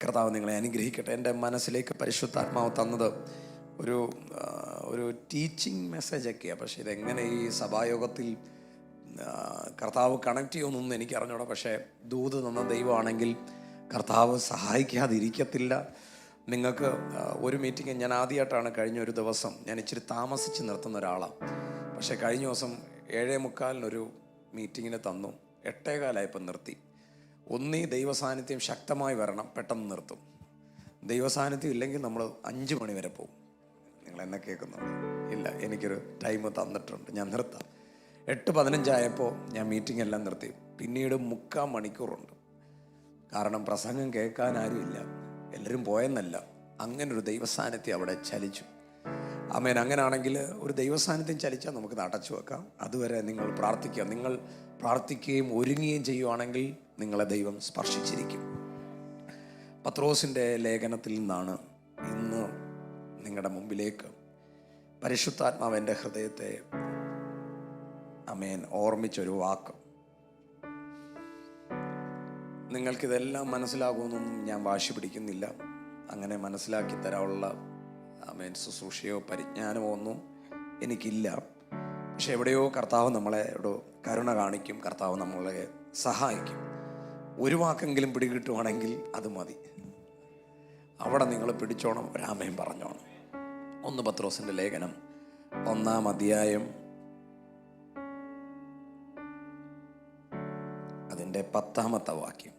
കർത്താവ് നിങ്ങളെ അനുഗ്രഹിക്കട്ടെ. എൻ്റെ മനസ്സിലേക്ക് പരിശുദ്ധാത്മാവ് തന്നത് ഒരു ഒരു ടീച്ചിങ് മെസ്സേജൊക്കെയാണ്. പക്ഷേ ഇതെങ്ങനെ ഈ സഭായോഗത്തിൽ കർത്താവ് കണക്ട് ചെയ്യുമെന്നൊന്നും എനിക്ക് അറിഞ്ഞൂടാ. പക്ഷേ ദൂത് തന്ന ദൈവമാണെങ്കിൽ കർത്താവ് സഹായിക്കാതിരിക്കത്തില്ല. നിങ്ങൾക്ക് ഒരു മീറ്റിംഗ് ഞാൻ ആദ്യമായിട്ടാണ് കഴിഞ്ഞ ഒരു ദിവസം, ഞാൻ ഇച്ചിരി താമസിച്ച് നിർത്തുന്ന ഒരാളാണ്. പക്ഷേ കഴിഞ്ഞ ദിവസം 7:45 മീറ്റിങ്ങിന് തന്നു, 8:15 നിർത്തി. ഒന്നീ ദൈവസാന്നിധ്യം ശക്തമായി വരണം, പെട്ടെന്ന് നിർത്തും. ദൈവസാന്നിധ്യം ഇല്ലെങ്കിൽ നമ്മൾ 5 മണി വരെ പോകും. നിങ്ങൾ എന്നെ കേൾക്കുന്നുണ്ട്? ഇല്ല, എനിക്കൊരു ടൈം തന്നിട്ടുണ്ട്, ഞാൻ നിർത്താം. 8:15 ഞാൻ മീറ്റിംഗ് എല്ലാം നിർത്തി. പിന്നീട് 3/4 മണിക്കൂറുണ്ട്. കാരണം പ്രസംഗം കേൾക്കാൻ ആരുമില്ല, എല്ലാവരും പോയെന്നല്ല, അങ്ങനൊരു ദൈവസാന്നിധ്യം അവിടെ ചലിച്ചു. ആമേൻ. അങ്ങനെയാണെങ്കിൽ ഒരു ദൈവസാന്നിധ്യം ചലിച്ചാൽ നമുക്ക് അടച്ചു വെക്കാം. അതുവരെ നിങ്ങൾ പ്രാർത്ഥിക്കുക. നിങ്ങൾ പ്രാർത്ഥിക്കുകയും ഒരുങ്ങുകയും ചെയ്യുവാണെങ്കിൽ നിങ്ങളെ ദൈവം സ്പർശിച്ചിരിക്കും. പത്രോസിൻ്റെ ലേഖനത്തിൽ നിന്നാണ് ഇന്ന് നിങ്ങളുടെ മുമ്പിലേക്ക് പരിശുദ്ധാത്മാവ് എൻ്റെ ഹൃദയത്തെ ആമേൻ ഓർമ്മിച്ചൊരു വാക്ക്. നിങ്ങൾക്കിതെല്ലാം മനസ്സിലാകുമെന്നൊന്നും ഞാൻ വാശി പിടിക്കുന്നില്ല. അങ്ങനെ മനസ്സിലാക്കി തരാനുള്ള ആമേൻ ശുശ്രൂഷയോ പരിജ്ഞാനമോ ഒന്നും എനിക്കില്ല. പക്ഷെ എവിടെയോ കർത്താവ് നമ്മളോട് കരുണ കാണിക്കും, കർത്താവ് നമ്മളെ സഹായിക്കും. ഒരു വാക്കെങ്കിലും പിടികിട്ടുവാണെങ്കിൽ അത് മതി. അവിടെ നിങ്ങൾ പിടിച്ചോണം, ഒരാമയും പറഞ്ഞോണം. 1 പത്രോസിൻ്റെ ലേഖനം 1-ാം അധ്യായം അതിൻ്റെ 10-ാമത്തെ വാക്യം.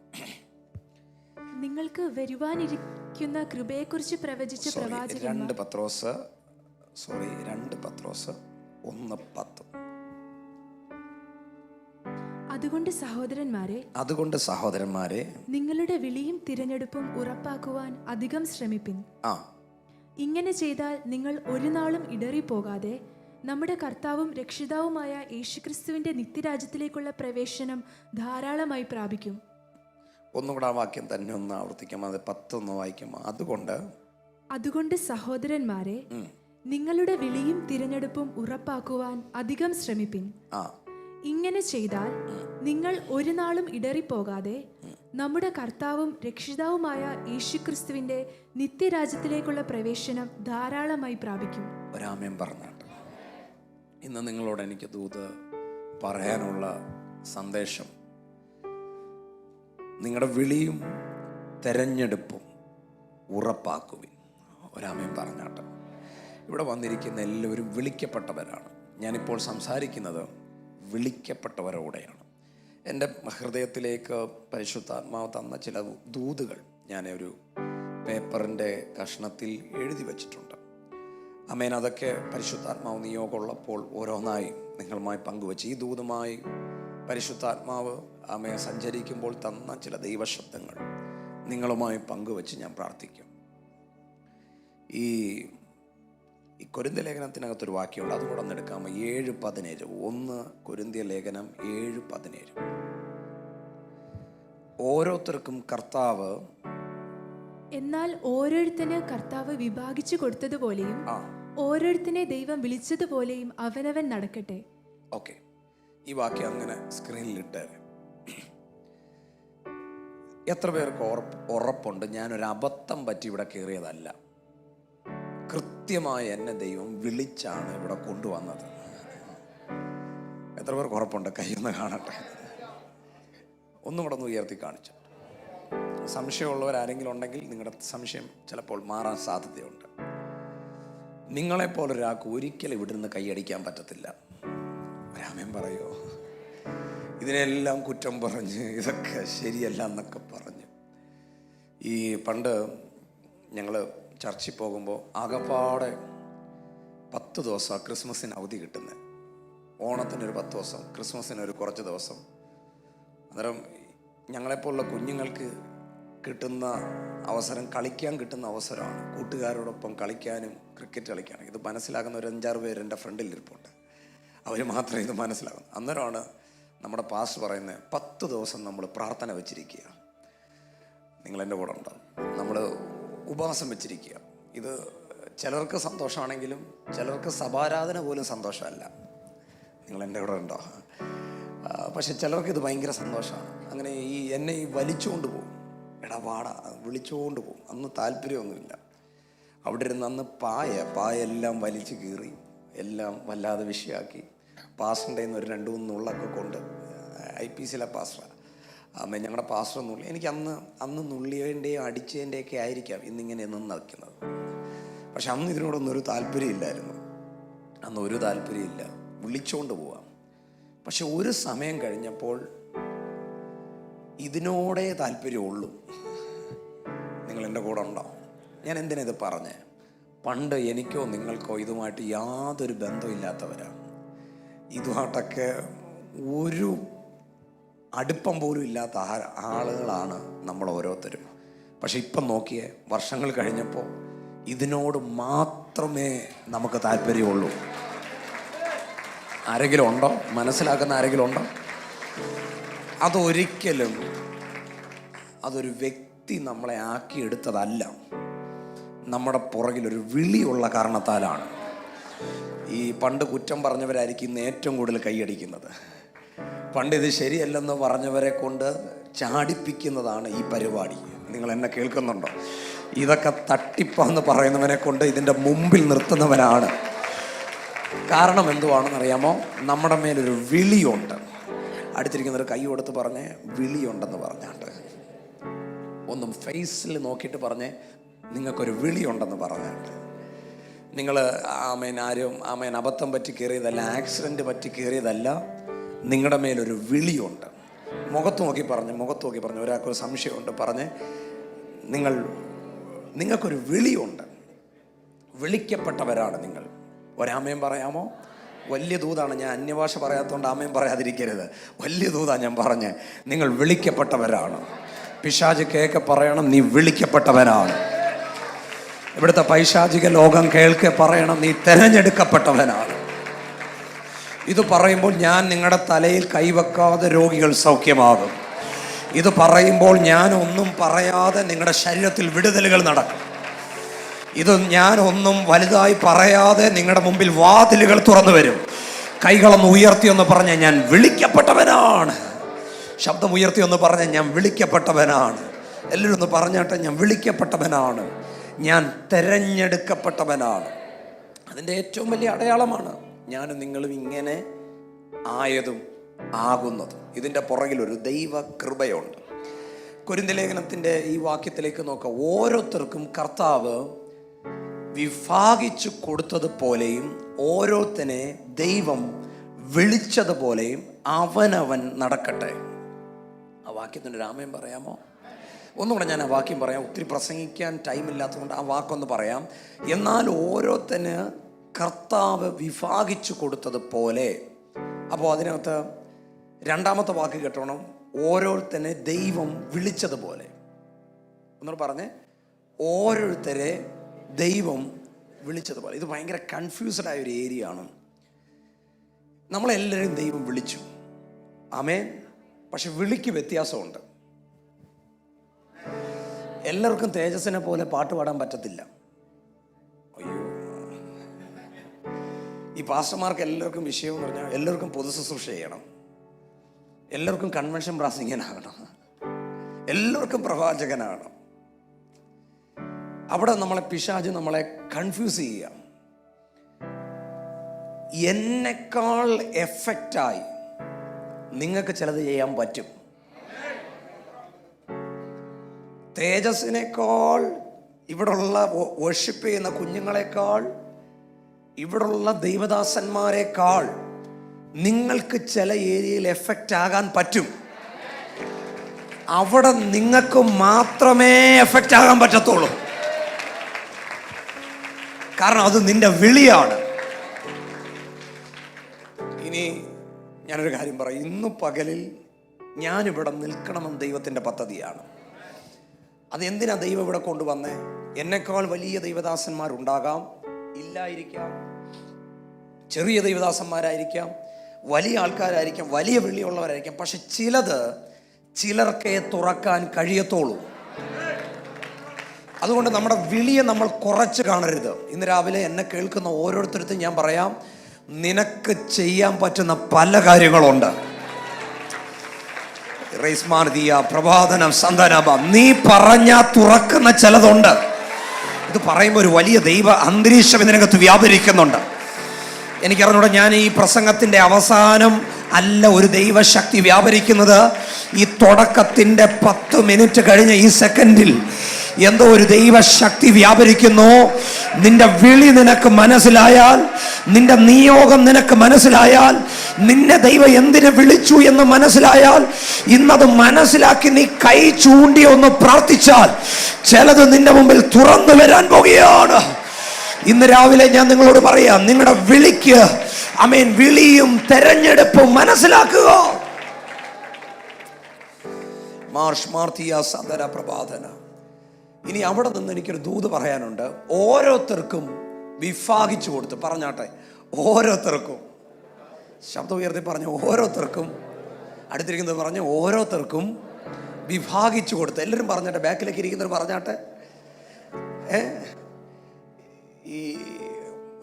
നിങ്ങൾക്ക് വരുവാനിരിക്കുന്ന കൃപയെക്കുറിച്ച് പ്രവചിച്ച പ്രവാചകന്മാർ 2 പത്രോസ് 1:10. അതുകൊണ്ട് സഹോദരന്മാരെ നിങ്ങളുടെ വിളിയും തിരഞ്ഞെടുപ്പും ഉറപ്പാക്കുവാൻ അധികം ശ്രമിപ്പിൻ. ഇങ്ങനെ ചെയ്താൽ നിങ്ങൾ ഒരു നാളും ഇടറിപ്പോകാതെ നമ്മുടെ കർത്താവും രക്ഷിതാവുമായ യേശുക്രിസ്തുവിന്റെ നിത്യരാജ്യത്തിലേക്കുള്ള പ്രവേശനം ധാരാളമായി പ്രാപിക്കും. ഒന്നുകൂടെ ആ വാക്യം തന്നെ ഒന്ന് ആവർത്തിക്കാം. അത് 10 വായിക്കാം. അതുകൊണ്ട് സഹോദരന്മാരെ നിങ്ങളുടെ വിളിയും തിരഞ്ഞെടുപ്പും ഉറപ്പാക്കുവാൻ അധികം ശ്രമിപ്പിൻ. ഇങ്ങനെ ചെയ്താൽ നിങ്ങൾ ഒരു നാളും ഇടറിപ്പോകാതെ നമ്മുടെ കർത്താവും രക്ഷിതാവുമായ യേശുക്രിസ്തുവിന്റെ നിത്യരാജ്യത്തിലേക്കുള്ള പ്രവേശനം ധാരാളമായി പ്രാപിക്കും. ഒരാമേൻ പറഞ്ഞാട്ട് ഇന്ന് നിങ്ങളോട് എനിക്ക് ദൂത് പറയാനുള്ള സന്ദേശം, നിങ്ങളുടെ വിളിയും തെരഞ്ഞെടുപ്പും ഉറപ്പാക്കുവിൻ. ഒരാമേൻ പറഞ്ഞാട്ട്. ഇവിടെ വന്നിരിക്കുന്ന എല്ലാവരും വിളിക്കപ്പെട്ടവരാണ്. ഞാനിപ്പോൾ സംസാരിക്കുന്നത് വിളിക്കപ്പെട്ടവരോടെയാണ്. എൻ്റെ ഹൃദയത്തിലേക്ക് പരിശുദ്ധാത്മാവ് തന്ന ചില ദൂതുകൾ ഞാൻ ഒരു പേപ്പറിൻ്റെ കഷ്ണത്തിൽ എഴുതി വച്ചിട്ടുണ്ട്. ആമേൻ. അതൊക്കെ പരിശുദ്ധാത്മാവ് നിയോഗമുള്ളപ്പോൾ ഓരോന്നായി നിങ്ങളുമായി പങ്കുവച്ച് ഈ ദൂതുമായി പരിശുദ്ധാത്മാവ് ആമയെ സഞ്ചരിക്കുമ്പോൾ തന്ന ചില ദൈവശബ്ദങ്ങൾ നിങ്ങളുമായി പങ്കുവച്ച് ഞാൻ പ്രാർത്ഥിക്കും. ഈ കൊരിന്ത്യ ലേഖനത്തിനകത്തൊരു വാക്യമുണ്ട്, അതും കൂടെ ഒന്ന് എടുക്കാമോ? 7:17. 1 കൊരിന്ത്യ ലേഖനം 7:17. ഓരോരുത്തർക്കും കർത്താവ്, എന്നാൽ ഓരോരുത്തന് കർത്താവ് വിഭാഗിച്ചു കൊടുത്തതുപോലെയും ഓരോരുത്തനെ ദൈവം വിളിച്ചതുപോലെയും അവനവൻ നടക്കട്ടെ. ഓക്കെ, ഈ വാക്യം അങ്ങനെ സ്ക്രീനിലിട്ട്. എത്ര പേർക്ക് ഉറപ്പുണ്ട് ഞാനൊരു അബദ്ധം പറ്റി ഇവിടെ കയറിയതല്ല? കൃത്യമായി എന്നെ ദൈവം വിളിച്ചാണ് ഇവിടെ കൊണ്ടുവന്നത്. എത്ര പേർക്ക് ഉറപ്പുണ്ട്? കയ്യൊന്ന് കാണട്ടെ. ഒന്നും കൂടെ ഒന്ന് ഉയർത്തി കാണിച്ചു. സംശയമുള്ളവരാരെങ്കിലും ഉണ്ടെങ്കിൽ നിങ്ങളുടെ സംശയം ചിലപ്പോൾ മാറാൻ സാധ്യതയുണ്ട്. നിങ്ങളെപ്പോലൊരാൾക്ക് ഒരിക്കലും ഇവിടെ നിന്ന് കൈയടിക്കാൻ പറ്റത്തില്ല. രാമൻ പറയോ, ഇതിനെല്ലാം കുറ്റം പറഞ്ഞ് ഇതൊക്കെ ശരിയല്ല എന്നൊക്കെ പറഞ്ഞ്. ഈ പണ്ട് ഞങ്ങൾ ചർച്ചിൽ പോകുമ്പോൾ ആകപ്പാടെ 10 ദിവസം ക്രിസ്മസിന് അവധി കിട്ടുന്നത്. ഓണത്തിനൊരു 10 ദിവസം, ക്രിസ്മസിനൊരു കുറച്ച് ദിവസം. അന്നേരം ഞങ്ങളെപ്പോലുള്ള കുഞ്ഞുങ്ങൾക്ക് കിട്ടുന്ന അവസരം, കളിക്കാൻ കിട്ടുന്ന അവസരമാണ്. കൂട്ടുകാരോടൊപ്പം കളിക്കാനും ക്രിക്കറ്റ് കളിക്കാനും. ഇത് മനസ്സിലാക്കുന്ന ഒരു 5-6 പേര് എൻ്റെ ഫ്രണ്ടിൽ ഇരിപ്പുണ്ട്. അവർ മാത്രമേ ഇത് മനസ്സിലാകുന്നു. അന്നേരമാണ് നമ്മുടെ പാസ്റ്റർ പറയുന്നത്, 10 ദിവസം നമ്മൾ പ്രാർത്ഥന വെച്ചിരിക്കുക. നിങ്ങളെൻ്റെ കൂടെ ഉണ്ടാവും. നമ്മൾ ഉപവാസം വെച്ചിരിക്കുക. ഇത് ചിലർക്ക് സന്തോഷമാണെങ്കിലും ചിലർക്ക് സഭാരാധന പോലും സന്തോഷമല്ല. നിങ്ങളെൻ്റെ കൂടെ ഉണ്ടോ? പക്ഷെ ചിലർക്ക് ഇത് ഭയങ്കര സന്തോഷമാണ്. അങ്ങനെ എന്നെ വലിച്ചുകൊണ്ട് പോകും. ഇടപാടാ, വിളിച്ചുകൊണ്ട് പോകും. അന്ന് താല്പര്യമൊന്നുമില്ല. അവിടെ ഇരുന്ന് അന്ന് പായെല്ലാം വലിച്ചു കീറി എല്ലാം വല്ലാതെ വിഷയമാക്കി. പാസ്റ്ററിൻ്റെ നിന്ന് ഒരു 2-3 നുള്ളൊക്കെ കൊണ്ട്, IPCയിലെ പാസ്റ്ററാണ് ഞങ്ങളുടെ പാസ്റ്റർ നുള്ളി. എനിക്ക് അന്ന് നുള്ളിയതിൻ്റെയും അടിച്ചതിൻ്റെയൊക്കെ ആയിരിക്കാം ഇന്നിങ്ങനെ നിന്ന് നിൽക്കുന്നത്. പക്ഷെ അന്ന് ഇതിനോടൊന്നും ഒരു താല്പര്യമില്ലായിരുന്നു. അന്ന് ഒരു താല്പര്യമില്ല, വിളിച്ചുകൊണ്ട് പോവാം. പക്ഷെ ഒരു സമയം കഴിഞ്ഞപ്പോൾ ഇതിനോടേ താല്പര്യമുള്ളൂ. നിങ്ങൾ എൻ്റെ കൂടെ ഉണ്ടോ? ഞാൻ എന്തിനാ ഇത് പറഞ്ഞേ? പണ്ട് എനിക്കോ നിങ്ങൾക്കോ ഇതുമായിട്ട് യാതൊരു ബന്ധമില്ലാത്തവരാണ്. ഇതുമായിട്ടൊക്കെ ഒരു അടുപ്പം പോലും ഇല്ലാത്ത ആളുകളാണ് നമ്മൾ ഓരോരുത്തരും. പക്ഷെ ഇപ്പം നോക്കിയേ, വർഷങ്ങൾ കഴിഞ്ഞപ്പോൾ ഇതിനോട് മാത്രമേ നമുക്ക് താല്പര്യമുള്ളൂ. ആരെങ്കിലും ഉണ്ടോ? മനസ്സിലാക്കുന്ന ആരെങ്കിലും ഉണ്ടോ? അതൊരിക്കലും അതൊരു വ്യക്തി നമ്മളെ ആക്കിയെടുത്തതല്ല. നമ്മുടെ പുറകിലൊരു വിളിയുള്ള കാരണത്താലാണ്. ഈ പണ്ട് കുറ്റം പറഞ്ഞവരായിരിക്കും ഇന്ന് ഏറ്റവും കൂടുതൽ കൈയടിക്കുന്നത്. പണ്ട് ഇത് ശരിയല്ലെന്ന് പറഞ്ഞവരെ കൊണ്ട് ചാടിപ്പിക്കുന്നതാണ് ഈ പരിപാടി. നിങ്ങൾ എന്നെ കേൾക്കുന്നുണ്ടോ? ഇതൊക്കെ തട്ടിപ്പാന്ന് പറയുന്നവനെ കൊണ്ട് ഇതിൻ്റെ മുമ്പിൽ നിർത്തുന്നവനാണ്. കാരണം എന്തുവാണെന്നറിയാമോ? നമ്മുടെ മേലൊരു വിളിയുണ്ട്. അടുത്തിരിക്കുന്നൊരു കൈ കൊടുത്ത് പറഞ്ഞേ, വിളിയുണ്ടെന്ന് പറഞ്ഞാണ്ട്. ഒന്നും ഫേസിൽ നോക്കിയിട്ട് പറഞ്ഞേ, നിങ്ങൾക്കൊരു വിളിയുണ്ടെന്ന് പറഞ്ഞാണ്ട്. നിങ്ങൾ ആമേൻ അബദ്ധം പറ്റി കയറിയതല്ല, ആക്സിഡൻറ്റ് പറ്റി കയറിയതല്ല. നിങ്ങളുടെ മേലൊരു വിളിയുണ്ട്. മുഖത്ത് നോക്കി പറഞ്ഞ് ഒരാൾക്കൊരു സംശയമുണ്ട് പറഞ്ഞ്, നിങ്ങൾക്കൊരു വിളിയുണ്ട്. വിളിക്കപ്പെട്ടവരാണ് നിങ്ങൾ. ഒരാമയം പറയാമോ? വലിയ ദൂതാണ്. ഞാൻ അന്യഭാഷ പറയാത്തതുകൊണ്ട് ആമയം പറയാതിരിക്കരുത്. വലിയ ദൂതാ ഞാൻ പറഞ്ഞ്. നിങ്ങൾ വിളിക്കപ്പെട്ടവരാണ്. പിശാച് കേൾക്കെ പറയണം, നീ വിളിക്കപ്പെട്ടവനാണ്. ഇവിടുത്തെ പൈശാചിക ലോകം കേൾക്കെ പറയണം, നീ തിരഞ്ഞെടുക്കപ്പെട്ടവനാണ്. ഇത് പറയുമ്പോൾ ഞാൻ നിങ്ങളുടെ തലയിൽ കൈവെക്കാതെ രോഗികൾ സൗഖ്യമാകും. ഇത് പറയുമ്പോൾ ഞാൻ ഒന്നും പറയാതെ നിങ്ങളുടെ ശരീരത്തിൽ വിടുതലുകൾ നടക്കും. ഇത് ഞാൻ ഒന്നും വലുതായി പറയാതെ നിങ്ങളുടെ മുമ്പിൽ വാതിലുകൾ തുറന്നു വരും. കൈകളൊന്ന് ഉയർത്തിയൊന്ന് പറഞ്ഞ, ഞാൻ വിളിക്കപ്പെട്ടവനാണ്. ശബ്ദം ഉയർത്തിയൊന്ന് പറഞ്ഞ, ഞാൻ വിളിക്കപ്പെട്ടവനാണ്. എല്ലാവരും ഒന്ന് പറഞ്ഞാട്ടെ, ഞാൻ വിളിക്കപ്പെട്ടവനാണ്, ഞാൻ തിരഞ്ഞെടുക്കപ്പെട്ടവനാണ്. അതിൻ്റെ ഏറ്റവും വലിയ അടയാളമാണ് ഞാനും നിങ്ങളും ഇങ്ങനെ ആയതും ആകുന്നതും. ഇതിൻ്റെ പുറകിലൊരു ദൈവ കൃപയുണ്ട്. കൊരിന്ത്യ ലേഖനത്തിൻ്റെ ഈ വാക്യത്തിലേക്ക് നോക്കുക. ഓരോരുത്തർക്കും കർത്താവ് വിഭാഗിച്ചു കൊടുത്തതുപോലെയും ഓരോരുത്തനെ ദൈവം വിളിച്ചതുപോലെയും അവനവൻ നടക്കട്ടെ. ആ വാക്യത്തിൻ്റെ രാമയം പറയാമോ? ഒന്നുകൂടെ ഞാൻ ആ വാക്യം പറയാം. ഒത്തിരി പ്രസംഗിക്കാൻ ടൈമില്ലാത്തതുകൊണ്ട് ആ വാക്കൊന്ന് പറയാം. എന്നാൽ ഓരോരുത്തന് കർത്താവ് വിഭാഗിച്ചു കൊടുത്തതുപോലെ. അപ്പോൾ അതിനകത്ത് രണ്ടാമത്തെ വാക്ക് കേട്ടോണം, ഓരോരുത്തനെ ദൈവം വിളിച്ചതുപോലെ. ഒന്നുകൂടെ പറഞ്ഞേ, ഓരോരുത്തരെ ദൈവം വിളിച്ചതുപോലെ. ഇത് ഭയങ്കര കൺഫ്യൂസ്ഡ് ആയ ഒരു ഏരിയ ആണ്. നമ്മളെല്ലാവരും ദൈവം വിളിച്ചു, ആമേൻ. പക്ഷെ വിളിക്ക് വ്യത്യാസമുണ്ട്. എല്ലാവർക്കും തേജസ്സിനെ പോലെ പാട്ട് പാടാൻ പറ്റത്തില്ല. അയ്യോ, ഈ പാസ്റ്റർമാർക്ക് എല്ലാവർക്കും വിഷയം എന്ന് പറഞ്ഞാൽ എല്ലാവർക്കും പൊതു ശുശ്രൂഷ ചെയ്യണം, എല്ലാവർക്കും കൺവെൻഷൻ പ്രാസംഗികനാകണം, എല്ലാവർക്കും പ്രവാചകനാകണം. അവിടെ നമ്മളെ പിശാച് നമ്മളെ കൺഫ്യൂസ് ചെയ്യുക. എന്നെക്കാൾ എഫക്റ്റായി നിങ്ങൾക്ക് ചിലത് ചെയ്യാൻ പറ്റും. തേജസ്സിനേക്കാൾ, ഇവിടുള്ള വർഷിപ്പ് ചെയ്യുന്ന കുഞ്ഞുങ്ങളെക്കാൾ, ഇവിടുള്ള ദൈവദാസന്മാരെക്കാൾ നിങ്ങൾക്ക് ചില ഏരിയയിൽ എഫക്റ്റ് ആകാൻ പറ്റും. അവിടെ നിങ്ങൾക്ക് മാത്രമേ എഫക്റ്റ് ആകാൻ പറ്റത്തുള്ളൂ. കാരണം അത് നിന്റെ വിളിയാണ്. ഇനി ഞാനൊരു കാര്യം പറയാം. ഇന്ന് പകലിൽ ഞാനിവിടെ നിൽക്കണമെന്ന് ദൈവത്തിൻ്റെ പദ്ധതിയാണ്. അതെന്തിനാ ദൈവം ഇവിടെ കൊണ്ടുവന്നേ? എന്നെക്കാൾ വലിയ ദൈവദാസന്മാരുണ്ടാകാം, ഇല്ലായിരിക്കാം, ചെറിയ ദൈവദാസന്മാരായിരിക്കാം, വലിയ ആൾക്കാരായിരിക്കാം, വലിയ വിളിയുള്ളവരായിരിക്കാം. പക്ഷെ ചിലർക്കേ തുറക്കാൻ കഴിയത്തുള്ളൂ. അതുകൊണ്ട് നമ്മുടെ വിളിയെ നമ്മൾ കുറച്ച് കാണരുത്. ഇന്ന് രാവിലെ എന്നെ കേൾക്കുന്ന ഓരോരുത്തർക്കും ഞാൻ പറയാം, നിനക്ക് ചെയ്യാൻ പറ്റുന്ന പല കാര്യങ്ങളുണ്ട്. പ്രഭാതനം സന്താനമ. നീ പറഞ്ഞ തുറക്കുന്ന ചിലതുണ്ട്. ഇത് പറയുമ്പോൾ ഒരു വലിയ ദൈവ അന്തരീക്ഷം ഇതിനകത്ത് വ്യാപരിക്കുന്നുണ്ട്. എനിക്കറിഞ്ഞൂടെ, ഞാൻ ഈ പ്രസംഗത്തിന്റെ അവസാനം അല്ല ഒരു ദൈവശക്തി വ്യാപരിക്കുന്നത്. ഈ തുടക്കത്തിന്റെ 10 മിനിറ്റ് കഴിഞ്ഞ ഈ സെക്കൻഡിൽ എന്തോ ഒരു ദൈവശക്തി വ്യാപരിക്കുന്നു. നിന്റെ വിളി നിനക്ക് മനസ്സിലായാൽ, നിന്റെ നിയോഗം നിനക്ക് മനസ്സിലായാൽ, നിന്നെ ദൈവം എന്തിനെ വിളിച്ചു എന്ന് മനസ്സിലായാൽ, ഇന്നത് മനസ്സിലാക്കി നീ കൈ ചൂണ്ടി ഒന്ന് പ്രാർത്ഥിച്ചാൽ ചിലത് നിന്റെ മുമ്പിൽ തുറന്നു വരാൻ പോകുകയാണ്. ഇന്ന് രാവിലെ ഞാൻ നിങ്ങളോട് പറയാം, നിങ്ങളുടെ വിളിക്ക് വിളിയും തെരഞ്ഞെടുപ്പും മനസ്സിലാക്കുക. പ്രഭാതന. ഇനി അവിടെ നിന്ന് എനിക്കൊരു ദൂത് പറയാനുണ്ട്. ഓരോരുത്തർക്കും വിഭാഗിച്ചു കൊടുത്ത് പറഞ്ഞാട്ടെ. ഓരോരുത്തർക്കും, ശബ്ദം ഉയർത്തി പറഞ്ഞു, ഓരോരുത്തർക്കും. അടുത്തിരിക്കുന്നത് പറഞ്ഞു, ഓരോരുത്തർക്കും വിഭാഗിച്ചു കൊടുത്ത്. എല്ലാവരും പറഞ്ഞാട്ടെ. ബാക്കിലേക്ക് ഇരിക്കുന്നവർ പറഞ്ഞാട്ടെ. ഈ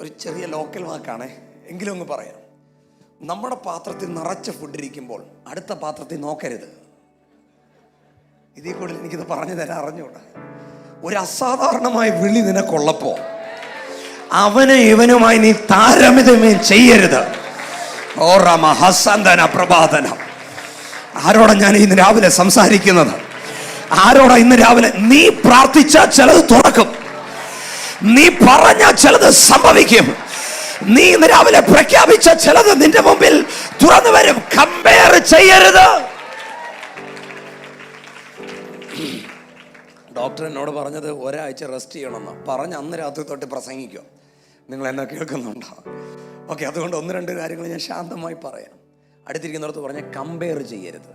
ഒരു ചെറിയ ലോക്കൽ വാക്കാണേ, എങ്കിലും അങ്ങ് പറയാം. നമ്മുടെ പാത്രത്തിൽ നിറച്ച ഫുഡ് ഇരിക്കുമ്പോൾ അടുത്ത പാത്രത്തിൽ നോക്കരുത്. ഇതിൽ കൂടുതൽ എനിക്കിത് പറഞ്ഞു തരാൻ അറിഞ്ഞൂടാ. ഒരു അസാധാരണമായ വിളി നിനക്കുള്ളപ്പോ അവന് ഇവനുമായി നീ താരതമ്യം ചെയ്യരുത്. പ്രഭാതനം. ആരോടാ ഞാൻ ഇന്ന് രാവിലെ സംസാരിക്കുന്നത്? ആരോടാ ഇന്ന് രാവിലെ? നീ പ്രാർത്ഥിച്ച ചിലത് തുറക്കും, നീ പറഞ്ഞ ചിലത് സംഭവിക്കും, നീ ഇന്ന് രാവിലെ പ്രഖ്യാപിച്ച ചിലത് നിന്റെ മുമ്പിൽ തുറന്നു വരും. കമ്പയർ ചെയ്യരുത്. ഡോക്ടർ എന്നോട് പറഞ്ഞത് ഒരാഴ്ച റെസ്റ്റ് ചെയ്യണമെന്ന് പറഞ്ഞ് അന്ന് രാത്രി തൊട്ട് പ്രസംഗിക്കുക. നിങ്ങൾ എന്നെ കേൾക്കുന്നുണ്ടോ? ഓക്കെ, അതുകൊണ്ട് 1-2 കാര്യങ്ങൾ ഞാൻ ശാന്തമായി പറയാം. അടുത്തിരിക്കുന്നിടത്ത് പറഞ്ഞ കമ്പയർ ചെയ്യരുത്.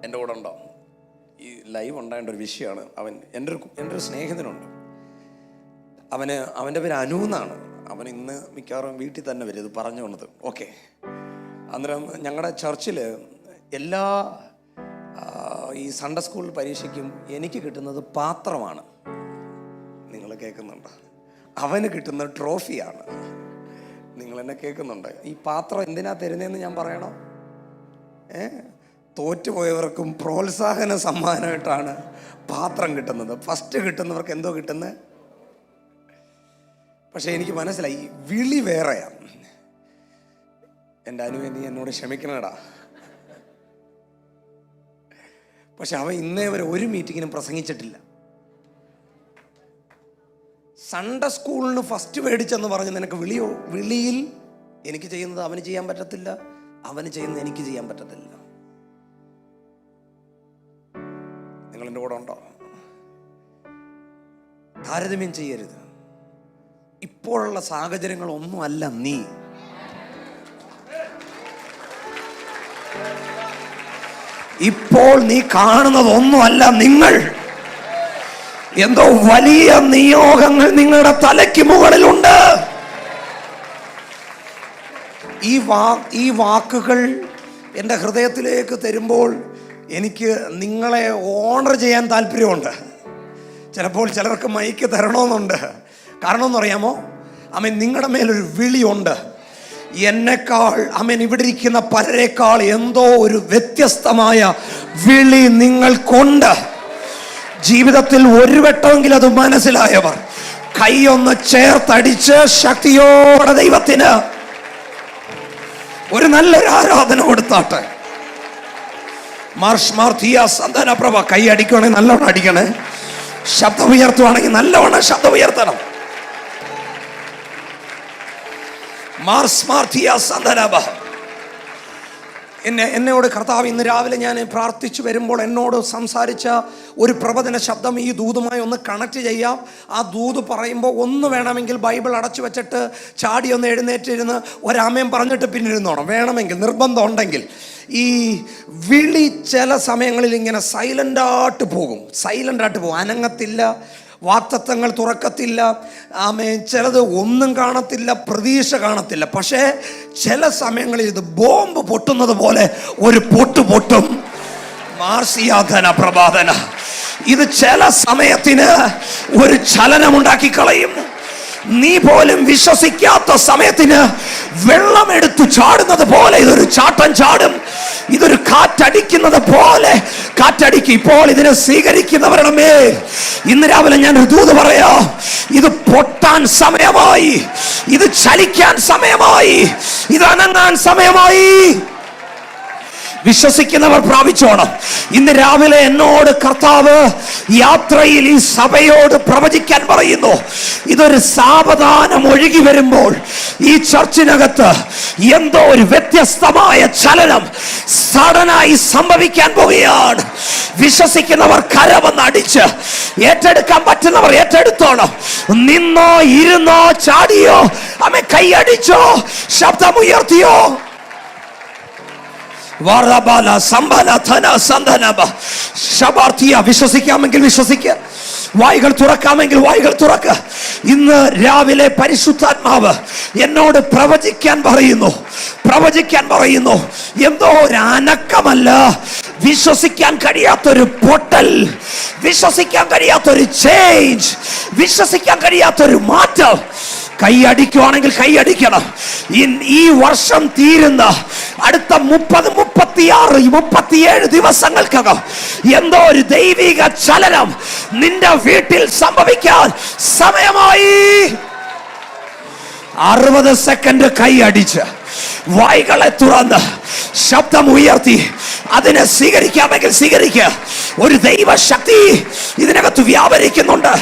എൻ്റെ കൂടെ ഉണ്ടോ? ഈ ലൈവ് ഉണ്ടാകേണ്ട ഒരു വിഷയമാണ്. എൻ്റെ ഒരു സ്നേഹിതനുണ്ട്. അവൻ്റെ പേര് അനു എന്നാണ്. അവൻ ഇന്ന് മിക്കവാറും വീട്ടിൽ തന്നെ വരും ഇത് പറഞ്ഞു വന്നത്. ഓക്കെ, അന്നേരം ഞങ്ങളുടെ ചർച്ചിൽ എല്ലാ ഈ സൺഡേ സ്കൂൾ പരീക്ഷയ്ക്കും എനിക്ക് കിട്ടുന്നത് പാത്രമാണ്. നിങ്ങൾ കേൾക്കുന്നുണ്ടോ? അവന് കിട്ടുന്ന ട്രോഫിയാണ്. നിങ്ങൾ എന്നെ കേൾക്കുന്നുണ്ട്? ഈ പാത്രം എന്തിനാ തരുന്നതെന്ന് ഞാൻ പറയണോ? തോറ്റുപോയവർക്കും പ്രോത്സാഹന സമ്മാനമായിട്ടാണ് പാത്രം കിട്ടുന്നത്. ഫസ്റ്റ് കിട്ടുന്നവർക്ക് എന്തോ കിട്ടുന്നത്. പക്ഷെ എനിക്ക് മനസ്സിലായി, ഈ വിളി വേറെയാണ്. എൻ്റെ അനുവേ, നീ എന്നോട് ക്ഷമിക്കണടാ. പക്ഷെ അവൻ ഇന്നേ വരെ ഒരു മീറ്റിങ്ങിനും പ്രസംഗിച്ചിട്ടില്ല. സൺഡേ സ്കൂളിന് ഫസ്റ്റ് മേടിച്ചെന്ന് പറഞ്ഞ് നിനക്ക് വിളിയിൽ എനിക്ക് ചെയ്യുന്നത് അവന് ചെയ്യാൻ പറ്റത്തില്ല, അവന് ചെയ്യുന്നത് എനിക്ക് ചെയ്യാൻ പറ്റത്തില്ല. നിങ്ങൾ എൻ്റെ കൂടെ ഉണ്ടോ? താരതമ്യം ചെയ്യരുത്. ഇപ്പോഴുള്ള സാഹചര്യങ്ങളൊന്നും അല്ല നീ. ഇപ്പോൾ നീ കാണുന്നതൊന്നുമല്ല നിങ്ങൾ. എന്തോ വലിയ നിയോഗങ്ങൾ നിങ്ങളുടെ തലയ്ക്ക് മുകളിലുണ്ട്. ഈ വാക്കുകൾ എൻ്റെ ഹൃദയത്തിലേക്ക് തരുമ്പോൾ എനിക്ക് നിങ്ങളെ ഓണർ ചെയ്യാൻ താല്പര്യമുണ്ട്. ചിലപ്പോൾ ചിലർക്ക് മൈക്ക് തരണമെന്നുണ്ട്. കാരണം എന്നറിയാമോ? നിങ്ങളുടെ മേലൊരു വിളിയുണ്ട്. എന്നെക്കാൾ ഇവിടെ ഇരിക്കുന്ന പലരെക്കാൾ എന്തോ ഒരു വ്യത്യസ്തമായ വിളി നിങ്ങൾക്കുണ്ട്. ജീവിതത്തിൽ ഒരു വട്ടമെങ്കിലും അത് മനസ്സിലായവർ കൈയൊന്ന് ചേർത്തടിച്ച് ശക്തിയോടെ ദൈവത്തിന് ഒരു നല്ലൊരു ആരാധന കൊടുത്താട്ടെ. പ്രഭ കൈ അടിക്കുകയാണെങ്കിൽ നല്ലവണ്ണം അടിക്കണേ. ശബ്ദം ഉയർത്തുവാണെങ്കിൽ നല്ലവണ്ണം ശബ്ദം ഉയർത്തണം. എന്നോട് കർത്താവ് ഇന്ന് രാവിലെ ഞാൻ പ്രാർത്ഥിച്ചു വരുമ്പോൾ എന്നോട് സംസാരിച്ച ഒരു പ്രവചന ശബ്ദം ഈ ദൂതുമായി ഒന്ന് കണക്ട് ചെയ്യാം. ആ ദൂത് പറയുമ്പോൾ ഒന്ന് വേണമെങ്കിൽ ബൈബിൾ അടച്ചു വെച്ചിട്ട് ചാടി ഒന്ന് എഴുന്നേറ്റിരുന്ന് ഒരാമയം പറഞ്ഞിട്ട് പിന്നിരുന്നോണം. വേണമെങ്കിൽ, നിർബന്ധം ഉണ്ടെങ്കിൽ. ഈ വിളി ചില സമയങ്ങളിൽ ഇങ്ങനെ സൈലൻ്റായിട്ട് പോകും. അനങ്ങത്തില്ല, വാക്തത്വങ്ങൾ തുറക്കത്തില്ല, ചിലത് ഒന്നും കാണത്തില്ല, പ്രതീക്ഷ കാണത്തില്ല. പക്ഷേ ചില സമയങ്ങളിൽ ഇത് ബോംബ് പൊട്ടുന്നത് പോലെ ഒരു പൊട്ടും. പ്രഭാതന. ഇത് ചില സമയത്തിന് ഒരു ചലനമുണ്ടാക്കി കളയും. നീ പോലും വിശ്വസിക്കാത്ത സമയത്തിന് വെള്ളം എടുത്തു ചാടുന്നത് പോലെ ഇതൊരു ചാട്ടം ചാടും. ഇതൊരു കാറ്റടിക്കുന്നത് പോലെ കാറ്റടിക്കും. ഇപ്പോൾ ഇതിനെ സ്വീകരിക്കുന്നവരുടെ മേൽ ഇന്ന് രാവിലെ ഞാൻ ഒരു ദൂത് പറയാ. ഇത് പൊട്ടാൻ സമയമായി, ഇത് ചലിക്കാൻ സമയമായി, ഇത് അനങ്ങാൻ സമയമായി. വിശ്വസിക്കുന്നവർ പ്രാപിച്ചോണം. ഇന്ന് രാവിലെ എന്നോട് കർത്താവ് യാത്രയിൽ ഈ സഭയോട് പ്രവചിക്കാൻ പറയുന്നു. ഇതൊരു സാവധാനം ഒഴുകി വരുമ്പോൾ ഈ ചർച്ചിനകത്ത് എന്തോ ഒരു വ്യത്യസ്തമായ ചലനം സഡനായി സംഭവിക്കാൻ പോവുകയാണ്. വിശ്വസിക്കുന്നവർ കരവന്ന് അടിച്ച് ഏറ്റെടുക്കാൻ പറ്റുന്നവർ ഏറ്റെടുത്തോണം. നിന്നോ ഇരുന്നോ ചാടിയോ അമ്മ കൈയടിച്ചോ ശബ്ദമുയർത്തിയോ വിശ്വസിക്കാമെങ്കിൽ വിശ്വസിക്കുക, വായികൾ തുറക്കാമെങ്കിൽ വായികൾ തുറക്കുക. ഇന്ന് രാവിലെ പരിശുദ്ധാത്മാവ് എന്നോട് പ്രവചിക്കാൻ പറയുന്നു. എന്തോ ഒരു അനക്കമല്ല, വിശ്വസിക്കാൻ കഴിയാത്തൊരു പൊട്ടൽ, വിശ്വസിക്കാൻ കഴിയാത്തൊരു ചേഞ്ച്, വിശ്വസിക്കാൻ കഴിയാത്തൊരു മാറ്റം. കൈയടിക്കുവാണെങ്കിൽ കൈയടിക്കണം. ഈ വർഷം തീരുന്ന അടുത്ത 30, 36, 37 ദിവസങ്ങൾക്കകം എന്തോ ഒരു ദൈവിക ചലനം നിന്റെ വീട്ടിൽ സംഭവിക്കാൻ സമയമായി. 60 സെക്കൻഡ് കൈയടിച്ച് വായ്കളെ തുറന്ന് ശബ്ദം ഉയർത്തി അതിനെ സ്വീകരിക്കാമെങ്കിൽ സ്വീകരിക്കുക. ഒരു ദൈവശക്തി ഇതിനകത്ത് വ്യാപരിക്കുന്നുണ്ട്.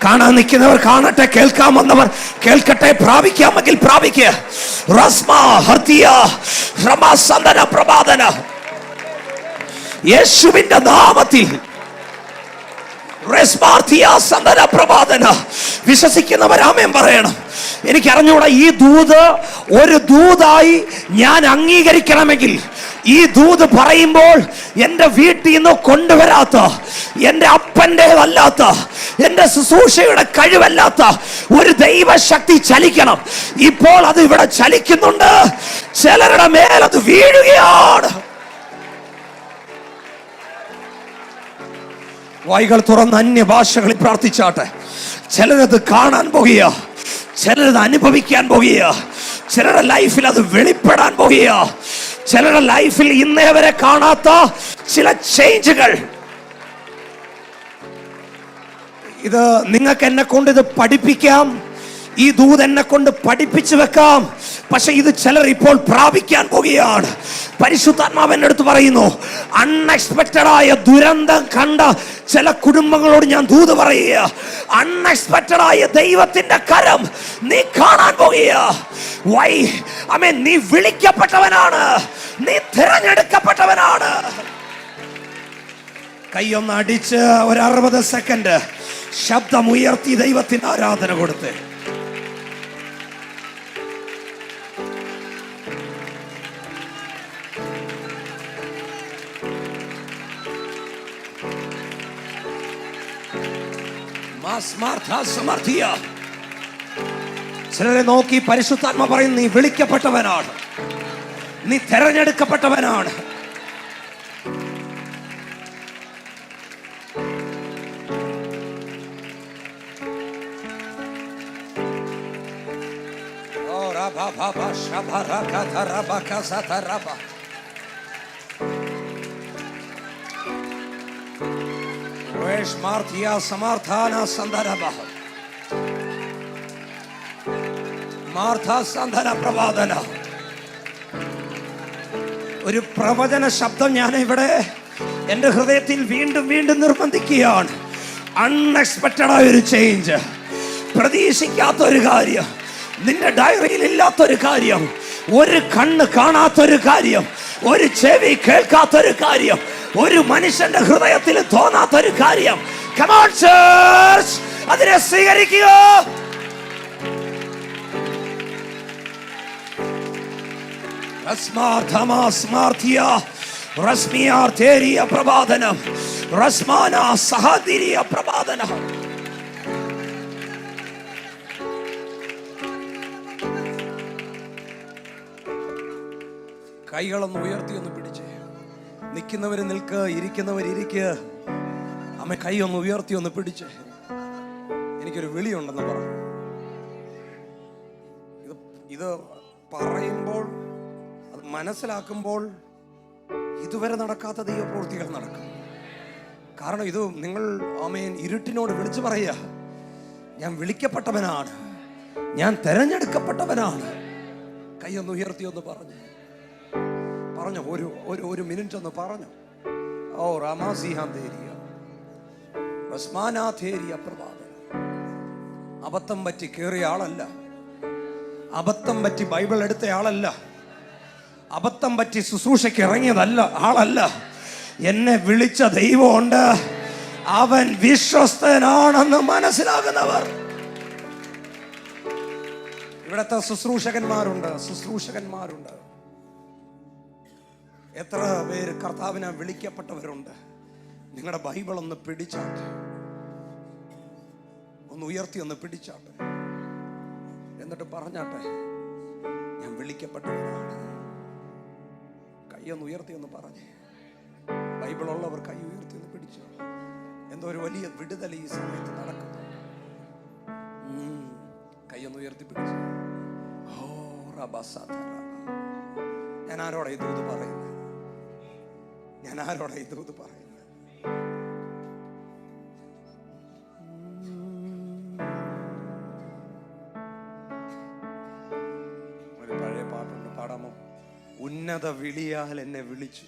കാണാൻ നിൽക്കുന്നവർ കാണട്ടെ, കേൾക്കാൻ വന്നവർ കേൾക്കട്ടെ, പ്രാപിക്കാമെങ്കിൽ പ്രാപിക്കുക. യേശുവിന്റെ നാമത്തിൽ വിശ്വസിക്കുന്നവർ ആമേൻ പറയണം. എനിക്കറിഞ്ഞൂടാ, ഈ ദൂത് ഒരു ദൂതായി ഞാൻ അംഗീകരിക്കണമെങ്കിൽ, ഈ ദൂത് പറയുമ്പോൾ എൻ്റെ വീട്ടിൽ നിന്ന് കൊണ്ടുവരാത്ത, എൻ്റെ അപ്പൻ്റെതല്ലാത്ത, എൻ്റെ ശുശ്രൂഷയുടെ കഴിവല്ലാത്ത ഒരു ദൈവശക്തി ചലിക്കണം. ഇപ്പോൾ അത് ഇവിടെ ചലിക്കുന്നുണ്ട്. ചിലരുടെ മേൽ അത് വീഴുകയാണ്. വായികൾ തുറന്ന് അന്യഭാഷകളിൽ പ്രാർത്ഥിച്ചാട്ടെ. ചിലരത് കാണാൻ പോകുക, ചിലരത് അനുഭവിക്കാൻ പോകുക, ചിലരുടെ ലൈഫിൽ അത് വെളിപ്പെടാൻ പോകുക, ചിലരുടെ ലൈഫിൽ ഇന്നേ വരെ കാണാത്ത ചില ചേഞ്ചുകൾ. ഇത് നിങ്ങൾക്ക് എന്നെ കൊണ്ട് ഇത് പഠിപ്പിക്കാം, ഈ ദൂത് എന്നെ കൊണ്ട് പഠിപ്പിച്ചു വെക്കാം. പക്ഷെ ഇത് ചിലർ ഇപ്പോൾ പ്രാപിക്കാൻ പോകുകയാണ്. പരിശുദ്ധാത്മാവ് എന്റെ അടുത്ത് പറയുന്നു, അൺഎക്സ്പെക്റ്റഡ് ആയ ദുരന്തം കണ്ട ചില കുടുംബങ്ങളോട് ഞാൻ ദൂത് പറയുക. അൺഎക്സ്പെക്റ്റഡ് ആയ ദൈവത്തിന്റെ കരം നീ കാണാൻ പോകുക. നീ വിളിക്കപ്പെട്ടവനാണ്, നീ തിരഞ്ഞെടുക്കപ്പെട്ടവനാണ്. കൈയൊന്ന് അടിച്ച് ഒരു 60 സെക്കൻഡ് ശബ്ദം ഉയർത്തി ദൈവത്തിന് ആരാധന കൊടുത്ത് ചിലരെ നോക്കി പരിശുദ്ധാത്മ പറയുന്നു, നീ വിളിക്കപ്പെട്ടവനാണ്, നീ തെരഞ്ഞെടുക്കപ്പെട്ടവനാണ്. ഒരു പ്രവചന ശബ്ദം ഞാൻ ഇവിടെ എന്റെ ഹൃദയത്തിൽ വീണ്ടും വീണ്ടും നിർബന്ധിക്കുകയാണ്. അൺഎക്സ്പെക്റ്റഡ് ആയ ഒരു ചേഞ്ച്, പ്രതീക്ഷിക്കാത്ത ഒരു കാര്യം, നിന്റെ ഡയറിയിൽ ഇല്ലാത്തൊരു കാര്യം, ഒരു കണ്ണ് കാണാത്തൊരു കാര്യം, ഒരു ചെവി കേൾക്കാത്തൊരു കാര്യം, ഒരു മനുഷ്യന്റെ ഹൃദയത്തിൽ തോന്നാത്തൊരു കാര്യം. Come on church, അതിനെ സ്വീകരിക്കുക. കൈകളൊന്ന് ഉയർത്തി ഒന്ന് പിടിച്ച് നിൽക്കുന്നവര് നിൽക്കുക, ഇരിക്കുന്നവർ ഇരിക്കുക. അമ്മ കൈ ഒന്ന് ഉയർത്തി ഒന്ന് പിടിച്ച് എനിക്കൊരു വിളിയുണ്ടെന്ന് പറഞ്ഞു. ഇത് പറയുമ്പോൾ, അത് മനസ്സിലാക്കുമ്പോൾ ഇതുവരെ നടക്കാത്ത ദൈവപ്രവൃത്തികൾ നടക്കും. കാരണം ഇത് നിങ്ങൾ ആമേൻ ഇരുട്ടിനോട് വിളിച്ചു പറയുക, ഞാൻ വിളിക്കപ്പെട്ടവനാണ്, ഞാൻ തെരഞ്ഞെടുക്കപ്പെട്ടവനാണ്. കൈയൊന്ന് ഉയർത്തി ഒന്ന് പറഞ്ഞു ഒരു മിനിറ്റ് ഒന്ന് പറഞ്ഞു. ഓ റാമാസിഹാന്തേരിയ റസ്മാനാഥേരിയ പ്രഭാതന. അബദ്ധം പറ്റി കയറിയ ആളല്ല, അബദ്ധം പറ്റി ബൈബിൾ എടുത്ത ആളല്ല, അബദ്ധം പറ്റി ശുശ്രൂഷയ്ക്ക് ഇറങ്ങിയതല്ല ആളല്ല. എന്നെ വിളിച്ച ദൈവമുണ്ട്, അവൻ വിശ്വസ്തനാണെന്ന് മനസ്സിലാകുന്നവർ. ഇവിടുത്തെ ശുശ്രൂഷകന്മാരുണ്ട്. എത്ര പേര് കർത്താവിനെ വിളിക്കപ്പെട്ടവരുണ്ട്? നിങ്ങളുടെ ബൈബിൾ ഒന്ന് പിടിച്ചാട്ടെ, ഒന്ന് ഉയർത്തി ഒന്ന് പിടിച്ചാട്ടെ, എന്നിട്ട് പറഞ്ഞാട്ടെ, ഞാൻ വിളിക്കപ്പെട്ടവനാണ്. കൈയൊന്ന് ഉയർത്തി ഒന്ന് പറഞ്ഞേ. ബൈബിൾ ഉള്ളവർ കൈ ഉയർത്തി ഒന്ന് പിടിച്ചു. എന്തോ ഒരു വലിയ വിടുതൽ ഈ സമയത്ത് നടക്കുന്നു. കൈയൊന്ന് ഉയർത്തി പിടിച്ചു. ഞാൻ ആരോടാ ഈ ദൂത് പറയുന്നത്? ഒരു പഴയ പാട്ടുണ്ട്, പാടാമോ? ഉന്നത വിളിയാൽ എന്നെ വിളിച്ചു,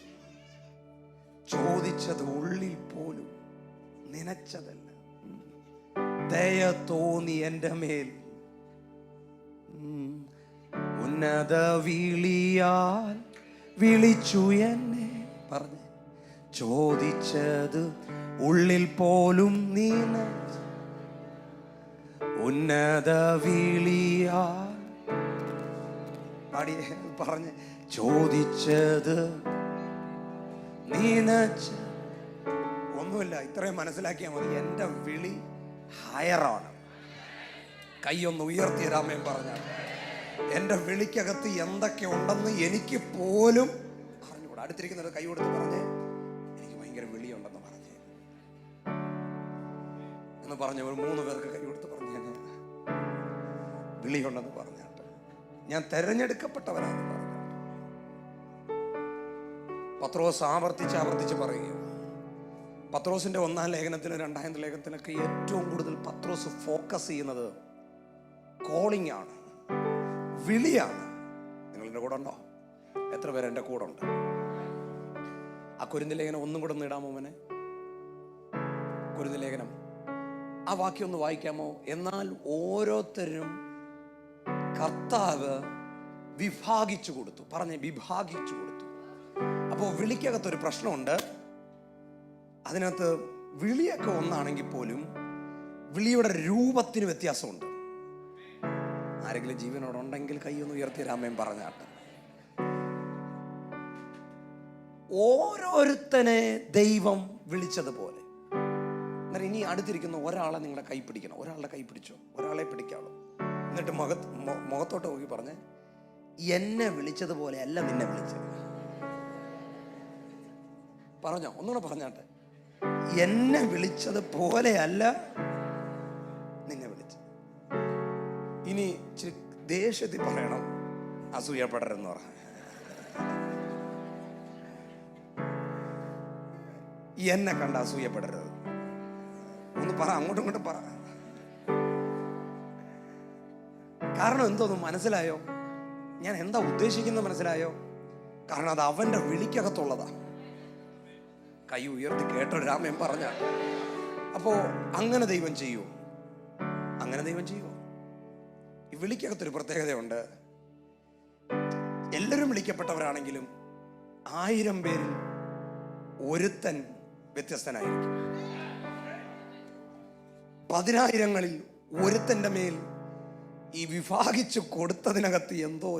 ചോദിച്ചത് ഉള്ളിൽ പോലും നനച്ചതല്ല, ദയ തോന്നി എൻ്റെ മേൽ. ഉന്നത വിളിയാൽ വിളിച്ചു എന്നെ, പറഞ്ഞ് ചോദിച്ചത് ഉള്ളിൽ പോലും നനച്ച. ഉന്നത വിളിയാൽ പാടിയ പറഞ്ഞ് ചോദിച്ചത് നീനച്ച. ഒന്നുമില്ല, ഇത്രയും മനസ്സിലാക്കിയാൽ മതി. എൻ്റെ വിളി ഹയറാണ്. കൈയൊന്ന് ഉയർത്തിയ രാമൻ പറഞ്ഞ, എൻ്റെ വിളിക്കകത്ത് എന്തൊക്കെ ഉണ്ടെന്ന് എനിക്ക് പോലും അറിഞ്ഞുകൂടാ. അടുത്തിരിക്കുന്നത് കൈ കൊടുത്ത് പറഞ്ഞേ, എനിക്ക് ഭയങ്കര വിളിയുണ്ടെന്ന് പറഞ്ഞേ എന്ന് പറഞ്ഞ ഒരു 3 പേർക്ക് കൈ കൊടുത്ത് പറഞ്ഞു, വിളിയുണ്ടെന്ന് പറഞ്ഞാട്ട്, ഞാൻ തെരഞ്ഞെടുക്കപ്പെട്ടവനാണെന്ന് പറഞ്ഞു. പത്രോസ് ആവർത്തിച്ച് പറയുക. പത്രോസിന്റെ 1-ാം ലേഖനത്തിലും 2-ാം ലേഖനത്തിലൊക്കെ ഏറ്റവും കൂടുതൽ പത്രോസ് ഫോക്കസ് ചെയ്യുന്നത് കോളിംഗ് ആണ്, വിളിയാണ്. നിങ്ങളുടെ കൂടെ ഉണ്ടോ? എത്ര പേര് എൻ്റെ കൂടെ ഉണ്ട്? ആ കൊരിന്ത്യർ ലേഖനം ഒന്നും കൂടെ ഒന്ന് ഇടാമോ മോനെ? കൊരിന്ത്യർ ലേഖനം ആ വാക്യം ഒന്ന് വായിക്കാമോ? എന്നാൽ ഓരോരുത്തരും കർത്താവ് വിഭാഗിച്ചു കൊടുത്തു. പറഞ്ഞേ, വിഭാഗിച്ചു കൊടുത്തു. അപ്പോൾ വിളിക്കകത്തൊരു പ്രശ്നമുണ്ട്. അതിനകത്ത് വിളിയൊക്കെ ഒന്നാണെങ്കിൽ പോലും വിളിയുടെ രൂപത്തിന് വ്യത്യാസമുണ്ട്. ആരെങ്കിലും ജീവനോടുണ്ടെങ്കിൽ കൈയൊന്ന് ഉയർത്തി രാമൻ പറഞ്ഞാട്ടെ. ഓരോരുത്തനെ ദൈവം വിളിച്ചതുപോലെ. എന്നാൽ ഇനി അടുത്തിരിക്കുന്ന ഒരാളെ നിങ്ങളുടെ കൈ പിടിക്കണം. ഒരാളുടെ കൈ പിടിച്ചോ, ഒരാളെ പിടിക്കാവോ. എന്നിട്ട് മുഖത്തോട്ട് നോക്കി പറഞ്ഞ്, എന്നെ വിളിച്ചതുപോലെ അല്ല നിന്നെ വിളിച്ചത്. പറഞ്ഞോ, ഒന്നുകൂടെ പറഞ്ഞാട്ടെ. എന്നെ വിളിച്ചത് പോലെയല്ല നിന്നെ വിളിച്ചത്. ഇനി ദേഷ്യത്തിൽ പറയണം, അസൂയപ്പെടരുതെന്ന് പറ. എന്നെ കണ്ട അസൂയപ്പെടരുത് ഒന്ന് പറ, അങ്ങോട്ടും ഇങ്ങോട്ടും പറ. കാരണം എന്തോന്ന് മനസ്സിലായോ? ഞാൻ എന്താ ഉദ്ദേശിക്കുന്നത് മനസ്സിലായോ? കാരണം അത് അവന്റെ വിളിക്കകത്തുള്ളതാ. കൈ ഉയർത്തി കേട്ടോ രാമൻ പറഞ്ഞ. അപ്പോ അങ്ങനെ ദൈവം ചെയ്യൂ, അങ്ങനെ ദൈവം ചെയ്യൂ. ഈ വിളിക്കകത്തൊരു പ്രത്യേകതയുണ്ട്. എല്ലാവരും വിളിക്കപ്പെട്ടവരാണെങ്കിലും 1000 പേരിൽ ഒരുത്തൻ വ്യത്യസ്തനായിരിക്കും. 10,000ങ്ങളിൽ ഒരുത്തൻ്റെ മേൽ ഈ വിഭാഗിച്ചു കൊടുത്തതിനകത്ത് എന്തോ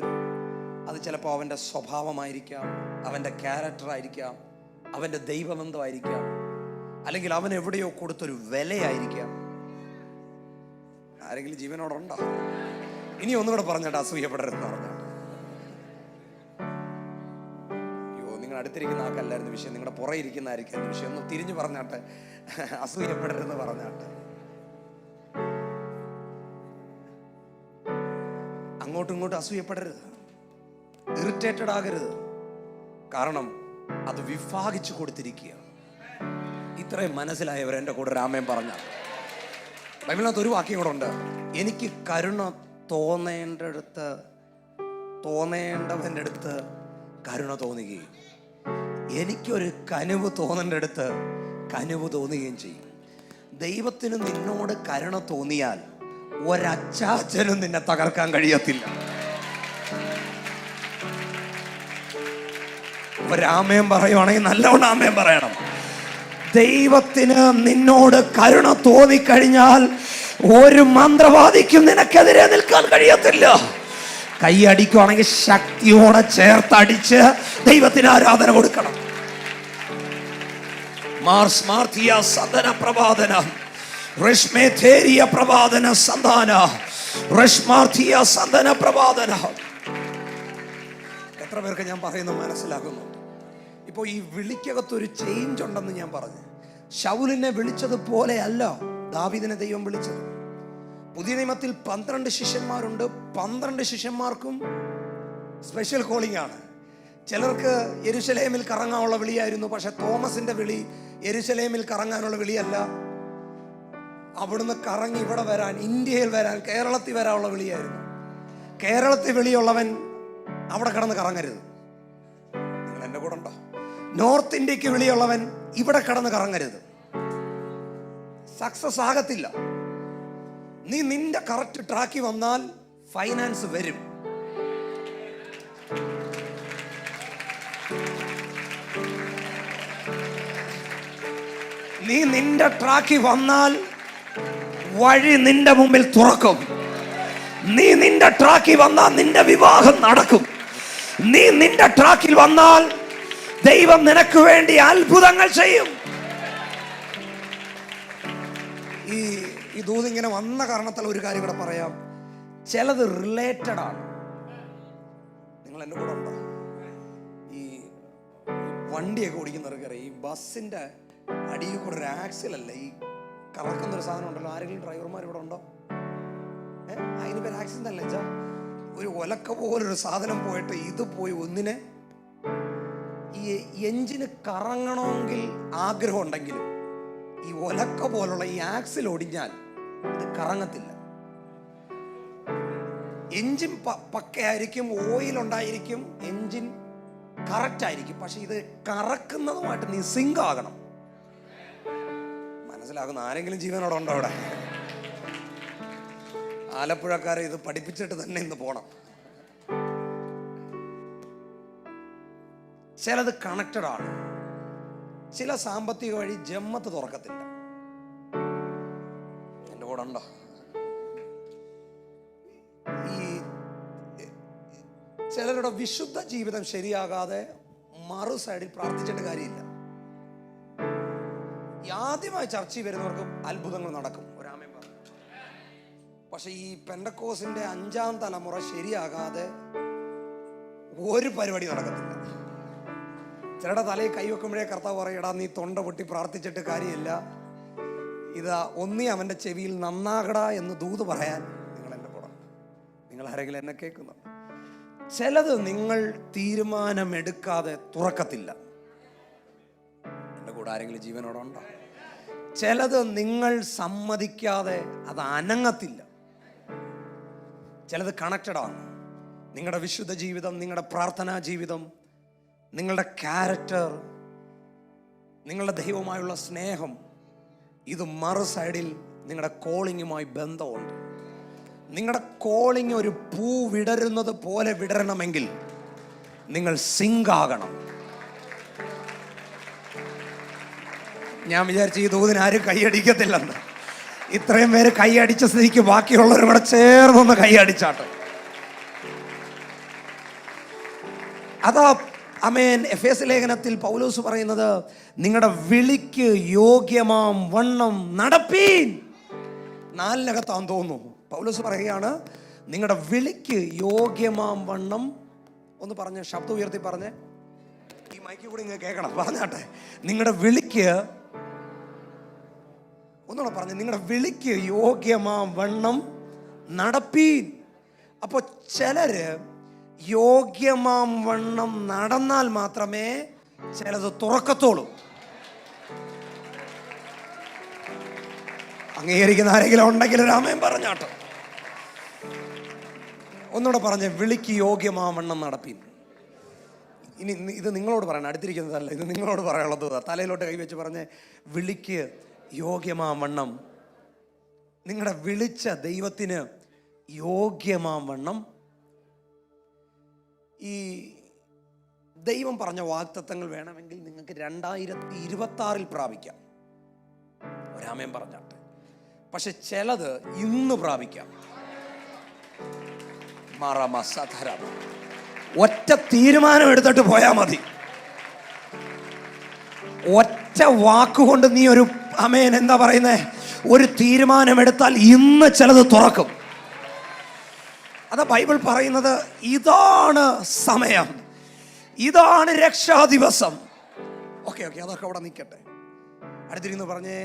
അത് ചിലപ്പോൾ അവൻ്റെ സ്വഭാവമായിരിക്കാം, അവൻ്റെ ക്യാരക്ടറായിരിക്കാം, അവൻ്റെ ദൈവബന്ധമായിരിക്കാം, അല്ലെങ്കിൽ അവൻ എവിടെയോ കൊടുത്തൊരു വിലയായിരിക്കാം. ആരെങ്കിലും ജീവനോടുണ്ടോ? ഇനി ഒന്നുകൂടെ പറഞ്ഞാട്ട് അസൂയപ്പെടരുതെന്ന് പറഞ്ഞാട്ട്. അയ്യോ, നിങ്ങൾ അടുത്തിരിക്കുന്ന ആൾക്കല്ലായിരുന്നു വിഷയം, നിങ്ങളുടെ പുറകെ ഇരിക്കുന്ന ആയിരിക്കും വിഷയം. ഒന്ന് തിരിഞ്ഞു പറഞ്ഞാട്ടെ, അസൂയപ്പെടരുതെന്ന് പറഞ്ഞാട്ടെ. അങ്ങോട്ടും ഇങ്ങോട്ടും അസൂയപ്പെടരുത്, ഇറിറ്റേറ്റഡ് ആകരുത്. കാരണം അത് വിഭാഗിച്ചു കൊടുത്തിരിക്കുക. ഇത്രയും മനസ്സിലായവർ എൻ്റെ കൂടെ രാമൻ പറഞ്ഞാൽ. ബൈബിളിനകത്ത് ഒരു വാക്യം കൂടെ ഉണ്ട്, എനിക്ക് കരുണ തോന്നേണ്ടവൻ്റെ അടുത്ത് കരുണ തോന്നുകയും എനിക്കൊരു കനിവ് തോന്നേണ്ട അടുത്ത് കനിവ് തോന്നുകയും ചെയ്യും. ദൈവത്തിന് നിന്നോട് കരുണ തോന്നിയാൽ ഒരച്ചാച്ചനും നിന്നെ തകർക്കാൻ കഴിയത്തില്ല. ഒരാമയം പറയുവാണെങ്കിൽ നല്ലവണ്ണം ആമയം പറയണം. ദൈവത്തിന് നിന്നോട് കരുണ തോന്നിക്കഴിഞ്ഞാൽ ഒരു മന്ത്രവാദിക്കും നിനക്കെതിരെ നിൽക്കാൻ കഴിയത്തില്ല. കൈയടിക്കുവാണെങ്കിൽ ശക്തിയോടെ ചേർത്തടിച്ച് ദൈവത്തിന് ആരാധന കൊടുക്കണം. എത്ര പേർക്ക് ഞാൻ പറയുന്നത് മനസ്സിലാകുന്നു? ഇപ്പോൾ ഈ വിളിക്കകത്തൊരു ചേഞ്ച് ഉണ്ടെന്ന് ഞാൻ പറഞ്ഞു. ശൗലിനെ വിളിച്ചതുപോലെ അല്ല ദാവീദിനെ ദൈവം വിളിച്ചത്. പുതിയ നിയമത്തിൽ 12 ശിഷ്യന്മാരുണ്ട്. 12 ശിഷ്യന്മാർക്കും സ്പെഷ്യൽ കോളിംഗ് ആണ്. ചിലർക്ക് യെരുശലേമിൽ കറങ്ങാനുള്ള വിളിയായിരുന്നു. പക്ഷെ തോമസിന്റെ വിളി യെരുശലേമിൽ കറങ്ങാനുള്ള വിളിയല്ല. അവിടുന്ന് കറങ്ങി ഇവിടെ വരാൻ, ഇന്ത്യയിൽ വരാൻ, കേരളത്തിൽ വരാനുള്ള വിളിയായിരുന്നു. കേരളത്തിൽ വിളിയുള്ളവൻ അവിടെ കിടന്ന് കറങ്ങരുത്. നിങ്ങൾ എൻ്റെ കൂടെ ഉണ്ടോ? നോർത്ത് ഇന്ത്യക്ക് വിളിയുള്ളവൻ ഇവിടെ കിടന്ന് കറങ്ങരുത്. സക്സസ് ആകത്തില്ല. നീ നിന്റെ കറക്റ്റ് ട്രാക്കിൽ വന്നാൽ ഫൈനാൻസ് വരും. നീ നിന്റെ ട്രാക്കിൽ വന്നാൽ വഴി നിന്റെ മുമ്പിൽ തുറക്കും. നീ നിന്റെ ട്രാക്കിൽ വന്നാൽ നിന്റെ വിവാഹം നടക്കും. നീ നിന്റെ ട്രാക്കിൽ വന്നാൽ ദൈവം നിനക്ക് വേണ്ടി അത്ഭുതങ്ങൾ ചെയ്യും. ഈ ദൂത് ഇങ്ങനെ വന്ന കാരണത്താൽ ഒരു കാര്യം കൂടെ പറയാം. ചിലത് റിലേറ്റഡ് ആണ്. നിങ്ങൾ എൻ്റെ കൂടെ ഉണ്ടോ? ഈ വണ്ടിയൊക്കെ ഓടിക്കുന്നവർക്കറിയാം, ഈ ബസ്സിന്റെ അടിയിൽ കൂടെ ഒരു ആക്സിൽ അല്ല, ഈ കറക്കുന്നൊരു സാധനം ഉണ്ടല്ലോ. ആരെങ്കിലും ഡ്രൈവർമാർ ഇവിടെ ഉണ്ടോ? അതിന് പേര് ആക്സിഡന്റ് അല്ല വെച്ചാ, ഒരു ഒലക്ക പോലൊരു സാധനം പോയിട്ട് ഇത് പോയി ഒന്നിനെ, ഈ എഞ്ചിന് കറങ്ങണമെങ്കിൽ ആഗ്രഹം ഉണ്ടെങ്കിലും ഈ ഒലക്ക പോലുള്ള ഈ ആക്സിൽ ഒടിഞ്ഞാൽ ഇത് കറങ്ങത്തില്ല. എഞ്ചിൻ പക്കയായിരിക്കും, ഓയിൽ ഉണ്ടായിരിക്കും, എഞ്ചിൻ കറക്റ്റ് ആയിരിക്കും. പക്ഷെ ഇത് കറക്കുന്നതുമായിട്ട് നീ സിങ്ക് ആകണം. മനസ്സിലാകുന്ന ആരെങ്കിലും ജീവനോടെ ഉണ്ടോ അവിടെ? ആലപ്പുഴക്കാരെ ഇത് പഠിപ്പിച്ചിട്ട് തന്നെ ഇന്ന് പോണം. ചിലത് കണക്റ്റഡ് ആണ്. ചില സാമ്പത്തിക വഴി ജമ്മത്ത് തുറക്കത്തില്ല. എൻ്റെ കൂടെ ഉണ്ടോ? ഈ ചിലരുടെ വിശുദ്ധ ജീവിതം ശരിയാകാതെ മറു സൈഡിൽ പ്രാർത്ഥിച്ചിട്ട് കാര്യമില്ല. ആദ്യമായി ചർച്ചയിൽ വരുന്നവർക്ക് അത്ഭുതങ്ങൾ നടക്കും. ഒരാമയും പറഞ്ഞു. പക്ഷെ ഈ പെന്തക്കോസിന്റെ 5ാം തലമുറ ശരിയാകാതെ ഒരു പരിപാടി നടക്കത്തില്ല. ചിലരുടെ തലയിൽ കൈവെക്കുമ്പോഴേ കർത്താവ് പറയടാ, നീ തൊണ്ട പൊട്ടി പ്രാർത്ഥിച്ചിട്ട് കാര്യമില്ല, ഇതാ ഒന്നി അവന്റെ ചെവിയിൽ നന്നാകടാ എന്ന് ദൂത് പറയാൻ നിങ്ങൾ എൻ്റെ കൂടെ. നിങ്ങൾ ആരെങ്കിലും എന്നെ കേൾക്കുന്നുണ്ട്? ചിലത് നിങ്ങൾ തീരുമാനമെടുക്കാതെ തുറക്കത്തില്ല. എൻ്റെ കൂടെ ആരെങ്കിലും ജീവനോടെ ഉണ്ടോ? ചിലത് നിങ്ങൾ സമ്മതിക്കാതെ അത് അനങ്ങത്തില്ല. ചിലത് കണക്റ്റഡ് ആണ്. നിങ്ങളുടെ വിശുദ്ധ ജീവിതം, നിങ്ങളുടെ പ്രാർത്ഥനാ ജീവിതം, നിങ്ങളുടെ ക്യാരക്ടർ, നിങ്ങളുടെ ദൈവമായുള്ള സ്നേഹം, ഇത് മറു സൈഡിൽ നിങ്ങളുടെ കോളിങ്ങുമായി ബന്ധമുണ്ട്. നിങ്ങളുടെ കോളിങ് ഒരു പൂ വിടരുന്നത് പോലെ വിടരണമെങ്കിൽ നിങ്ങൾ സിങ്ക് ആകണം. ഞാൻ വിചാരിച്ചു ഈ ദൂതിന് ആരും കൈയടിക്കത്തില്ലെന്ന്. ഇത്രയും പേര് കൈയടിച്ച സ്ഥിതിക്ക് ബാക്കിയുള്ളവരും കൂടെ ചേർന്നൊന്ന് കൈയടിച്ചാട്ടെ. അതാ ആമേൻ. എഫേസ് ലേഖനത്തിൽ പൗലോസ് പറയുന്നത്, നിങ്ങളുടെ വിളിക്ക് യോഗ്യമാം വണ്ണം നടപ്പീൻ. 4-നകത്താന്ന് തോന്നുന്നു. പൗലോസ് പറയുകയാണ്, നിങ്ങളുടെ വിളിക്ക് യോഗ്യമാം വണ്ണം. ഒന്ന് പറഞ്ഞ്, ശബ്ദം ഉയർത്തി പറഞ്ഞ്, ഈ മൈക്കിൽ കൂടി ഇങ്ങനെ കേൾക്കണം, പറഞ്ഞാട്ടെ. നിങ്ങളുടെ വിളിക്ക്, ഒന്നുകൂടെ പറഞ്ഞ്, നിങ്ങളുടെ വിളിക്ക് യോഗ്യമാം വണ്ണം നടപ്പീൻ. അപ്പോൾ ചിലര് യോഗ്യമാം വണ്ണം നടന്നാൽ മാത്രമേ ചിലത് തുറക്കത്തോളൂ. അംഗീകരിക്കുന്ന ആരെങ്കിലും ഉണ്ടെങ്കിൽ രാമൻ പറഞ്ഞാട്ടോ. ഒന്നുകൂടെ പറഞ്ഞേ, വിളിക്ക് യോഗ്യമാം വണ്ണം നടപ്പീൻ. ഇനി ഇത് നിങ്ങളോട് പറയണം, അടുത്തിരിക്കുന്നതല്ല, ഇത് നിങ്ങളോട് പറയാനുള്ളത്. തലയിലോട്ട് കൈവച്ച് പറഞ്ഞ് വിളിക്ക് യോഗ്യമാം വണ്ണം, നിങ്ങളുടെ വിളിച്ച ദൈവത്തിന് യോഗ്യമാം വണ്ണം. ഈ ദൈവം പറഞ്ഞ വാഗ്ദത്തങ്ങൾ വേണമെങ്കിൽ നിങ്ങൾക്ക് 2026 പ്രാപിക്കാം. ഒരാമേൻ പറഞ്ഞാട്ടെ. പക്ഷെ ചിലത് ഇന്ന് പ്രാപിക്കാം. ഒറ്റ തീരുമാനം എടുത്തിട്ട് പോയാൽ മതി. ഒറ്റ വാക്കുകൊണ്ട് നീ ഒരു ആമേൻ എന്താ പറയുന്നേ, ഒരു തീരുമാനം എടുത്താൽ ഇന്ന് ചിലത് തുറക്കും. അതാ ബൈബിൾ പറയുന്നത്, ഇതാണ് സമയം, ഇതാണ് രക്ഷാ ദിവസം. ഓക്കെ, അതൊക്കെ അവിടെ നിൽക്കട്ടെ. അടുത്തിരുന്ന് പറഞ്ഞേ,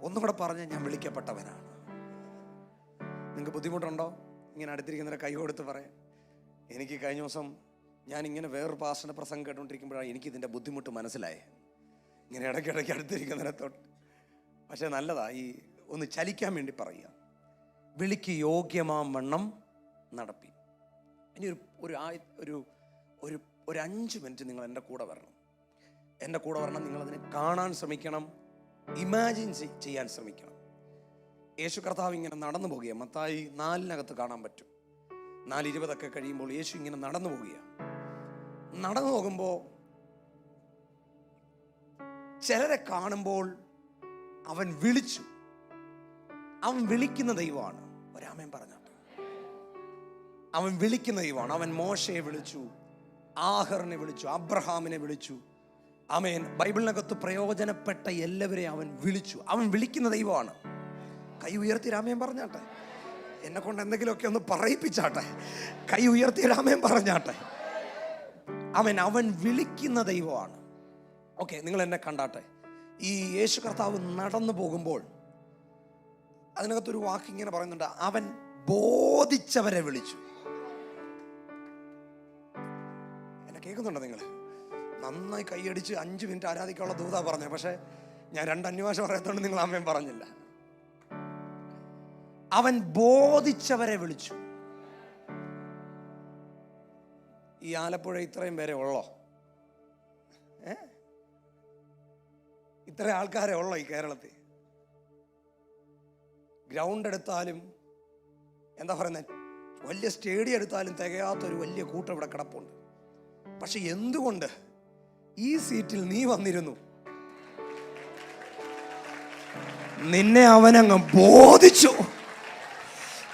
ഒന്നുകൂടെ പറഞ്ഞേ, ഞാൻ വിളിക്കപ്പെട്ടവനാണ്. നിങ്ങൾക്ക് ബുദ്ധിമുട്ടുണ്ടോ? ഇങ്ങനെ അടുത്തിരിക്കുന്നവരെ കൈ കൊടുത്ത് പറയാം. എനിക്ക് കഴിഞ്ഞ ദിവസം ഞാൻ ഇങ്ങനെ വേറൊരു പാസ്റ്ററിന്റെ പ്രസംഗം കേട്ടുകൊണ്ടിരിക്കുമ്പോഴാണ് എനിക്കിതിൻ്റെ ബുദ്ധിമുട്ട് മനസ്സിലായേ. ഇങ്ങനെ ഇടയ്ക്കിടയ്ക്ക് അടുത്തിരിക്കുന്നവരെ തൊട്ട്. പക്ഷെ നല്ലതാ ഈ ഒന്ന് ചലിക്കാൻ വേണ്ടി പറയുക. വിളിക്ക് യോഗ്യമാം വണ്ണം നടപ്പി. ഇനി ഒരു 5 മിനിറ്റ് നിങ്ങൾ എൻ്റെ കൂടെ വരണം. നിങ്ങളതിനെ കാണാൻ ശ്രമിക്കണം, ഇമാജിൻ ചെയ്യാൻ ശ്രമിക്കണം. യേശു കർത്താവ് ഇങ്ങനെ നടന്നു പോകുക. മത്തായി 4 കാണാൻ പറ്റും. 4:20 കഴിയുമ്പോൾ യേശു ഇങ്ങനെ നടന്നു പോകുമ്പോൾ ചിലരെ കാണുമ്പോൾ അവൻ വിളിച്ചു. അവൻ വിളിക്കുന്ന ദൈവമാണ്. ഒരാമേൻ പറഞ്ഞാട്ടെ. അവൻ വിളിക്കുന്ന ദൈവമാണ്. അവൻ മോശയെ വിളിച്ചു, ആഹറിനെ വിളിച്ചു, അബ്രഹാമിനെ വിളിച്ചു. ആമേൻ. ബൈബിളിനകത്ത് പ്രയോജനപ്പെട്ട എല്ലാവരെയും അവൻ വിളിച്ചു. അവൻ വിളിക്കുന്ന ദൈവമാണ്. കൈ ഉയർത്തി രാമേൻ പറഞ്ഞാട്ടെ. എന്നെ കൊണ്ട് എന്തെങ്കിലുമൊക്കെ ഒന്ന് പറയിപ്പിച്ചാട്ടെ. കൈ ഉയർത്തി രാമേൻ പറഞ്ഞാട്ടെ. അവൻ വിളിക്കുന്ന ദൈവമാണ്. ഓക്കെ, നിങ്ങൾ എന്നെ കണ്ടാട്ടെ. ഈ യേശു കർത്താവ് നടന്നു പോകുമ്പോൾ അതിനകത്തൊരു വാക്ക് ഇങ്ങനെ പറയുന്നുണ്ട്, അവൻ ബോധിച്ചവരെ വിളിച്ചു. എന്നെ കേൾക്കുന്നുണ്ടോ നിങ്ങൾ? നന്നായി കൈയടിച്ച് 5 മിനിറ്റ് ആരാധിക്കാനുള്ള ദൂതാ പറഞ്ഞേ. പക്ഷെ ഞാൻ 2 അന്വേഷ പറയത്തോണ്ട് നിങ്ങൾ ആമേൻ പറഞ്ഞില്ല. അവൻ ബോധിച്ചവരെ വിളിച്ചു. ഈ ആലപ്പുഴ ഇത്രയും പേരെ ഉള്ളോ? ഇത്ര ആൾക്കാരെ ഉള്ളോ ഈ കേരളത്തിൽ? ഗ്രൗണ്ട് എടുത്താലും എന്താ പറയുന്നത്, വലിയ സ്റ്റേഡിയം എടുത്താലും തികയാത്തൊരു വലിയ കൂട്ടം ഇവിടെ കിടപ്പുണ്ട്. പക്ഷെ എന്തുകൊണ്ട് ഈ സീറ്റിൽ നീ വന്നിരുന്നു? നിന്നെ അവനങ്ങ് ബോധിച്ചു.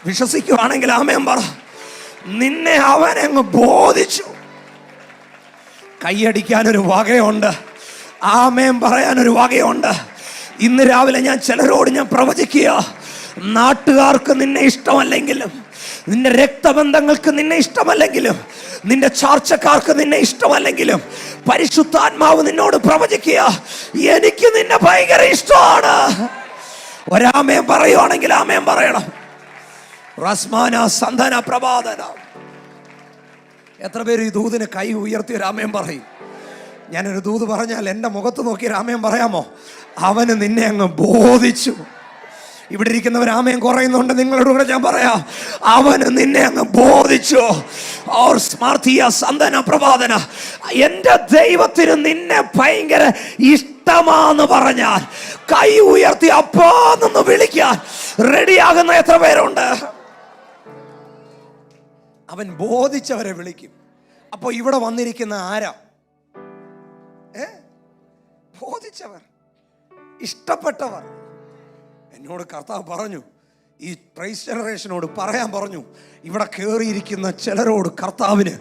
വിശ്വസിക്കുവാണെങ്കിൽ ആമേൻ പറ. നിന്നെ അവനങ്ങ് ബോധിച്ചു. കൈയടിക്കാനൊരു വകയുണ്ട്, ആമേൻ പറയാനൊരു വകയുണ്ട്. ഇന്ന് രാവിലെ ഞാൻ ചിലരോട് പ്രവചിക്കുക, നാട്ടുകാർക്ക് നിന്നെ ഇഷ്ടമല്ലെങ്കിലും, നിന്റെ രക്തബന്ധങ്ങൾക്ക് നിന്നെ ഇഷ്ടമല്ലെങ്കിലും, നിന്റെ ചാർച്ചക്കാർക്ക് നിന്നെ ഇഷ്ടമല്ലെങ്കിലും, പരിശുദ്ധാത്മാവ് നിന്നോട് പ്രവചിക്കുക, എനിക്ക് നിന്നെ ഭയങ്കര ഇഷ്ടമാണ്. ഒരാമേൻ പറയുവാണെങ്കിൽ ആമേൻ പറയണം. റസ്മാന സന്ധന പ്രഭാതന. എത്ര പേര് ഈ ദൂതിന് കൈ ഉയർത്തി രാമേൻ പറയും? ഞാനൊരു ദൂത് പറഞ്ഞാൽ എൻ്റെ മുഖത്ത് നോക്കി രാമേൻ പറയാമോ? അവന് നിന്നെ അങ്ങ് ബോധിച്ചു. ഇവിടെ ഇരിക്കുന്നവർ ആമേൻ കുറയുന്നുണ്ട്. നിങ്ങളോട് കൂടെ ഞാൻ പറയാം, അവന് നിന്നെ അങ്ങ് ബോധിച്ചു. സന്ധന പ്രഭാതന. എൻ്റെ ദൈവത്തിന് നിന്നെ ഭയങ്കര ഇഷ്ടമാന്ന് പറഞ്ഞാൽ കൈ ഉയർത്തി അപ്പാന്നൊന്ന് വിളിക്കാൻ റെഡിയാകുന്ന എത്ര പേരുണ്ട്? അവൻ ബോധിച്ചവരെ വിളിക്കും. അപ്പൊ ഇവിടെ വന്നിരിക്കുന്ന ആരാ? ബോധിച്ചവർ, ഇഷ്ടപ്പെട്ടവർ. എന്നോട് കർത്താവ് പറഞ്ഞു, ഈ പ്രൈസ് ജനറേഷനോട് പറയാൻ പറഞ്ഞു, ഇവിടെ കയറിയിരിക്കുന്ന ചിലരോട് കർത്താവിന്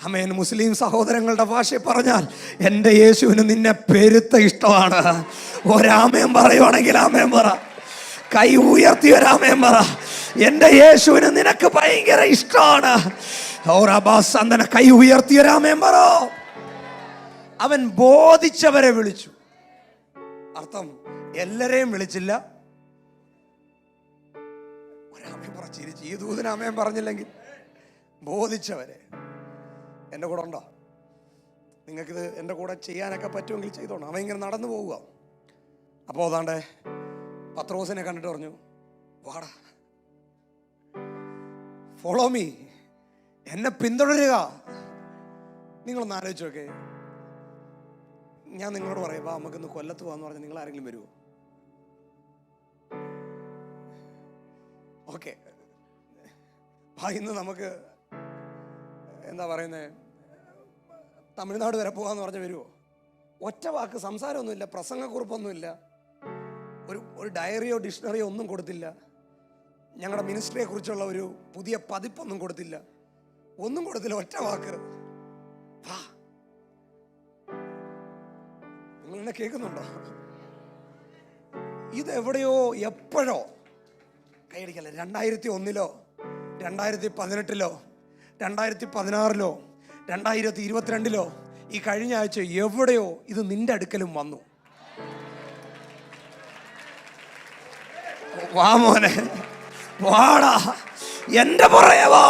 അമേൻ മുസ്ലിം സഹോദരങ്ങളുടെ ഭാഷയിൽ പറഞ്ഞാൽ എൻ്റെ യേശുവിന് നിന്നെ പെരുത്ത ഇഷ്ടമാണ്. ഒരാമേൻ പറയുവാണെങ്കിൽ ആമേൻ പറ. കൈ ഉയർത്തി ഒരാമേൻ പറ. എൻ്റെ യേശുവിന് നിനക്ക് ഭയങ്കര ഇഷ്ടമാണ്. കൈ ഉയർത്തി ഒരാമേൻ പറ. അവൻ ബോധിച്ചവരെ വിളിച്ചു. അർത്ഥം എല്ലാരെയും വിളിച്ചില്ല, ഒരാമയും പറ ചിരിച്ച്. ഈ ദൂതന് ആമയും പറഞ്ഞില്ലെങ്കിൽ ബോധിച്ചവരെ. എൻ്റെ കൂടെ ഉണ്ടോ? നിങ്ങൾക്കിത് എൻ്റെ കൂടെ ചെയ്യാനൊക്കെ പറ്റുമെങ്കിൽ ചെയ്തോണം. അവൻ ഇങ്ങനെ നടന്നു പോവുക. അപ്പോൾ അതാണ്ട് പത്രോസിനെ കണ്ടിട്ട് പറഞ്ഞു, വാടാ, ഫോളോ മീ, എന്നെ പിന്തുടരുക. നിങ്ങളൊന്ന് ആലോചിച്ച് നോക്കേ. ഞാൻ നിങ്ങളോട് പറയാം, വാ നമുക്കിന്ന് കൊല്ലത്ത് പോകാന്ന് പറഞ്ഞാൽ നിങ്ങൾ ആരെങ്കിലും വരുമോ? ഓക്കെ, ഇന്ന് നമുക്ക് എന്താ പറയുന്നത്, തമിഴ്നാട് വരെ പോകാന്ന് പറഞ്ഞാൽ വരുമോ? ഒറ്റ വാക്ക് സംസാരമൊന്നുമില്ല, പ്രസംഗക്കുറിപ്പൊന്നുമില്ല, ഒരു ഡയറിയോ ഡിക്ഷണറിയോ ഒന്നും കൊടുത്തില്ല. ഞങ്ങളുടെ മിനിസ്ട്രിയെ കുറിച്ചുള്ള ഒരു പുതിയ പതിപ്പൊന്നും കൊടുത്തില്ല, ഒന്നും കൊടുത്തില്ല. ഒറ്റ വാക്ക്, വാ. നിങ്ങൾ എന്നെ കേൾക്കുന്നുണ്ടോ? ഇതെവിടെയോ എപ്പോഴോ കൈയടിക്കല്ല. 2001-ലോ 2018-ലോ 2016-ലോ 2022-ലോ ഈ കഴിഞ്ഞ ആഴ്ച എവിടെയോ ഇത് നിന്റെ അടുക്കലും വന്നു. വാ മോനെ, വാടാ, എന്റെ പുറകെ വാ.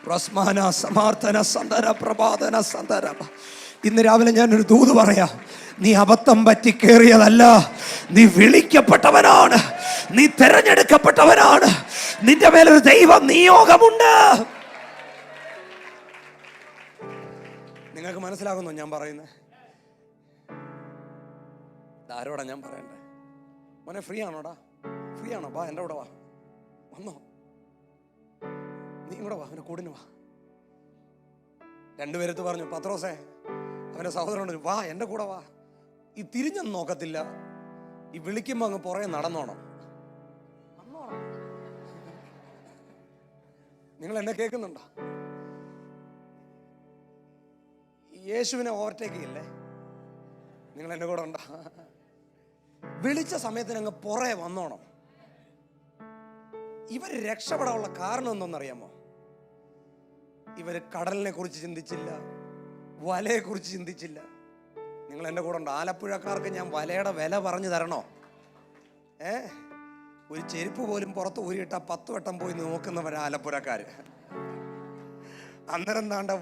പ്രസ്മാന സമാർത്ഥന സന്ദര പ്രഭാതന സന്ദര. ഇന്ന് രാവിലെ ഞാനൊരു ദൂത് പറയാം. നീ അബദ്ധം പറ്റി കയറിയതല്ല, നീ വിളിക്കപ്പെട്ടവനാണ്, നീ തെരഞ്ഞെടുക്കപ്പെട്ടവനാണ്. നിന്റെ മേലൊരു ദൈവ നിയോഗമുണ്ട്. നിങ്ങൾക്ക് മനസ്സിലാകുന്നോ ഞാൻ പറയുന്നത്? ആരോടാ ഞാൻ പറയണ്ടേ? മോനെ ഫ്രീ ആണോടാ? ഫ്രീ ആണോ? വാ, എൻ്റെ കൂടെ വാ. വന്നോ, നീ കൂടെ വാ, അവൻ്റെ കൂടിന് വാ. രണ്ടുപേരത്ത് പറഞ്ഞു, പത്രോസേ അവൻ്റെ സഹോദരനോട്, വാ എൻ്റെ കൂടെ വാ. ഈ തിരിഞ്ഞൊന്നും നോക്കത്തില്ല, ഈ വിളിക്കുമ്പോൾ അങ്ങ് പുറകെ നടന്നോണം. നിങ്ങൾ എന്നെ കേൾക്കുന്നുണ്ടോ? യേശുവിനെ ഓവർടേക്ക് ചെയ്യില്ലേ? നിങ്ങൾ എൻ്റെ കൂടെ ഉണ്ടോ? വിളിച്ച സമയത്തിന് അങ്ങ് പുറകെ വന്നോണം. ഇവർ രക്ഷപ്പെടാനുള്ള കാരണം എന്തെന്നറിയാമോ? ഇവര് കടലിനെ കുറിച്ച് ചിന്തിച്ചില്ല, വലയെ കുറിച്ച് ചിന്തിച്ചില്ല. നിങ്ങൾ എൻ്റെ കൂടെ ഉണ്ട്. ആലപ്പുഴക്കാർക്ക് ഞാൻ വലയുടെ വില പറഞ്ഞു തരണോ? ഒരു ചെരുപ്പ് പോലും പുറത്ത് ഊരിയിട്ട 10 വട്ടം പോയി നോക്കുന്നവരാ ആലപ്പുഴക്കാര്. അന്നേരം എന്താണ്ട്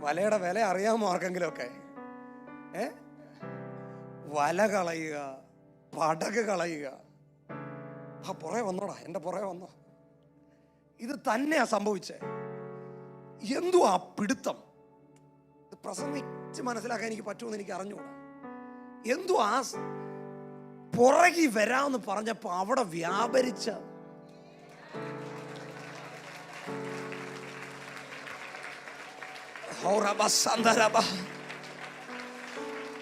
വലയുടെ വില അറിയാമോ ആർക്കെങ്കിലും ഒക്കെ? വല കളയുക, പടക് കളയുക. പുറകെ വന്നോടാ, എൻ്റെ പുറകെ വന്നോ. ഇത് തന്നെയാ സംഭവിച്ചേ. എന്തുവാ പിടുത്തം? ഇത് പ്രസംഗിച്ച് മനസ്സിലാക്കാൻ എനിക്ക് പറ്റുമെന്ന് എനിക്ക് അറിഞ്ഞുകൂടാ. എന്തുവാ പുറകി വരാമെന്ന് പറഞ്ഞപ്പോ അവിടെ വ്യാപരിച്ച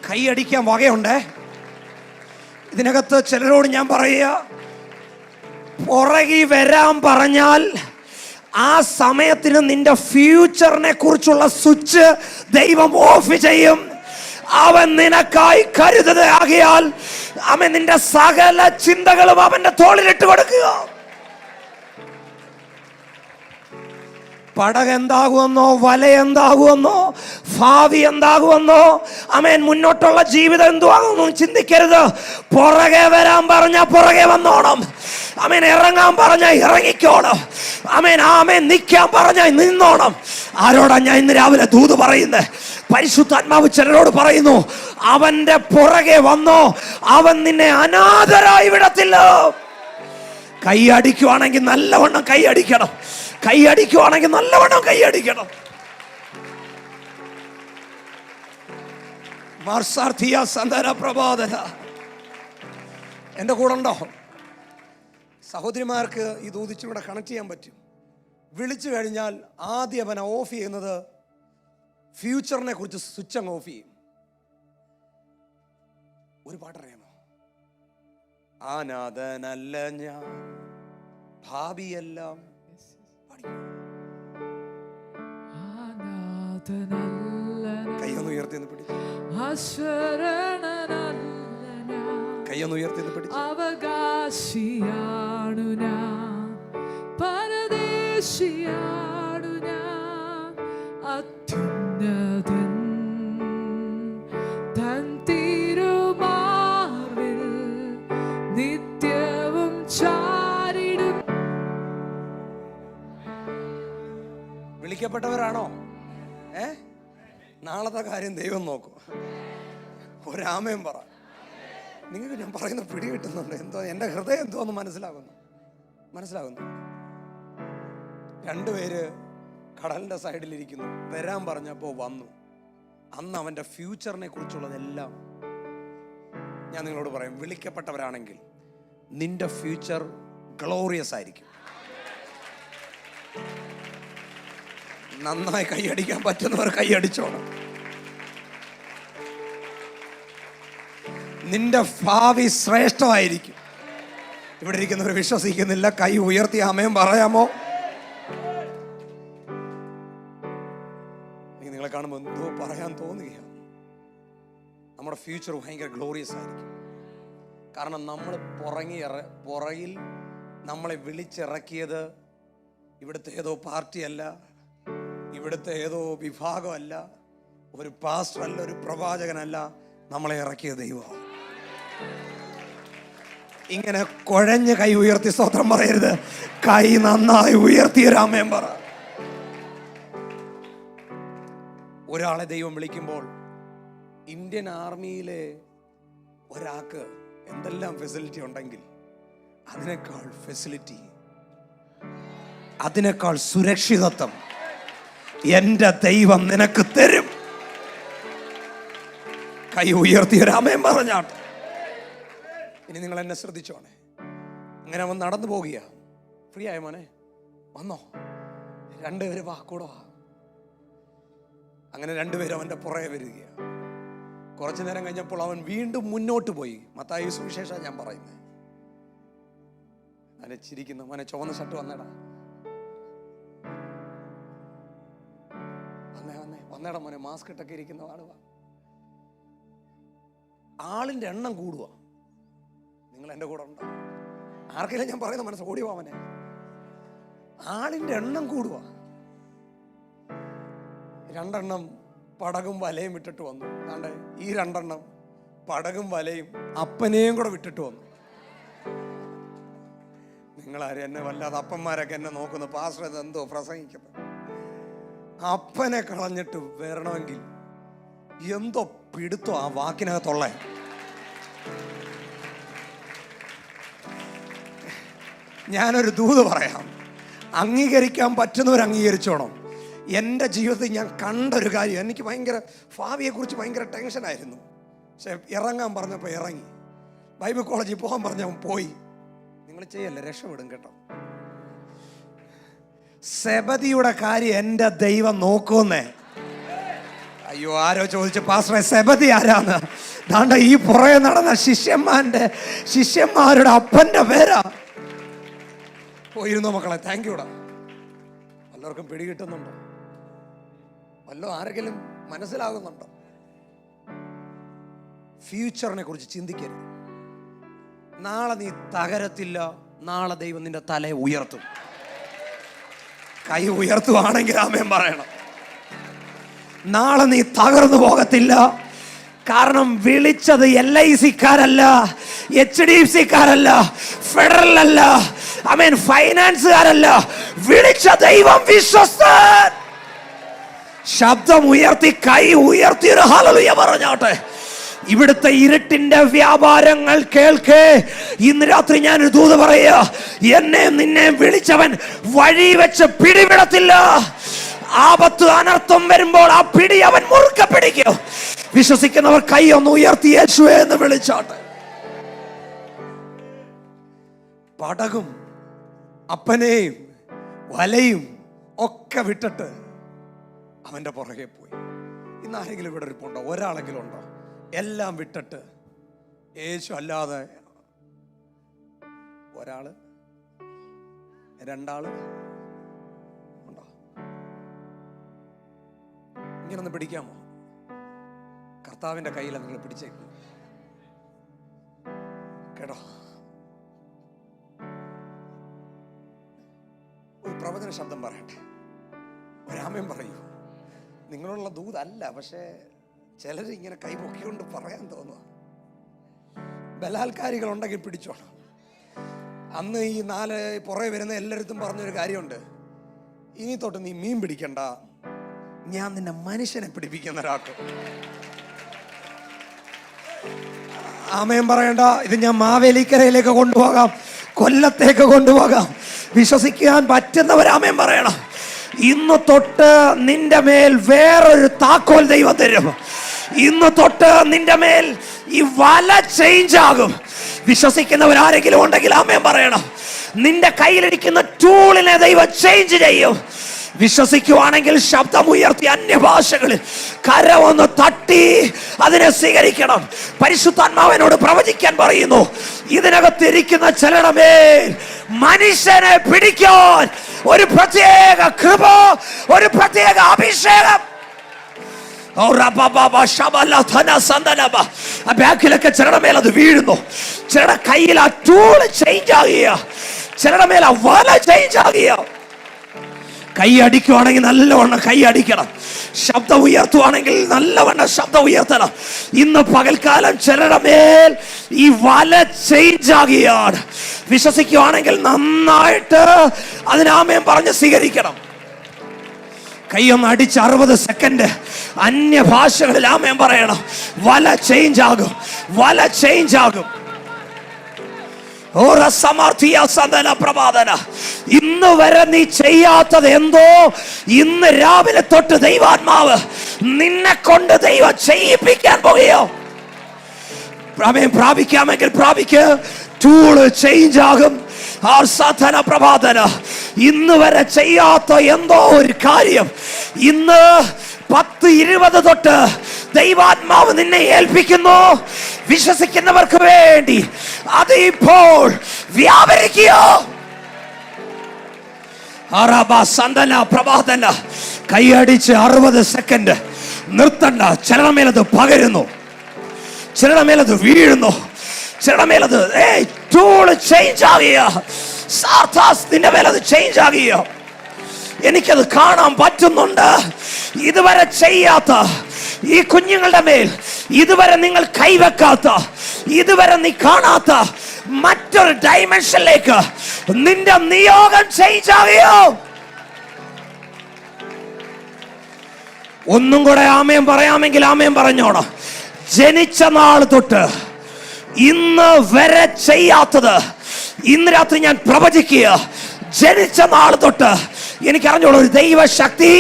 കൈയടിക്കാൻ വകയുണ്ടേ. ഇതിനകത്ത് ചിലരോട് ഞാൻ പറയുക, പുറകി വരാൻ പറഞ്ഞാൽ ആ സമയത്തിന് നിന്റെ ഫ്യൂച്ചറിനെ കുറിച്ചുള്ള സ്വിച്ച് ദൈവം ഓഫ് ചെയ്യും. അവൻ നിനക്കായി കരുതുകയാകിയാൽ അവൻ നിന്റെ സകല ചിന്തകളും അവന്റെ തോളിലിട്ട് കൊടുക്കുക. പടക എന്താകുമെന്നോ, വല എന്താകുമെന്നോ, ഭാവി എന്താകുമെന്നോ, അമേൻ മുന്നോട്ടുള്ള ജീവിതം എന്തുവാകുമെന്നോ ചിന്തിക്കരുത്. പുറകെ വരാൻ പറഞ്ഞ പുറകെ വന്നോണം. അമേൻ ഇറങ്ങാൻ പറഞ്ഞ ഇറങ്ങിക്കോണം. അമേൻ ആമേൻ നിൽക്കാൻ പറഞ്ഞ നിന്നോണം. ആരോടാ ഞാൻ ഇന്ന് രാവിലെ ദൂത് പറയുന്നത്? പരിശുദ്ധാത്മാവ് ചിലരോട് പറയുന്നു, അവന്റെ പുറകെ വന്നോ, അവൻ നിന്നെ അനാഥരായി വിടത്തില്ല. കൈയടിക്കുവാണെങ്കിൽ നല്ലവണ്ണം കൈയടിക്കണം. കൈയടിക്കുവാണെങ്കിൽ നല്ലവണ്ണം കൈയടിക്കണം. എന്റെ കൂടെ ഉണ്ടോ? സഹോദരിമാർക്ക് ഈ ദൂതിച്ചൂടെ കണക്ട് ചെയ്യാൻ പറ്റും. വിളിച്ചു കഴിഞ്ഞാൽ ആദ്യം അവൻ ഓഫ് ചെയ്യുന്നത് ഫ്യൂച്ചറിനെ കുറിച്ച് സ്വിച്ച് അങ്ങ് ഓഫ് ചെയ്യും. ഒരു പാട്ടറിയാമോ? അനാഥനല്ല ഞാൻ, ഭാവിയെല്ലാം. കൈയൊന്ന് ഉയർത്തി പിടിച്ചു. കൈയൊന്ന് ഉയർത്തി പിടിച്ചു. അവകാശിയാണു ഞാൻ, പരദേശിയാണു ഞാൻ, അത്യുന്നതൻ തൻ തിരുമാർവിൽ വിളിക്കപ്പെട്ടവരാണോ? നാളത്തെ കാര്യം ദൈവം നോക്കും. ഒരാമയും പറ. നിങ്ങൾക്ക് ഞാൻ പറയുന്ന പിടി കിട്ടുന്നുണ്ട്. എന്തോ എൻ്റെ ഹൃദയം എന്തോന്ന് മനസ്സിലാകുന്നു. രണ്ടുപേര് കടലിൻ്റെ സൈഡിലിരിക്കുന്നു. വരാൻ പറഞ്ഞപ്പോൾ വന്നു. അന്ന് അവൻ്റെ ഫ്യൂച്ചറിനെ കുറിച്ചുള്ളതെല്ലാം ഞാൻ നിങ്ങളോട് പറയാം. വിളിക്കപ്പെട്ടവരാണെങ്കിൽ നിന്റെ ഫ്യൂച്ചർ ഗ്ലോറിയസ് ആയിരിക്കും. നന്നായി കൈയടിക്കാൻ പറ്റുന്നവർ കൈയടിച്ചോണം. നിന്റെ ഭാവി ശ്രേഷ്ഠമായിരിക്കും. ഇവിടെ ഇരിക്കുന്നവർ വിശ്വസിക്കുന്നില്ല? കൈ ഉയർത്തി ആമേൻ പറയാമോ? നിങ്ങളെ കാണുമ്പോൾ എന്തോ പറയാൻ തോന്നുകയാണ്. നമ്മുടെ ഫ്യൂച്ചർ ഭയങ്കര ഗ്ലോറിയസ് ആയിരിക്കും. കാരണം നമ്മൾ പുറകിൽ നമ്മളെ വിളിച്ചിറക്കിയത് ഇവിടുത്തെ ഏതോ പാർട്ടിയല്ല, ഇവിടുത്തെ ഏതോ വിഭാഗമല്ല, ഒരു പാസ്റ്റർ അല്ല, ഒരു പ്രവാചകനല്ല. നമ്മളെ ഇറക്കിയ ദൈവം. ഇങ്ങനെ കുഴഞ്ഞ് കൈ ഉയർത്തി സ്തോത്രം പറയരുത്. കൈ നന്നായി ഉയർത്തിയൊരാമേൻ പറ. ഒരാളെ ദൈവം വിളിക്കുമ്പോൾ ഇന്ത്യൻ ആർമിയിലെ ഒരാൾക്ക് എന്തെല്ലാം ഫെസിലിറ്റി ഉണ്ടെങ്കിൽ അതിനേക്കാൾ ഫെസിലിറ്റി, അതിനേക്കാൾ സുരക്ഷിതത്വം എൻ്റെ ദൈവം നിനക്ക് തരും. കൈ ഉയർത്തിയൊരാമേൻ പറഞ്ഞാട്ടെ. ഇനി നിങ്ങൾ എന്നെ ശ്രദ്ധിച്ചോണേ. അങ്ങനെ അവൻ നടന്നു പോകുക. ഫ്രീ ആയ മോനെ, വന്നോ, രണ്ടുപേര് വാ കൂടെ വാ. അങ്ങനെ രണ്ടുപേരും അവൻ്റെ പുറകെ വരികയാണ്. കുറച്ചു നേരം കഴിഞ്ഞപ്പോൾ അവൻ വീണ്ടും മുന്നോട്ട് പോയി. മത്തായി സുവിശേഷം ഞാൻ പറയുന്നത്. അവനെ ചിരിക്കുന്നു. അവനെ ചുവന്ന ഷർട്ട് വന്നേടാ, വന്നേടാ മോനെ, മാസ്ക് ഇട്ടൊക്കെ ഇരിക്കുന്ന ആളുവാ. ആളിന്റെ എണ്ണം കൂടുക. നിങ്ങൾ എൻ്റെ കൂടെ ഉണ്ടോ? ആർക്കെങ്കിലും ഞാൻ പറയുന്ന മനസ്സ് ഓടി പോവനെ. ആളിന്റെ എണ്ണം കൂടുക. രണ്ടെണ്ണം പടകും വലയും വിട്ടിട്ട് വന്നു. അതാണ്ട് ഈ രണ്ടെണ്ണം പടകും വലയും അപ്പനെയും കൂടെ വിട്ടിട്ട് വന്നു. നിങ്ങളാരും എന്നെ വല്ലാതെ അപ്പന്മാരൊക്കെ എന്നെ നോക്കുന്നു. പാസ്റ്റർ ഇത് എന്തോ പ്രസംഗിക്കുന്നത്? അപ്പനെ കളഞ്ഞിട്ട് വരണമെങ്കിൽ എന്തോ പിടുത്തോ ആ വാക്കിനകത്തുള്ള. ഞാനൊരു ദൂത് പറയാം. അംഗീകരിക്കാൻ പറ്റുന്നവർ അംഗീകരിച്ചോണം. എൻ്റെ ജീവിതത്തിൽ ഞാൻ കണ്ടൊരു കാര്യം, എനിക്ക് ഭയങ്കര ഭാവിയെക്കുറിച്ച് ഭയങ്കര ടെൻഷനായിരുന്നു. പക്ഷെ ഇറങ്ങാൻ പറഞ്ഞപ്പോൾ ഇറങ്ങി. ബൈബിൾ കോളേജിൽ പോകാൻ പറഞ്ഞവൻ പോയി. നിങ്ങൾ ചെയ്യല്ലേ, രക്ഷപ്പെടും കേട്ടോ. സെബദിയുടെ കാര്യം എൻ്റെ ദൈവം നോക്കുന്നേ. അയ്യോ, ആരോ ചോദിച്ചു പാസ്റ്ററെ സെബദി ആരാന്ന്? ദാണ്ട ഈ പുറകെ നടന്ന ശിഷ്യന്മാരുടെ അപ്പൻ്റെ പേരാ. പോയിരുന്നോ മക്കളെ? താങ്ക് യൂടാ. എല്ലാവർക്കും പിടി കിട്ടുന്നുണ്ടോ? വല്ലോ ആരെങ്കിലും മനസ്സിലാകുന്നുണ്ടോ? ഫ്യൂച്ചറിനെ കുറിച്ച് ചിന്തിക്കരുത്. നാളെ നീ തകരത്തില്ല. നാളെ ദൈവം നിന്റെ തലയെ ഉയർത്തും. കൈ ഉയർത്തുവാണെങ്കിൽ ആമേൻ പറയണം. നാളെ നീ തകർന്നു പോകത്തില്ല. കാരണം വിളിച്ചത് LIC-ക്കാരല്ല, HDFC-ക്കാരല്ല, ഫെഡറൽ അല്ല, ഫൈനാൻസുകാരല്ല. വിളിച്ച ദൈവം വിശ്വസ്തൻ. ശബ്ദം ഉയർത്തി കൈ ഉയർത്തി ഒരു ഹല്ലേലൂയ പറഞ്ഞാട്ടെ. ഇവിടുത്തെ ഇരുട്ടിന്റെ വ്യാപാരങ്ങൾ കേൾക്കേ. ഇന്ന് രാത്രി ഞാനൊരു ദൂത് പറയുക. എന്നെ നിന്നെ വിളിച്ചവൻ വഴി വെച്ച് പിടിവിടത്തില്ല. ആപത്ത് അനർത്ഥം വരുമ്പോൾ ആ പിടി അവൻ മുറുക്കെ പിടിക്കും. വിശ്വസിക്കുന്നവർ കൈ ഒന്ന് ഉയർത്തി യേശുവേ എന്ന് വിളിച്ചാട്ടെ. പടകും അപ്പനെയും വലയും ഒക്കെ വിട്ടിട്ട് അവന്റെ പുറകെ പോയി. ഇന്ന് ആരെങ്കിലും ഇവിടെ ഇരിപ്പുണ്ടോ? ഒരാളെങ്കിലും ഉണ്ടോ? എല്ലാം വിട്ടിട്ട് യേശു അല്ലാതെ ഒരാള്, രണ്ടാള് ഉണ്ടോ? ഇങ്ങനൊന്ന് പിടിക്കാമോ? കർത്താവിന്റെ കയ്യിലാണ് നിങ്ങൾ പിടിച്ചേക്കും കേട്ടോ. ഒരു പ്രവചന ശബ്ദം പറയട്ടെ. ഒരാമേൻ പറയൂ. നിങ്ങളുള്ള ദൂതല്ല, പക്ഷേ ചിലർ ഇങ്ങനെ കൈപൊക്കിക്കൊണ്ട് പറയാൻ തോന്നുക. ബലാത്കാരികളുണ്ടെങ്കിൽ പിടിച്ചോണം. അന്ന് ഈ 4 പുറകെ വരുന്ന എല്ലായിടത്തും പറഞ്ഞൊരു കാര്യമുണ്ട്. ഇനി തൊട്ട് നീ മീൻ പിടിക്കണ്ട, ഞാൻ നിന്നെ മനുഷ്യനെ പിടിപ്പിക്കുന്നവരാക്കും. ആമേൻ പറയണ്ട. ഇത് ഞാൻ മാവേലിക്കരയിലേക്ക് കൊണ്ടുപോകാം, കൊല്ലത്തേക്ക് കൊണ്ടുപോകാം. വിശ്വസിക്കാൻ പറ്റുന്നവരാമേൻ പറയണം. ഇന്ന് തൊട്ട് നിന്റെ മേൽ വേറൊരു താക്കോൽ ദൈവം തരും. ഇന്ന് തൊട്ട് നിന്റെ മേൽ ഈ വല ചേഞ്ച് ആകും. വിശ്വസിക്കുന്നവരാരെങ്കിലും ഉണ്ടെങ്കിൽ ആമേൻ പറയണം. നിന്റെ കയ്യിലിരിക്കുന്ന ടൂളിനെ ദൈവം ചേഞ്ച് ചെയ്യും. വിശ്വസിക്കുവാണെങ്കിൽ ശബ്ദമുയർത്തി അന്യഭാഷകളിൽ കരമൊന്ന് തട്ടി അതിനെ സ്വീകരിക്കണം. പരിശുദ്ധാത്മാവിനോട് പ്രവചിക്കാൻ പറയുന്നു, ഇതിനകത്തിരിക്കുന്ന ചിലരുടെ മേൽ മനുഷ്യനെ പിടിക്കാൻ ഒരു പ്രത്യേക കൃപ, ഒരു പ്രത്യേക അഭിഷേകം. ബാക്കിലൊക്കെ ചിലരുടെ മേൽ അത് വീഴുന്നു. ചിലരുടെ കയ്യിൽ ആ ടൂള് ചേഞ്ച് ആകുക, ചിലരുടെ മേൽ ആ വല ചേഞ്ച് ആകുക. കൈ അടിക്കുവാണെങ്കിൽ നല്ലവണ്ണം കൈ അടിക്കണം. ശബ്ദം ഉയർത്തുവാണെങ്കിൽ നല്ലവണ്ണം ശബ്ദം ഉയർത്തണം. ഇന്ന് പകൽക്കാലം ചിലരുടെ മേൽ ഈ വല ചേഞ്ച് ആകുകയാണ്. വിശ്വസിക്കുവാണെങ്കിൽ നന്നായിട്ട് അതിനാമേൻ പറഞ്ഞ് സ്വീകരിക്കണം. കൈയൊന്ന് അടിച്ച് 60 സെക്കൻഡ് അന്യഭാഷകളിൽ ആമേൻ പറയണം. വല ചേഞ്ച് ആകും, വല ചേഞ്ച് ആകും. ഇന്ന് വരെ നീ ചെയ്യാത്തത് എന്തോ ഇന്ന് രാവിലെ തൊട്ട് ദൈവാത്മാവ് നിന്നെ കൊണ്ട് ദൈവം ചെയ്യിപ്പിക്കാൻ പോകുകയോ. പ്രാപിക്കാമെങ്കിൽ പ്രാപിക്ക്. ടൂള് ചേഞ്ച് ആകും. ഇന്ന് വരെ ചെയ്യാത്ത എന്തോ ഒരു കാര്യം ഇന്ന് 10-20 തൊട്ട് ദൈവാത്മാവ് നിന്നെ ഏൽപ്പിക്കുന്നു. വിശ്വസിക്കുന്നവർക്ക് വേണ്ടി അത് ഇപ്പോൾ വ്യാപരിക്കുകയോ. കൈയടിച്ച് 60 സെക്കൻഡ് നിർത്തണ്ട. ചിലരുടെ മേലത് പകരുന്നു, ചിലരുടെ മേലത് വീഴുന്നു, ചിലരുടെ മേലത് ടൂള് ചേഞ്ച് ആകുക. നിന്റെ മേലത് ചേഞ്ച് ആകുക. എനിക്കത് കാണാൻ പറ്റുന്നുണ്ട്. ഇതുവരെ ചെയ്യാത്ത ഈ കുഞ്ഞുങ്ങളുടെ മേൽ ഇതുവരെ നിങ്ങൾ കൈവെക്കാത്ത, ഇതുവരെ നീ കാണാത്ത മറ്റൊരു ഡൈമെൻഷനിലേക്ക് നിന്റെ നിയോഗം ചേഞ്ച് ആകുകയോ. ഒന്നും കൂടെ ആമേൻ പറയാമെങ്കിൽ ആമേൻ പറഞ്ഞോണം. ജനിച്ച നാൾ തൊട്ട് ഇന്ന് വരെ ചെയ്യാത്തത് ഇന്ന് രാത്രി ഞാൻ പ്രവചിക്കുക. ജനിച്ച നാൾ തൊട്ട് എനിക്കറിഞ്ഞോളൂ ഒരു ദൈവശക്തി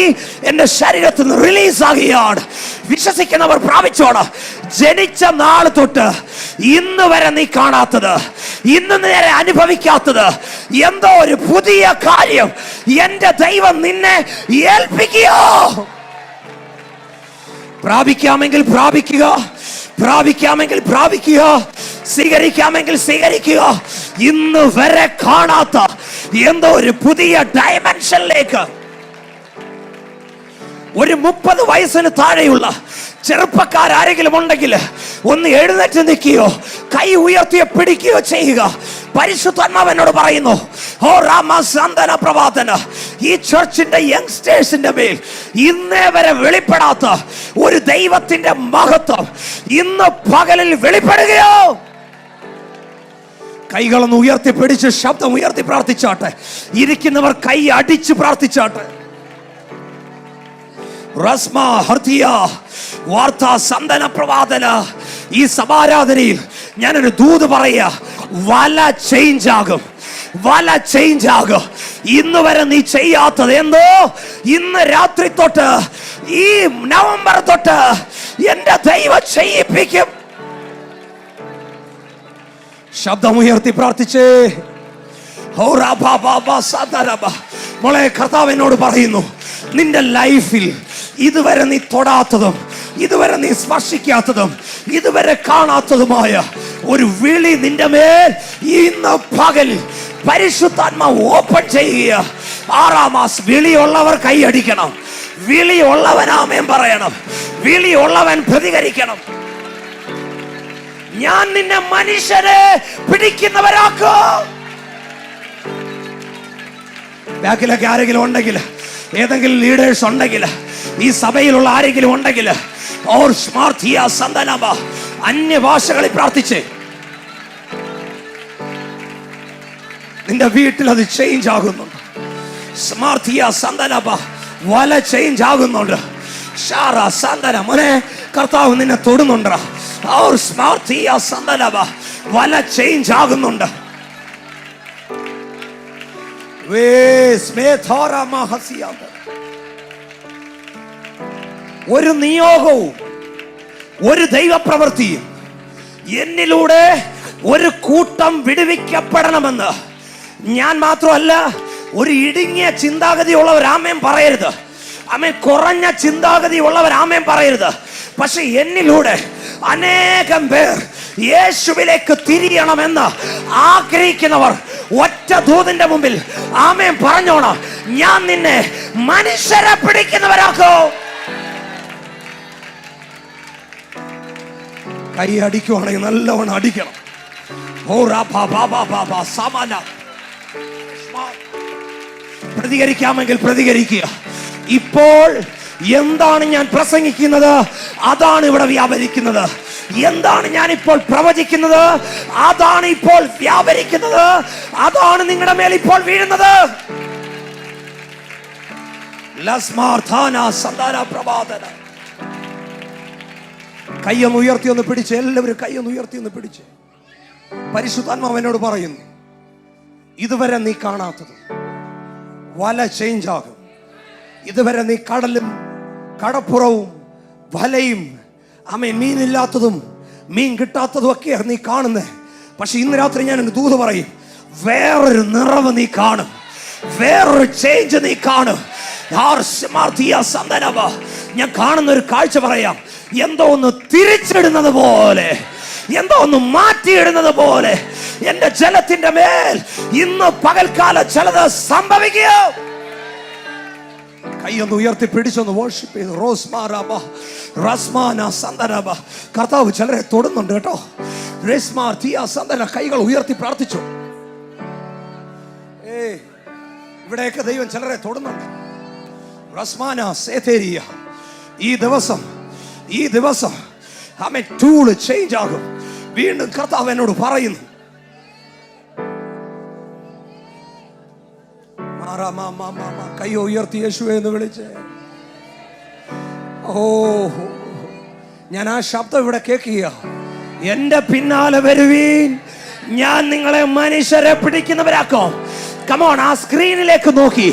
എന്റെ ശരീരത്തിൽ നിന്ന് റിലീസ് ആകുകയാണ്. വിശ്വസിക്കുന്നവർ പ്രാപിച്ചോണം. ജനിച്ച നാൾ തൊട്ട് ഇന്ന് വരെ നീ കാണാത്തത്, ഇന്ന് നേരെ അനുഭവിക്കാത്തത് എന്തോ ഒരു പുതിയ കാര്യം എന്റെ ദൈവം നിന്നെ ഏൽപ്പിക്കുകയോ. പ്രാപിക്കാമെങ്കിൽ പ്രാപിക്കുക, പ്രാപിക്കാമെങ്കിൽ പ്രാപിക്കുക, സ്വീകരിക്കാമെങ്കിൽ സ്വീകരിക്കുക. ഇന്ന് വരെ കാണാത്ത എന്തോ ഒരു പുതിയ ഡയമെൻഷനിലേക്ക് ഒരു 30 വയസ്സിന് താഴെയുള്ള ചെറുപ്പക്കാരെങ്കിലും ഉണ്ടെങ്കിൽ ഒന്ന് എഴുന്നേറ്റ് നിൽക്കുകയോ കൈ ഉയർത്തിയോ പിടിക്കുകയോ ചെയ്യുക. പരിശുദ്ധാത്മാവനോട് പറയുന്നു, ഓ രാമസന്തന പ്രവാദന, ഈ ചർച്ചിന്റെ യങ്സ്റ്റേഴ്സിന്റെ മേൽ ഇന്നേ വരെ വെളിപ്പെടാത്ത ഒരു ദൈവത്തിന്റെ മഹത്വം ഇന്ന് പകലിൽ വെളിപ്പെടുകയോ. കൈകളൊന്ന് ഉയർത്തി പിടിച്ച് ശബ്ദം ഉയർത്തി പ്രാർത്ഥിച്ചാട്ടെ. ഇരിക്കുന്നവർ കൈ അടിച്ച് പ്രാർത്ഥിച്ചാട്ടെ. വാർത്താ സന്തന പ്രവാദന. ഈ സമാരാധനയിൽ ഞാനൊരു ദൂത് പറയാ, വല ചേഞ്ച് ആകും, വല ചേഞ്ച് ആകും. ഇന്ന് വരെ നീ ചെയ്യാത്തത് എന്തോ ഇന്ന് രാത്രി തൊട്ട് ഈ നവംബർ തൊട്ട് എന്റെ ദൈവം ചെയ്യിപ്പിക്കും. ശബ്ദമുയർത്തി പ്രാർത്ഥിച്ചേ. മോളെ, കർത്താവിനോട് പറയുന്നു, നിന്റെ ലൈഫിൽ ഇതുവരെ നീ തൊടാത്തതും ഇതുവരെ നീ സ്പർശിക്കാത്തതും ഇതുവരെ കാണാത്തതുമായ ഒരു വിളി നിന്റെ മേൽ ഇന്ന് പകൽ പരിശുദ്ധാത്മാവ് ഓപ്പൺ ചെയ്യുക. 6 മാസം വിളിയുള്ളവർ കൈയടിക്കണം. വിളിയുള്ളവൻ ആമേൻ പറയണം. വിളിയുള്ളവൻ പ്രതികരിക്കണം. ഞാൻ നിന്നെ മനുഷ്യരെ പിടിക്കുന്നവരാക്കോ. ബാക്കിലൊക്കെ ആരെങ്കിലും ഉണ്ടെങ്കിൽ, ഏതെങ്കിലും ലീഡേഴ്സ് ഉണ്ടെങ്കിൽ, ഈ സഭയിലുള്ള ആരെങ്കിലും ഉണ്ടെങ്കിൽ, അന്യഭാഷകളിൽ പ്രാർത്ഥിച്ച് നിന്റെ വീട്ടിൽ അത് ചേഞ്ച് ആകുന്നുണ്ട്. സ്മാർത്തിയ സന്തനബ വല ചേഞ്ച് ആകുന്നുണ്ട്. ഷാറ സന്തന മോനെ കർത്താവ് നിന്നെ തൊടുന്നുണ്ട്. അവർ സ്മാർത്തിയ സന്തനബ വല ചേഞ്ച് ആകുന്നുണ്ട്. ഒരു നിയോഗവും ഒരു ദൈവപ്രവൃത്തിയും എന്നിലൂടെ ഒരു കൂട്ടം വിടുവിക്കപ്പെടണമെന്ന് ഞാൻ മാത്രമല്ല, ഒരു ഇടുങ്ങിയ ചിന്താഗതി ഉള്ളവർ ആമേൻ പറയരുത്. ആമേൻ കുറഞ്ഞ ചിന്താഗതി ഉള്ളവർ ആമേൻ പറയരുത്. പക്ഷെ എന്നിലൂടെ അനേകം പേർ യേശുവിലേക്ക് തിരിയണമെന്ന് ആഗ്രഹിക്കുന്നവർ ഒറ്റ ദൂതിന്റെ മുമ്പിൽ ആമേൻ പറഞ്ഞോണം, ഞാൻ നിന്നെ മനുഷ്യരെ പിടിക്കുന്നവരാക്കോ. കൈ അടിക്കുവാണെങ്കിൽ നല്ലവണ്ണം അടിക്കണം. പ്രതികരിക്കാമെങ്കിൽ പ്രതികരിക്കുക. ഇപ്പോൾ എന്താണ് ഞാൻ പ്രസംഗിക്കുന്നത് അതാണ് ഇവിടെ വ്യാപരിക്കുന്നത്. എന്താണ് ഞാൻ ഇപ്പോൾ പ്രവചിക്കുന്നത് അതാണ് ഇപ്പോൾ വ്യാപരിക്കുന്നത്. അതാണ് നിങ്ങളുടെ മേൽ ഇപ്പോൾ വീഴുന്നത്. കയ്യൊന്ന് ഉയർത്തി ഒന്ന് പിടിച്ച്, എല്ലാവരും കയ്യൊന്ന് ഉയർത്തി ഒന്ന് പിടിച്ച്. പരിശുദ്ധാത്മാവ് എന്നോട് പറയുന്നു, ഇതുവരെ നീ കാണാത്തത് വല ചേഞ്ച് ആകും. ഇതുവരെ നീ കടലും കടപ്പുറവും വലയും മീനില്ലാത്തതും മീൻ കിട്ടാത്തതും ഒക്കെയാണ് നീ കാണുന്നത്. പക്ഷെ ഇന്ന് രാത്രി ഞാൻ ഒരു ദൂത് പറയും, വേറൊരു നിറവ് നീ കാണും, വേറൊരു ചേഞ്ച് നീ കാണും. ഞാൻ കാണുന്ന ഒരു കാഴ്ച പറയാം. എന്തോ ഒന്ന് തിരിച്ചിടുന്നത് പോലെ, എന്തോ ഒന്ന് മാറ്റിയിടുന്നത് പോലെ എന്റെ ജലത്തിന്റെ മേൽ ഇന്ന് പകൽക്കാലം ചിലത് സംഭവിക്കുക. കൈയൊന്ന് ഉയർത്തി പിടിച്ചൊന്ന് വർഷിപ്പ് ചെയ്തു. കർത്താവ് ചിലരെ തൊടുന്നുണ്ട് കേട്ടോ. കൈകൾ ഉയർത്തി പ്രാർത്ഥിച്ചു. ഇവിടെയൊക്കെ ദൈവം ചിലരെ തൊടുന്നുണ്ട്. ഈ ദിവസം ടൂള് ചേഞ്ച് ആകും. വീണ്ടും കർത്താവ് എന്നോട് പറയുന്നു, കയ്യോ ഉയർത്തി യേശുവേ എന്ന് വിളിച്ച്. ഓ, ഞാൻ ആ ശബ്ദം ഇവിടെ കേൾക്കുക. എന്റെ പിന്നാലെ വരുവീൻ, ഞാൻ നിങ്ങളെ മനുഷ്യരെ പിടിക്കുന്നവരാക്കോ. കമോൺ, ആ സ്ക്രീനിലേക്ക് നോക്കി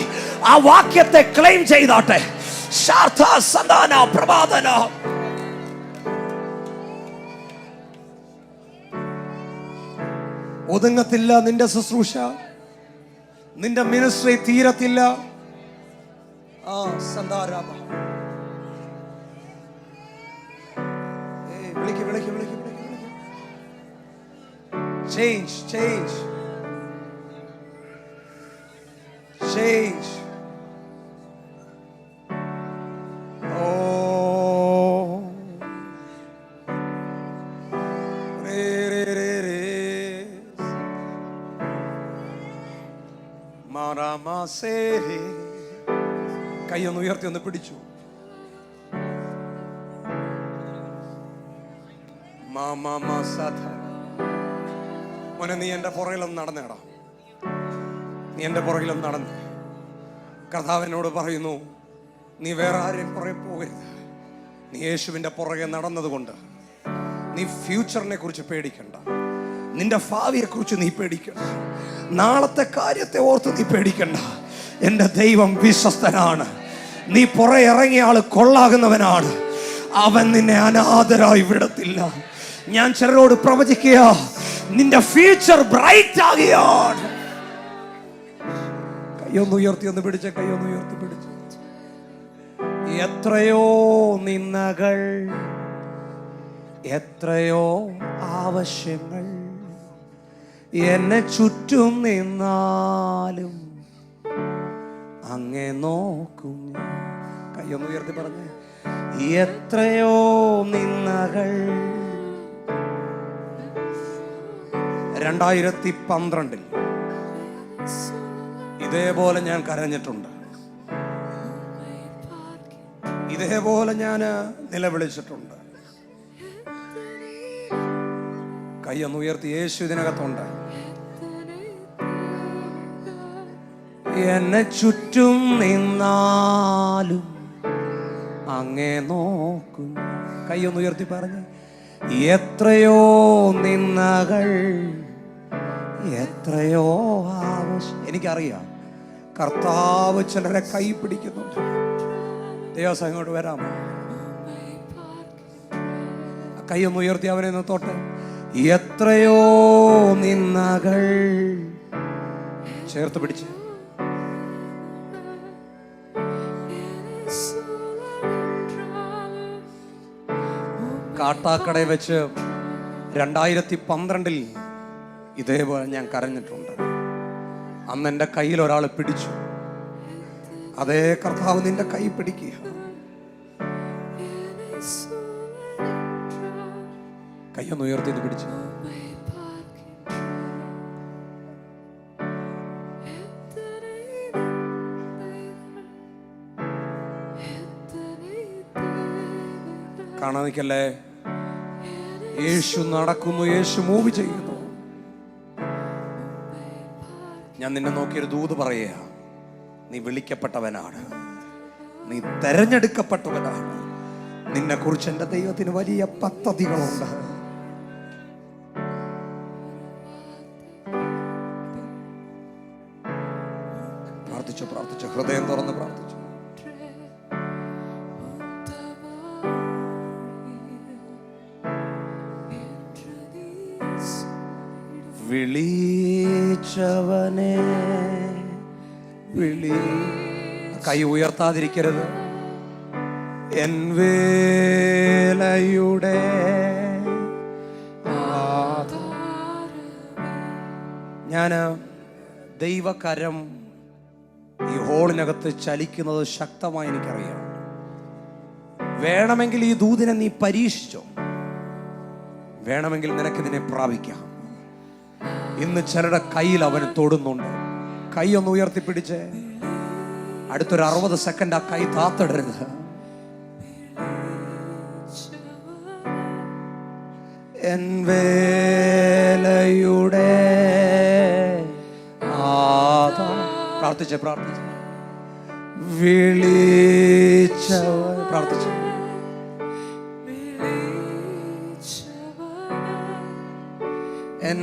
ആ വാക്യത്തെ ക്ലെയിം ചെയ്താട്ടെ. ഒതുങ്ങത്തില്ല നിന്റെ ശുശ്രൂഷ, നിന്റെ മിനിസ്ട്രി തീരത്തില്ല. Change, change, change. Oh, കൈയൊന്ന് ഉയർത്തി ഒന്ന് പിടിച്ചു. മോനെ, നീ എന്റെ പുറകിലൊന്ന് നടന്നേടാ. നീ എന്റെ പുറകിലൊന്ന് നടന്ന്. കർത്താവിനോട് പറയുന്നു, നീ വേറെ ആരെയും പുറകെ പോകരുത്. നീ യേശുവിന്റെ പുറകെ നടന്നത് കൊണ്ട് നീ ഫ്യൂച്ചറിനെ കുറിച്ച് പേടിക്കണ്ട. നിന്റെ ഭാവിയെ കുറിച്ച് നീ പേടിക്കണ്ട. നാളത്തെ കാര്യത്തെ ഓർത്ത് നീ പേടിക്കണ്ട. എന്റെ ദൈവം വിശ്വസ്തനാണ്. നീ പുറകെ ഇറങ്ങിയ ആള് കൊള്ളാകുന്നവനാണ്. അവൻ നിന്നെ അനാഥരായി വിടത്തില്ല. ഞാൻ ചിലരോട് പ്രവചിക്കുക, നിന്റെ ഫ്യൂച്ചർ ബ്രൈറ്റ് ആകുകയാണ്. കയ്യൊന്ന് ഉയർത്തി ഒന്ന് പിടിച്ച, കയ്യൊന്ന് ഉയർത്തി പിടിച്ച. എത്രയോ നിന്ദകൾ, എത്രയോ ആവശ്യങ്ങൾ എന്നെ ചുറ്റും നിന്നാലും അങ്ങേ നോക്കും. കയ്യൊന്ന് ഉയർത്തി പറഞ്ഞേ, എത്രയോ നിന്ദകൾ. 2012 ഇതേപോലെ ഞാൻ കരഞ്ഞിട്ടുണ്ട്. ഇതേപോലെ ഞാൻ നിലവിളിച്ചിട്ടുണ്ട്. കയ്യൊന്ന് ഉയർത്തി. യേശു ഇതിനകത്തുണ്ട്, എന്നെ ചുറ്റും നിന്നാലും അങ്ങേ നോക്കും. കൈയൊന്ന് ഉയർത്തി പറഞ്ഞ്, എത്രയോ നിന്നകൾ, എത്രയോ ആവശ്യം. എനിക്കറിയാം കർത്താവ് ചിലരെ കൈ പിടിക്കുന്നുണ്ട്. ദേവസ്വം ഇങ്ങോട്ട് വരാമോ? കൈയൊന്ന് ഉയർത്തി അവനെ നോട്ടെ. എത്രയോ നിന്നകൾ ചേർത്ത് പിടിച്ച്. കാട്ടാക്കടയിൽ വെച്ച് 2012 ഇതേപോലെ ഞാൻ കരഞ്ഞിട്ടുണ്ട്. അന്ന് എൻ്റെ കയ്യിൽ ഒരാൾ പിടിച്ചു. അതേ കർത്താവ് നിന്റെ കൈ പിടിക്കുക. കൈയൊന്ന് ഉയർത്തിയത് പിടിച്ചു. കാണാൻ നിൽക്കല്ലേ. യേശു നടക്കുന്നു, യേശു മൂവ് ചെയ്യുന്നു. ഞാൻ നിന്നെ നോക്കിയൊരു ദൂത് പറയുക. നീ വിളിക്കപ്പെട്ടവനാണ്, നീ തെരഞ്ഞെടുക്കപ്പെട്ടവനാണ്. നിന്നെ കുറിച്ച് എൻ്റെ ദൈവത്തിന് വലിയ പദ്ധതികളുണ്ട്. പ്രാർത്ഥിച്ചു പ്രാർത്ഥിച്ചു, ഹൃദയം തുറന്ന് പ്രാർത്ഥിച്ചു. വിളിച്ചവനെ കൈ ഉയർത്താതിരിക്കരുത്. എൻ വേലയുടെ ഞാൻ ദൈവകരം ഈ ഹോളിനകത്ത് ചലിക്കുന്നത് ശക്തമായി എനിക്കറിയാം. വേണമെങ്കിൽ ഈ ദൂതിനെ നീ പരീക്ഷിച്ചോ, വേണമെങ്കിൽ നിനക്കിതിനെ പ്രാപിക്കാം. ഇന്ന് ചിലരുടെ കയ്യിൽ അവൻ തൊടുന്നുണ്ട്. കൈ ഒന്ന് ഉയർത്തിപ്പിടിച്ച് അടുത്തൊരു 60 സെക്കൻഡ് ആ കൈ താത്തിടരുത്. എൻ വേലയുടെ പ്രാർത്ഥിച്ച് പ്രാർത്ഥിച്ച് വിളിച്ചവൻ പ്രാർത്ഥിച്ചു. എൻ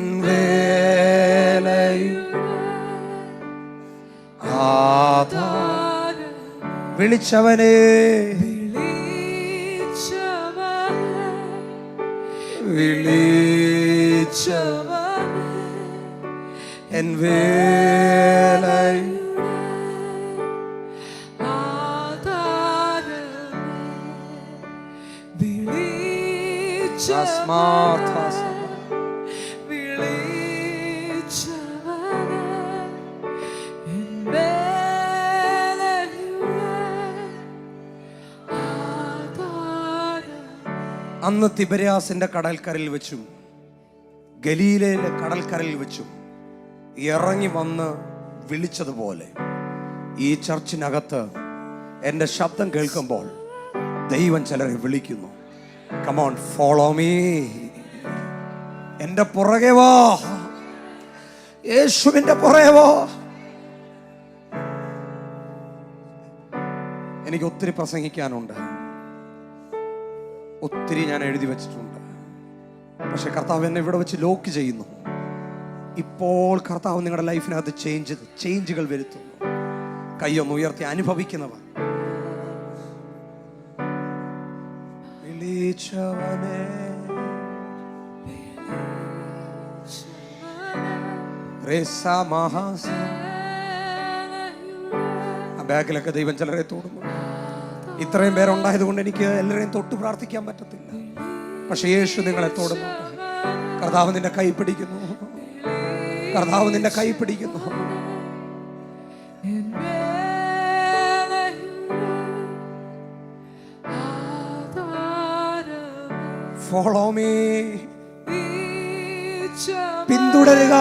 വിളിച്ചവനെ എൻ അന്ന് തിബര്യാസിന്റെ കടൽക്കരയിൽ വെച്ചും ഗലീലയിലെ കടൽക്കരയിൽ വെച്ചും ഇറങ്ങി വന്ന് വിളിച്ചതുപോലെ ഈ ചർച്ചിനകത്ത് എൻ്റെ ശബ്ദം കേൾക്കുമ്പോൾ ദൈവം ചിലരെ വിളിക്കുന്നു. Come on, follow me. എൻ്റെ പുറകെ വാ, യേശുവിൻ്റെ പുറകെ വാ. എനിക്ക് ഒത്തിരി പ്രസംഗിക്കാനുണ്ട്, ഒത്തിരി ഞാൻ എഴുതി വെച്ചിട്ടുണ്ട്. പക്ഷെ കർത്താവ് എന്നെ ഇവിടെ വെച്ച് ലോക്ക് ചെയ്യുന്നു. ഇപ്പോൾ കർത്താവ് നിങ്ങളുടെ ലൈഫിനകത്ത് ചേഞ്ചുകൾ വരുത്തുന്നു. കൈയൊന്ന് ഉയർത്തി അനുഭവിക്കുന്നവർ വിളിച്ചവനെ ആ ബാഗിലൊക്കെ ദൈവം ചിലരെ തൊടുന്നു. ഇത്രയും പേരുണ്ടായത് കൊണ്ട് എനിക്ക് എല്ലാവരെയും തൊട്ട് പ്രാർത്ഥിക്കാൻ പറ്റത്തില്ല. പക്ഷെ യേശു നിങ്ങളെ തൊടുന്നുണ്ട്. കർത്താവ് നിന്റെ കൈ പിടിക്കുന്നു, കർത്താവ് നിന്റെ കൈ പിടിക്കുന്നു. ഫോളോ മീ, പിന്തുടരുക,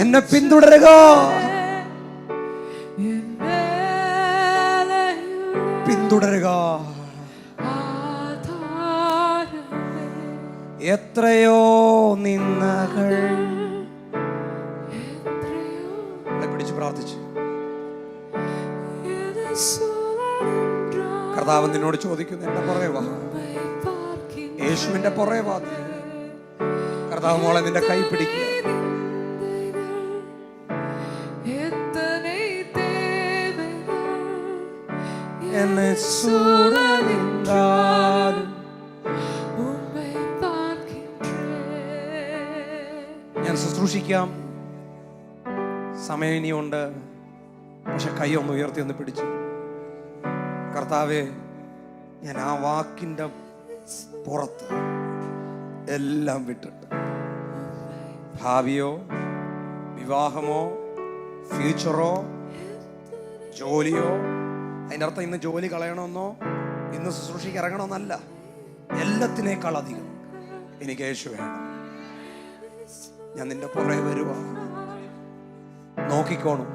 എന്നെ പിന്തുടരുക, പിന്തുടരുക. എത്രയോ നിന്നകൾ, പ്രാർത്ഥിച്ചു. കർത്താവ് നിന്നോട് ചോദിക്കുന്നു, എന്റെ പുറകെ വാ, യേശുവിന്റെ പുറകെ വാ. കർത്താവ് മോളെ നിന്റെ കൈ പിടിക്കുക. എന്നെ സൂടനിന്താലും ഞാൻ ശുശ്രൂഷിക്കാം. സമയം ഇനിയുണ്ട്. പക്ഷെ കൈ ഒന്ന് ഉയർത്തി ഒന്ന് പിടിച്ചു. കർത്താവേ, ഞാൻ ആ വാക്കിൻ്റെ പുറത്ത് എല്ലാം വിട്ടിട്ട് ഭാവിയോ വിവാഹമോ ഫ്യൂച്ചറോ ജോലിയോ, അതിൻ്റെ അർത്ഥം ഇന്ന് ജോലി കളയണമെന്നോ ഇന്ന് ശുശ്രൂഷയ്ക്ക് ഇറങ്ങണമെന്നല്ല. എല്ലാത്തിനേക്കാൾ അധികം എനിക്ക് യേശു വേണം. ഞാൻ നിന്റെ പുറകെ വരുവാ. നോക്കിക്കോളും,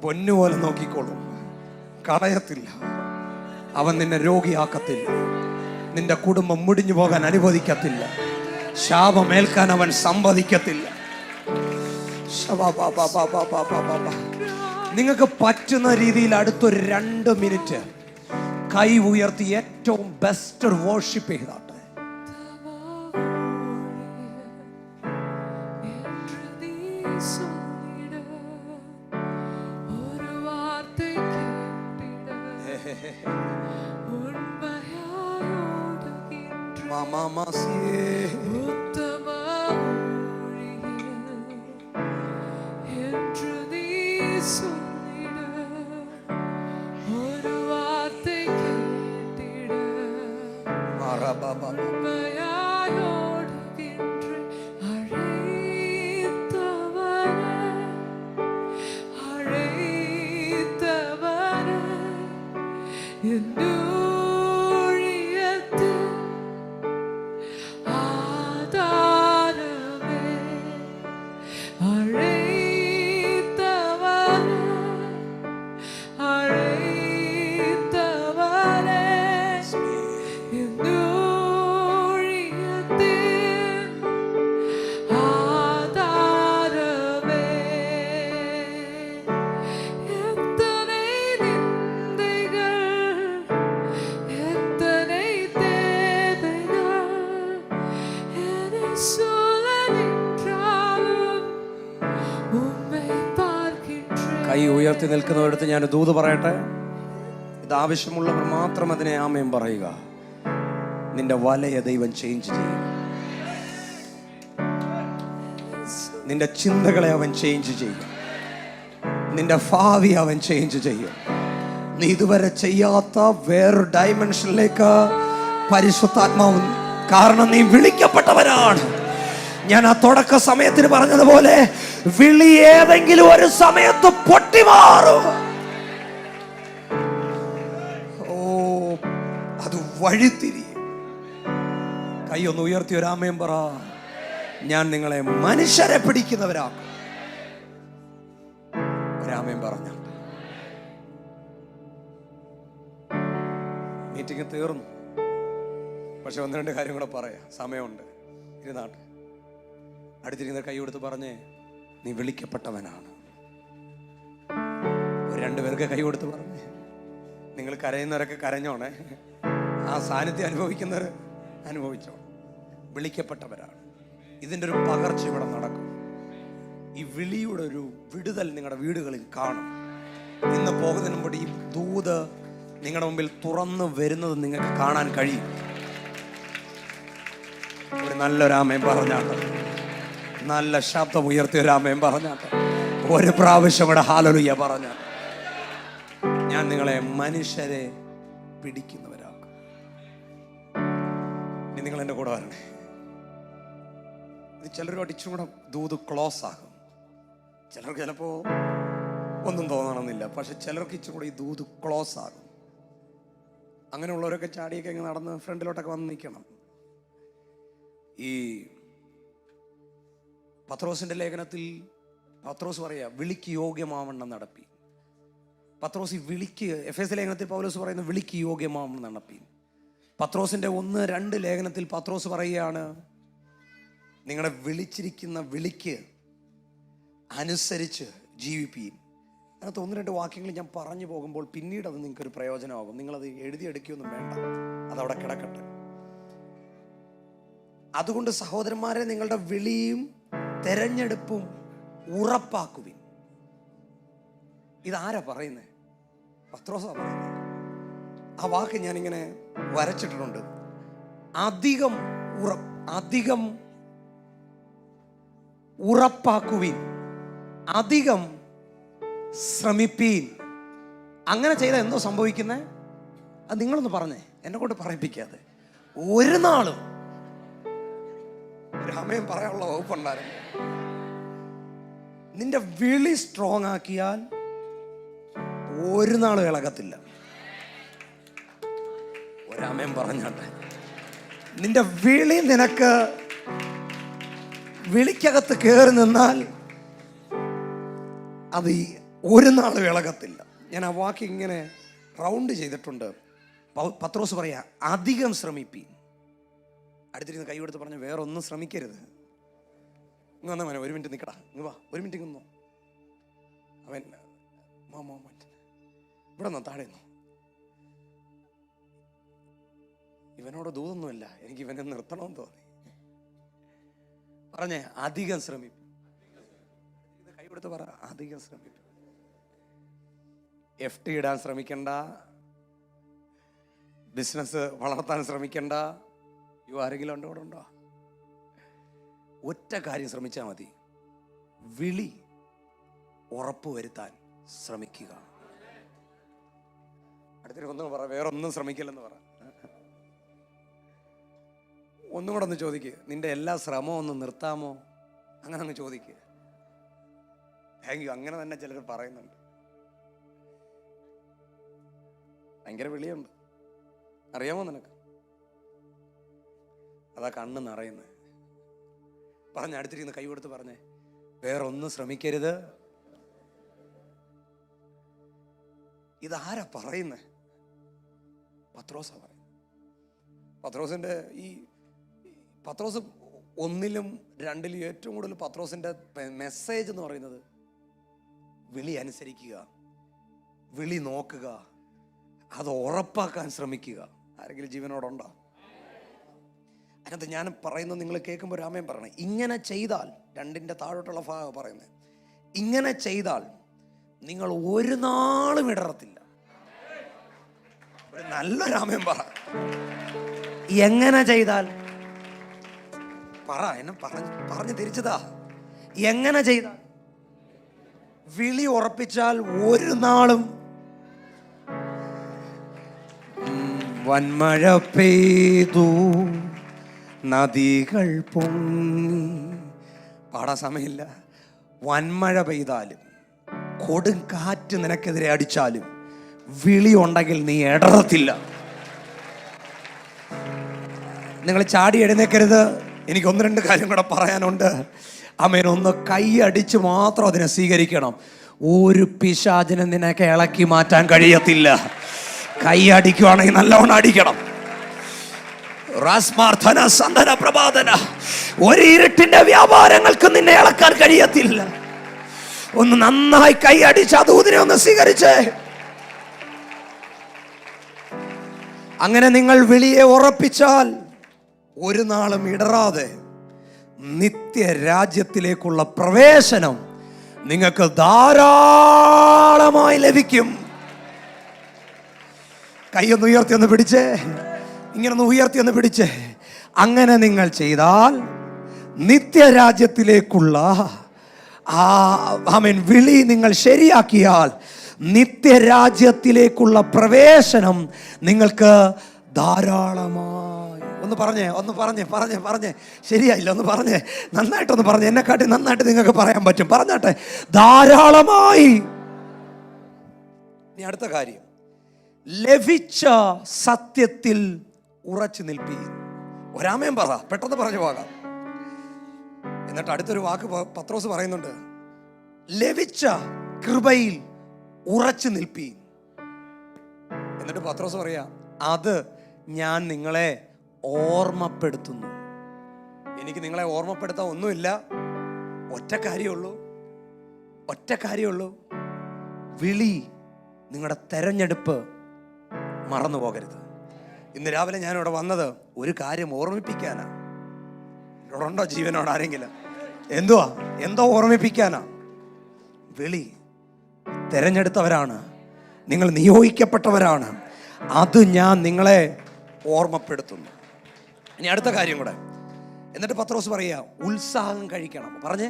പൊന്നുപോലെ നോക്കിക്കോളും, കളയത്തില്ല. അവൻ നിന്നെ രോഗിയാക്കത്തില്ല. നിന്റെ കുടുംബം മുടിഞ്ഞു പോകാൻ അനുവദിക്കത്തില്ല. ശാപമേൽക്കാൻ അവൻ സമ്മതിക്കത്തില്ല. നിങ്ങൾക്ക് പറ്റുന്ന രീതിയിൽ അടുത്തൊരു 2 മിനിറ്റ് കൈ ഉയർത്തി ഏറ്റവും ബെസ്റ്റ് ഒരു വർഷിപ്പ് ചെയ്താട്ടെ. കൈ ഉയർത്തി നിൽക്കുന്നവരടുത്ത് ഞാൻ ദൂത് പറയട്ടെ. ഇത് ആവശ്യമുള്ളവർ മാത്രം അതിനെ ആമേൻ പറയുക. നിന്റെ വലയ ദൈവം ചേഞ്ച് ചെയ്യും. നിന്റെ ചിന്തകളെ അവൻ ചേഞ്ച് ചെയ്യും. നിന്റെ ഭാവി അവൻ ചേഞ്ച് ചെയ്യും. നീ ഇതുവരെ ചെയ്യാത്ത വേറൊരു ഡയമെൻഷനിലേക്ക് പരിശുദ്ധാത്മാവ്, കാരണം നീ വിളിക്കപ്പെട്ടവരാണ്. ഞാൻ ആ തുടക്ക സമയത്തിന് പറഞ്ഞതുപോലെ വിളി ഏതെങ്കിലും ഒരു സമയത്ത് പൊട്ടിമാറും. ഓ, അത് വഴിത്തിരിയും. കൈ ഒന്ന് ഉയർത്തി ഒരാമയം പറ. ഞാൻ നിങ്ങളെ മനുഷ്യരെ പിടിക്കുന്നവരാക്കും. ഒരാമയം പറഞ്ഞ മീറ്റിംഗ് തീർന്നു. പക്ഷെ 1-2 കാര്യം കൂടെ പറയാം, സമയമുണ്ട്. ഇരുന്നാട്ട് അടുത്തിരിക്കുന്ന കൈ കൊടുത്ത് പറഞ്ഞേ, നീ വിളിക്കപ്പെട്ടവനാണ്. 2 പേർക്ക് കൈ കൊടുത്ത് പറഞ്ഞേ. നിങ്ങൾ കരയുന്നവരൊക്കെ കരഞ്ഞോണേ, ആ സാന്നിധ്യം അനുഭവിക്കുന്നവർ അനുഭവിച്ചോ. വിളിക്കപ്പെട്ടവരാണ്. ഇതിൻ്റെ ഒരു പകർച്ച ഇവിടെ നടക്കും. ഈ വിളിയുടെ ഒരു വിടുതൽ നിങ്ങളുടെ വീടുകളിൽ കാണും. ഇന്ന് പോകുന്നതിന് മുമ്പ് ഈ ദൂത് നിങ്ങളുടെ മുമ്പിൽ തുറന്നു വരുന്നത് നിങ്ങൾക്ക് കാണാൻ കഴിയും. ഒരു നല്ലൊരാമയം പറഞ്ഞാട്ടെ, നല്ല ശബ്ദം ഉയർത്തിയൊരാമയം പറഞ്ഞാട്ടെ, ഒരു പ്രാവശ്യം കൂടെ ഹല്ലേലൂയ പറഞ്ഞാട്ടെ. ഞാൻ നിങ്ങളെ മനുഷ്യരെ പിടിക്കുന്നവരാക്കും. ഇനി നിങ്ങൾ എൻ്റെ കൂടെ വരണേ. ഇത് ചിലരോട് ഇച്ചും കൂടെ ദൂത് ക്ലോസ് ആകും. ചിലർക്ക് ചിലപ്പോൾ ഒന്നും തോന്നണമെന്നില്ല, പക്ഷെ ചിലർക്ക് ഇച്ചും കൂടെ ഈ ദൂത് ക്ലോസ് ആകും. അങ്ങനെയുള്ളവരൊക്കെ ചാടിയൊക്കെ ഇങ്ങനെ നടന്ന് ഫ്രണ്ടിലോട്ടൊക്കെ വന്ന് നിൽക്കണം. ഈ പത്രോസിന്റെ ലേഖനത്തിൽ പത്രോസ് പറയാ, വിളിക്ക് യോഗ്യമാവണ്ണം നടപ്പി. പത്രോസ് ഈ വിളിക്ക്, എഫേസ്യ ലേഖനത്തിൽ പൗലോസ് പറയുന്നത് വിളിക്ക് യോഗ്യമാവണ്ണം നടപ്പി. പത്രോസിന്റെ 1-2 ലേഖനത്തിൽ പത്രോസ് പറയുകയാണ്, നിങ്ങളെ വിളിച്ചിരിക്കുന്ന വിളിക്ക് അനുസരിച്ച് ജീവിപ്പീൻ. അതിനകത്ത് 1-2 വാക്യങ്ങൾ ഞാൻ പറഞ്ഞു പോകുമ്പോൾ പിന്നീട് അത് നിങ്ങൾക്കൊരു പ്രയോജനമാകും. നിങ്ങളത് എഴുതിയെടുക്കുകയൊന്നും വേണ്ട, അതവിടെ കിടക്കട്ടെ. അതുകൊണ്ട് സഹോദരന്മാരെ, നിങ്ങളുടെ വിളിയും തെരഞ്ഞെടുപ്പും ഉറപ്പാക്കുവിൻ. ഇതാരാ പറയുന്നത്? പത്രോസാ പറയുന്നത്. ആ വാക്ക് ഞാനിങ്ങനെ വരച്ചിട്ടുണ്ട്. അധികം ഉറപ്പാക്കുവിൻ, അധികം ശ്രമിപ്പീൻ. അങ്ങനെ ചെയ്താൽ എന്തോ സംഭവിക്കുന്നത്? അത് നിങ്ങളൊന്ന് പറഞ്ഞേ, എന്നെ കൊണ്ട് പറയിപ്പിക്കാതെ. ഒരു നാളും ഒരു അമ്മയും പറയാനുള്ള വകുപ്പുണ്ടായിരുന്നു. നിന്റെ വിളി സ്ട്രോങ് ആക്കിയാൽ ഒരു നാളും ഇളകത്തില്ല. ഒരമ്മയും പറഞ്ഞാട്ടെ, നിന്റെ വിളി നിനക്ക് വിളിക്കകത്ത് കയറി നിന്നാൽ അത് ഒരു നാളും ഇളകത്തില്ല. ഞാൻ ആ വാക്ക് ഇങ്ങനെ റൗണ്ട് ചെയ്തിട്ടുണ്ട്. പത്രോസ് പറയാ, അധികം ശ്രമിപ്പീൻ. അടുത്തിരുന്ന് കൈ കൊടുത്ത് പറഞ്ഞു, വേറെ ഒന്നും ശ്രമിക്കരുത്. ഇങ്ങ് വന്നാ മോനെ, 1 മിനിറ്റ് നിൽക്കടാ, ഇങ്ങ് വാ, 1 മിനിറ്റ് ഇങ്ങ്. അവൻ ഇവിടെ നിന്നോ, താഴെ നിന്നോ. ഇവനോട് ദൂതൊന്നുമില്ല, എനിക്ക് ഇവനെ നിർത്തണമെന്ന് തോന്നി. പറഞ്ഞേ, അധികം ശ്രമിപ്പീൻ. കൈ കൊടുത്ത് പറ, അധികം ശ്രമിപ്പീൻ. FT ഇടാൻ ശ്രമിക്കണ്ട, ബിസിനസ് വളർത്താൻ ശ്രമിക്കണ്ട. ആരെങ്കിലും ഉണ്ടോ? ഇവിടെ ഉണ്ടോ? ഒറ്റ കാര്യം ശ്രമിച്ചാൽ മതി, വിളി ഉറപ്പുവരുത്താൻ ശ്രമിക്കുക. അടുത്തൊരു ഒന്നും പറ, വേറെ ഒന്നും ശ്രമിക്കില്ലെന്ന് പറ. ഒന്നും കൂടെ ഒന്ന് ചോദിക്കുക, നിന്റെ എല്ലാ ശ്രമവും ഒന്ന് നിർത്താമോ? അങ്ങനെ അങ്ങ് ചോദിക്കുക. Thank you. അങ്ങനെ തന്നെ ചിലർ പറയുന്നുണ്ട്. ഭയങ്കര വിളിയുണ്ട്, അറിയാമോ നിനക്ക്? അതാ കണ്ണ് നിറയുന്നത്. പറഞ്ഞ അടുത്തിരിക്കുന്ന കൈ കൊടുത്ത് പറഞ്ഞേ, വേറെ ഒന്നും ശ്രമിക്കരുത്. ഇതാരാ പറയുന്നത്? പത്രോസാ പറയുന്നത്. പത്രോസ് 1-ലും 2-ലും ഏറ്റവും കൂടുതൽ പത്രോസിന്റെ മെസ്സേജ് എന്ന് പറയുന്നത് വിളി അനുസരിക്കുക, വിളി നോക്കുക, അത് ഉറപ്പാക്കാൻ ശ്രമിക്കുക. ആരെങ്കിലും ജീവനോടുണ്ടോ? അതിനകത്ത് ഞാൻ പറയുന്നത് നിങ്ങൾ കേൾക്കുമ്പോൾ രാമൻ പറയണേ, ഇങ്ങനെ ചെയ്താൽ, 2-ന്റെ താഴോട്ടുള്ള ഭാഗം പറയുന്നത്, ഇങ്ങനെ ചെയ്താൽ നിങ്ങൾ ഒരു നാളും ഇടറത്തില്ല. ഒരു നല്ല രാമൻ പറ, എങ്ങനെ ചെയ്താൽ? പറ, എന്നെ പറഞ്ഞു തിരിച്ചതാ. എങ്ങനെ ചെയ്താൽ? വിളി ഉറപ്പിച്ചാൽ ഒരു നാളും. വൻമഴ പെയ്തു, നദികൾ പൊങ്ങി, പാടാൻ സമയമില്ല. വൻമഴ പെയ്താലും കൊടും കാറ്റ് നിനക്കെതിരെ അടിച്ചാലും വിളി ഉണ്ടെങ്കിൽ നീ ഇടറത്തില്ല. നിങ്ങൾ ചാടി എഴുന്നേക്കരുത്. എനിക്ക് 1-2 കാര്യം കൂടെ പറയാനുണ്ട്. ആമേൻ. ഒന്ന് കൈ അടിച്ച് മാത്രം അതിനെ സ്വീകരിക്കണം. ഒരു പിശാചിനെ നിനക്ക് ഇളക്കി മാറ്റാൻ കഴിയത്തില്ല. കൈ അടിക്കുവാണെങ്കിൽ നല്ലവണ്ണം അടിക്കണം. ഒരു ഇരുട്ടിന്റെ വ്യാപാരങ്ങൾക്ക് നിന്നെ ഇളക്കാൻ കഴിയത്തില്ല. ഒന്ന് നന്നായി കൈ അടിച്ച് ആ ദൂതിനെ ഒന്ന് സ്വീകരിച്ചേ. അങ്ങനെ നിങ്ങൾ വിളിയെ ഉറപ്പിച്ചാൽ ഒരു നാളും ഇടറാതെ നിത്യരാജ്യത്തിലേക്കുള്ള പ്രവേശനം നിങ്ങൾക്ക് ധാരാളമായി ലഭിക്കും. കൈയൊന്ന് ഉയർത്തി ഒന്ന് പിടിച്ചേ, ഇങ്ങനൊന്ന് ഉയർത്തി ഒന്ന് പിടിച്ചേ. അങ്ങനെ നിങ്ങൾ ചെയ്താൽ നിത്യരാജ്യത്തിലേക്കുള്ള വിളി നിങ്ങൾ ശരിയാക്കിയാൽ നിത്യരാജ്യത്തിലേക്കുള്ള പ്രവേശനം നിങ്ങൾക്ക് ധാരാളമായി. ഒന്ന് പറഞ്ഞേ. ശരിയായില്ല, ഒന്ന് പറഞ്ഞേ, നന്നായിട്ടൊന്ന് പറഞ്ഞേ. എന്നെക്കാട്ടി നന്നായിട്ട് നിങ്ങൾക്ക് പറയാൻ പറ്റും. പറഞ്ഞാട്ടെ, ധാരാളമായി. ഇനി അടുത്ത കാര്യം, ലഭിച്ച സത്യത്തിൽ ഉറച്ചു നിൽപ്പീൻ. ഒരാമയും പറ, പെട്ടെന്ന് പറഞ്ഞു പോകാം. എന്നിട്ട് അടുത്തൊരു വാക്ക് പത്രോസ് പറയുന്നുണ്ട്, ലഭിച്ച കൃപയിൽ ഉറച്ചു നിൽപ്പീൻ. എന്നിട്ട് പത്രോസ് പറയാ, അത് ഞാൻ നിങ്ങളെ ഓർമ്മപ്പെടുത്തുന്നു. എനിക്ക് നിങ്ങളെ ഓർമ്മപ്പെടുത്താൻ ഒന്നുമില്ല, ഒറ്റ കാര്യമുള്ളൂ. ഒറ്റ കാര്യമുള്ളൂ, വിളി, നിങ്ങളുടെ തെരഞ്ഞെടുപ്പ് മറന്നു പോകരുത്. ഇന്ന് രാവിലെ ഞാനിവിടെ വന്നത് ഒരു കാര്യം ഓർമ്മിപ്പിക്കാനാ. ഇവിടെ ഉണ്ടോ ജീവനോട് ആരെങ്കിലും? എന്തോ ഓർമ്മിപ്പിക്കാനാ. വിളി, തെരഞ്ഞെടുത്തവരാണ് നിങ്ങൾ, നിയോഗിക്കപ്പെട്ടവരാണ്. അത് ഞാൻ നിങ്ങളെ ഓർമ്മപ്പെടുത്തുന്നു. ഇനി അടുത്ത കാര്യം കൂടെ. എന്നിട്ട് പത്രോസ് പറയാ, ഉത്സാഹം കഴിക്കണം. പറഞ്ഞേ,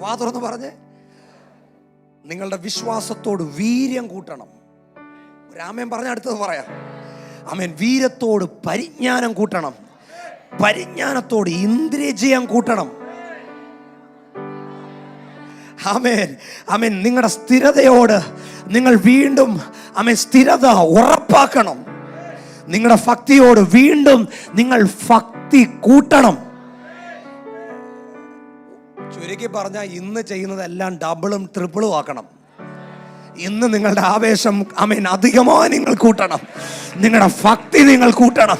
വാ തുറന്ന് പറഞ്ഞേ, നിങ്ങളുടെ വിശ്വാസത്തോട് വീര്യം കൂട്ടണം. രാമൻ പറഞ്ഞ അടുത്തത് പറയാം. ആമേൻ. വീര്യത്തോട് പരിജ്ഞാനം കൂട്ടണം, പരിജ്ഞാനത്തോട് ഇന്ദ്രിയജയം കൂട്ടണം. ആമേൻ, ആമേൻ. നിങ്ങളുടെ സ്ഥിരതയോട് നിങ്ങൾ വീണ്ടും സ്ഥിരത ഉറപ്പാക്കണം. നിങ്ങളുടെ ഭക്തിയോട് വീണ്ടും നിങ്ങൾ ഭക്തി കൂട്ടണം. ചുരുക്കി പറഞ്ഞാൽ ഇന്ന് ചെയ്യുന്നതെല്ലാം ഡബിളും ട്രിപ്പിളും ആക്കണം. ഇന്ന് നിങ്ങളുടെ ആവേശം അധികമായി നിങ്ങൾ കൂട്ടണം. നിങ്ങളുടെ ഭക്തി നിങ്ങൾ കൂട്ടണം.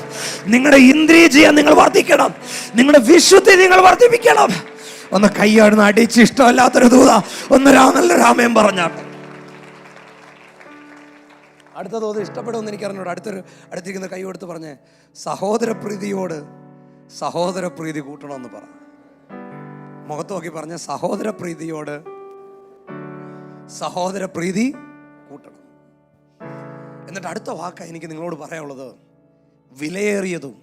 നിങ്ങളുടെ ഇന്ദ്രിയജയം നിങ്ങൾ വർദ്ധിക്കണം. നിങ്ങളുടെ വിശുദ്ധി നിങ്ങൾ വർദ്ധിപ്പിക്കണം. ഒന്ന് കൈയാടുന്ന അടിച്ച് ഇഷ്ടമല്ലാത്തൊരു ദൂത ഒന്ന് നല്ല രാമയം പറഞ്ഞാട്ടെ. അടുത്ത തോത് ഇഷ്ടപ്പെടുമെന്ന് എനിക്കറിഞ്ഞോട്. അടുത്തിരിക്കുന്ന കൈ കൊടുത്ത് പറഞ്ഞ്, സഹോദരപ്രീതിയോട് സഹോദരപ്രീതി കൂട്ടണമെന്ന് പറ. മുഖത്ത് നോക്കി പറഞ്ഞ, സഹോദരപ്രീതിയോട് സഹോദരപ്രീതി കൂട്ടണം. എന്നിട്ട് അടുത്ത വാക്ക എനിക്ക് നിങ്ങളോട് പറയാനുള്ളത്, വിലയേറിയതും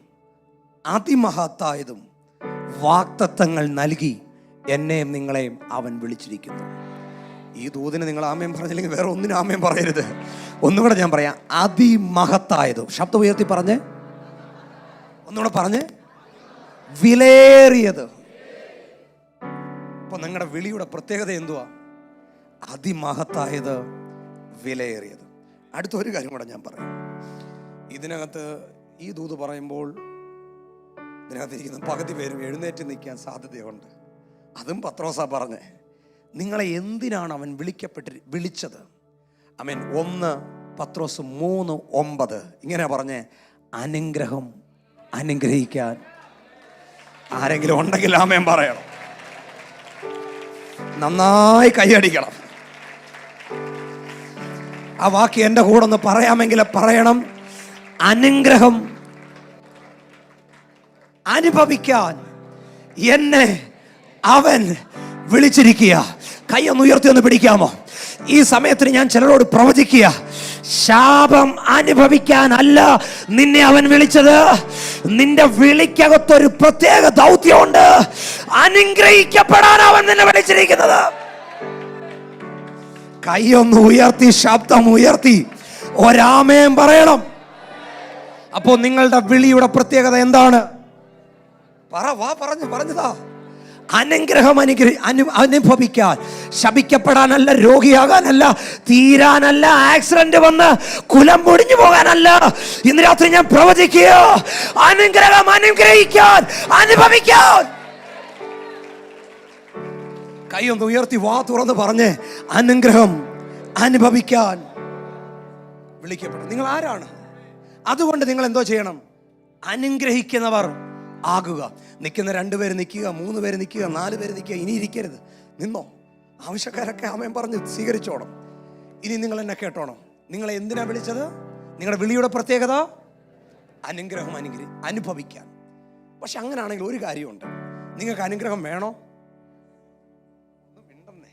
അതിമഹത്തായതും വാഗ്ദത്തങ്ങൾ നൽകി എന്നെയും നിങ്ങളെയും അവൻ വിളിച്ചിരിക്കുന്നു. ഈ ദൂതിന് നിങ്ങൾ ആമയം പറഞ്ഞില്ലെങ്കിൽ വേറെ ഒന്നിനും ആമയം പറയരുത്. ഒന്നുകൂടെ ഞാൻ പറയാം, അതിമഹത്തായതും. ശബ്ദം ഉയർത്തി പറഞ്ഞ്, ഒന്നുകൂടെ പറഞ്ഞ്, വിലയേറിയത്. അപ്പൊ നിങ്ങളുടെ വിളിയുടെ പ്രത്യേകത എന്തുവാ? അതിമഹത്തായത്, വിലയേറിയത്. അടുത്തൊരു കാര്യം കൂടെ ഞാൻ പറയാം. ഇതിനകത്ത് ഈ ദൂത് പറയുമ്പോൾ ഇതിനകത്തിരിക്കുന്ന പകുതി പേരും എഴുന്നേറ്റ് നിൽക്കാൻ സാധ്യതയുണ്ട്. അതും പത്രോസാ പറഞ്ഞേ. നിങ്ങളെ എന്തിനാണ് അവൻ വിളിച്ചത്? ആമേൻ. 1 പത്രോസ് 3:9 ഇങ്ങനെ പറഞ്ഞേ, അനുഗ്രഹം അനുഗ്രഹിക്കാൻ. ആരെങ്കിലും ഉണ്ടെങ്കിൽ ആമേൻ പറയണം. നന്നായി കൈയടിക്കണം. ആ വാക്ക് എൻ്റെ കൂടെ ഒന്ന് പറയാമെങ്കിൽ പറയണം. അനുഗ്രഹം അനുഭവിക്കാൻ എന്നെ അവൻ വിളിച്ചിരിക്കുക. കൈ ഒന്ന് ഉയർത്തി ഒന്ന് പിടിക്കാമോ? ഈ സമയത്തിന് ഞാൻ ചിലരോട് പ്രവചിക്കുക, ശാപം അനുഭവിക്കാനല്ല നിന്നെ അവൻ വിളിച്ചത്. നിന്റെ വിളിക്കകത്തൊരു പ്രത്യേക ദൗത്യമുണ്ട്. അനുഗ്രഹിക്കപ്പെടാൻ അവൻ നിന്നെ വിളിച്ചിരിക്കുന്നത്. കൈയൊന്ന് ഉയർത്തി, ശബ്ദം ഉയർത്തി ഒരാമേൻ പറയണം. അപ്പോ നിങ്ങളുടെ വിളിയുടെ പ്രത്യേകത എന്താണ്? പറഞ്ഞതാ. അനുഗ്രഹം അനുഭവിക്കാൻ, ശപിക്കപ്പെടാനല്ല, രോഗിയാകാനല്ല, തീരാനല്ല, ആക്സിഡന്റ് വന്ന് കുലം പൊടിഞ്ഞു പോകാനല്ല. ഇന്ന് രാത്രി ഞാൻ പ്രവചിക്കുക, അനുഗ്രഹം അനുഗ്രഹിക്കാൻ, അനുഭവിക്കാൻ. കൈ ഒന്ന് ഉയർത്തി വാ തുറന്ന് പറഞ്ഞ്, അനുഗ്രഹം അനുഭവിക്കാൻ വിളിക്കപ്പെടും. നിങ്ങൾ ആരാണ്? അതുകൊണ്ട് നിങ്ങൾ എന്തോ ചെയ്യണം? അനുഗ്രഹിക്കുന്നവർ ആകുക. നിൽക്കുന്ന 2 പേര് നിൽക്കുക, 3 പേര് നിൽക്കുക, 4 പേര് നിൽക്കുക. ഇനി ഇരിക്കരുത്, നിന്നോ. ആവശ്യക്കാരൊക്കെ ആമേൻ പറഞ്ഞ് സ്വീകരിച്ചോണം. ഇനി നിങ്ങൾ എന്നെ കേട്ടോണം. നിങ്ങളെ എന്തിനാ വിളിച്ചത്? നിങ്ങളുടെ വിളിയുടെ പ്രത്യേകത അനുഗ്രഹം അനുഭവിക്കാൻ. പക്ഷെ അങ്ങനെയാണെങ്കിൽ ഒരു കാര്യമുണ്ട്, നിങ്ങൾക്ക് അനുഗ്രഹം വേണോ? മിണ്ടന്നേ.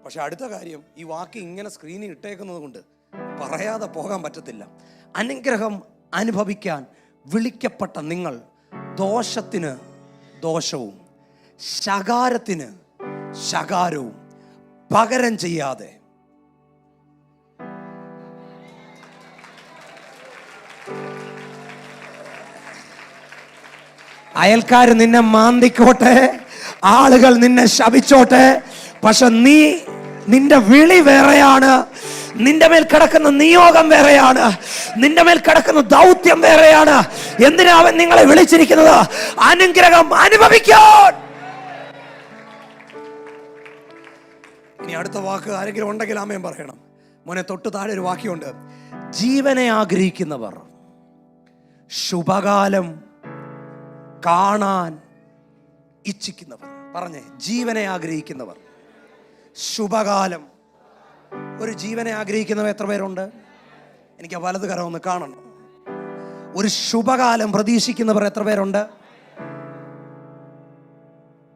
പക്ഷെ അടുത്ത കാര്യം, ഈ വാക്ക് ഇങ്ങനെ സ്ക്രീനിൽ ഇട്ടേക്കുന്നത് കൊണ്ട് പറയാതെ പോകാൻ പറ്റത്തില്ല. അനുഗ്രഹം അനുഭവിക്കാൻ വിളിക്കപ്പെട്ട നിങ്ങൾ ദോഷത്തിന് ദോഷവും ശകാരത്തിന് ശകാരവും പകരം ചെയ്യാതെ അയൽക്കാർ നിന്നെ മാന്തിക്കോട്ടെ, ആളുകൾ നിന്നെ ശപിച്ചോട്ടെ, പക്ഷെ നിന്റെ വിളി വേറെയാണ്. നിന്റെ മേൽ കിടക്കുന്ന നിയോഗം വേറെയാണ്. നിന്റെ മേൽ കിടക്കുന്ന ദൗത്യം വേറെയാണ്. എന്തിനാ അവൻ നിങ്ങളെ വിളിച്ചിരിക്കുന്നത്? അനുഗ്രഹം അനുഭവിക്കാൻ. ഇനി അടുത്ത വാക്ക് ആരെങ്കിലും ഉണ്ടെങ്കിൽ ആമേൻ പറയണം. മോനെ, തൊട്ട് താഴെ ഒരു വാക്യമുണ്ട്, ജീവനെ ആഗ്രഹിക്കുന്നവർ, ശുഭകാലം കാണാൻ ഇച്ഛിക്കുന്നവർ. പറഞ്ഞേ, ജീവനെ ആഗ്രഹിക്കുന്നവർ. ശുഭകാലം. ഒരു ജീവനെ ആഗ്രഹിക്കുന്നവർ എത്ര പേരുണ്ട്? എനിക്ക് ആ വലത് കരം ഒന്ന് കാണണം. ഒരു ശുഭകാലം പ്രതീക്ഷിക്കുന്നവർ എത്ര പേരുണ്ട്?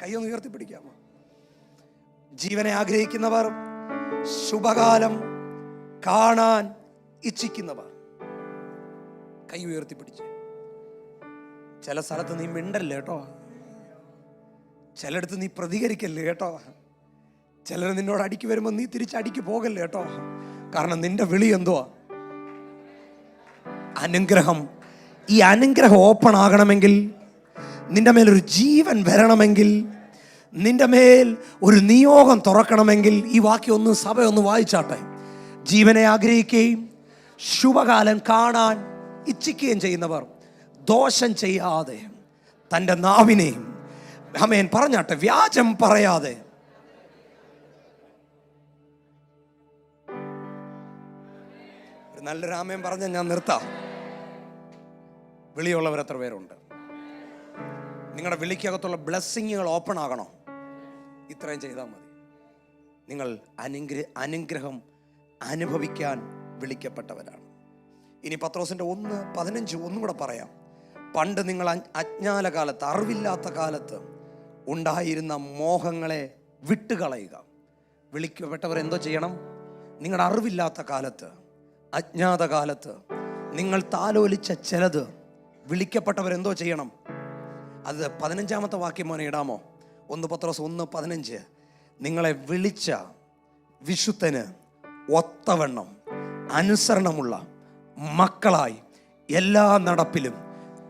കൈയൊന്ന് ഉയർത്തിപ്പിടിക്കാമോ? ജീവനെ ആഗ്രഹിക്കുന്നവർ, ശുഭകാലം കാണാൻ ഇച്ഛിക്കുന്നവർ, കൈ ഉയർത്തിപ്പിടിച്ച്. ചില സ്ഥലത്ത് നീ മിണ്ടല്ലേ കേട്ടോ, ചിലയിടത്ത് നീ പ്രതികരിക്കല്ലേ കേട്ടോ, ചിലർ നിന്നോട് അടിക്ക് വരുമ്പോൾ നീ തിരിച്ചടിക്ക് പോകല്ലേ കേട്ടോ. കാരണം നിന്റെ വിളി എന്തുവാ? അനുഗ്രഹം. ഈ അനുഗ്രഹം ഓപ്പൺ ആകണമെങ്കിൽ, നിന്റെ മേലൊരു ജീവൻ വരണമെങ്കിൽ, നിന്റെ മേൽ ഒരു നിയോഗം തുറക്കണമെങ്കിൽ, ഈ വാക്യം ഒന്ന് സഭയൊന്ന് വായിച്ചാട്ടെ. ജീവനെ ആഗ്രഹിക്കുകയും ശുഭകാലം കാണാൻ ഇച്ഛിക്കുകയും ചെയ്യുന്നവർ ദോഷം ചെയ്യാതെ തൻ്റെ നാവിനെയും, ആമേൻ പറഞ്ഞാട്ടെ, വ്യാജം പറയാതെ നല്ലൊരു ആമേൻ പറഞ്ഞ ഞാൻ നിർത്താം. വിളിയുള്ളവർ എത്ര പേരുണ്ട്? നിങ്ങളുടെ വിളിക്കകത്തുള്ള ബ്ലെസ്സിങ്ങുകൾ ഓപ്പൺ ആകണോ? ഇത്രയും ചെയ്താൽ മതി. നിങ്ങൾ അനുഗ്രഹം അനുഭവിക്കാൻ വിളിക്കപ്പെട്ടവരാണ്. ഇനി പത്രോസിന്റെ 1:15 ഒന്നും കൂടെ പറയാം. പണ്ട് നിങ്ങൾ അജ്ഞാന കാലത്ത്, അറിവില്ലാത്ത കാലത്ത് ഉണ്ടായിരുന്ന മോഹങ്ങളെ വിട്ടുകളയുക. വിളിക്കപ്പെട്ടവർ എന്തോ ചെയ്യണം? നിങ്ങളുടെ അറിവില്ലാത്ത കാലത്ത്, അജ്ഞാത കാലത്ത് നിങ്ങൾ താലോലിച്ച ചിലത് വിളിക്കപ്പെട്ടവരെന്തോ ചെയ്യണം? അത് 15ാമത്തെ വാക്യം മോനെ ഇടാമോ? 1 പത്രോസ് 1:15. നിങ്ങളെ വിളിച്ച വിശുദ്ധന് ഒത്തവണ്ണം അനുസരണമുള്ള മക്കളായി എല്ലാ നടപ്പിലും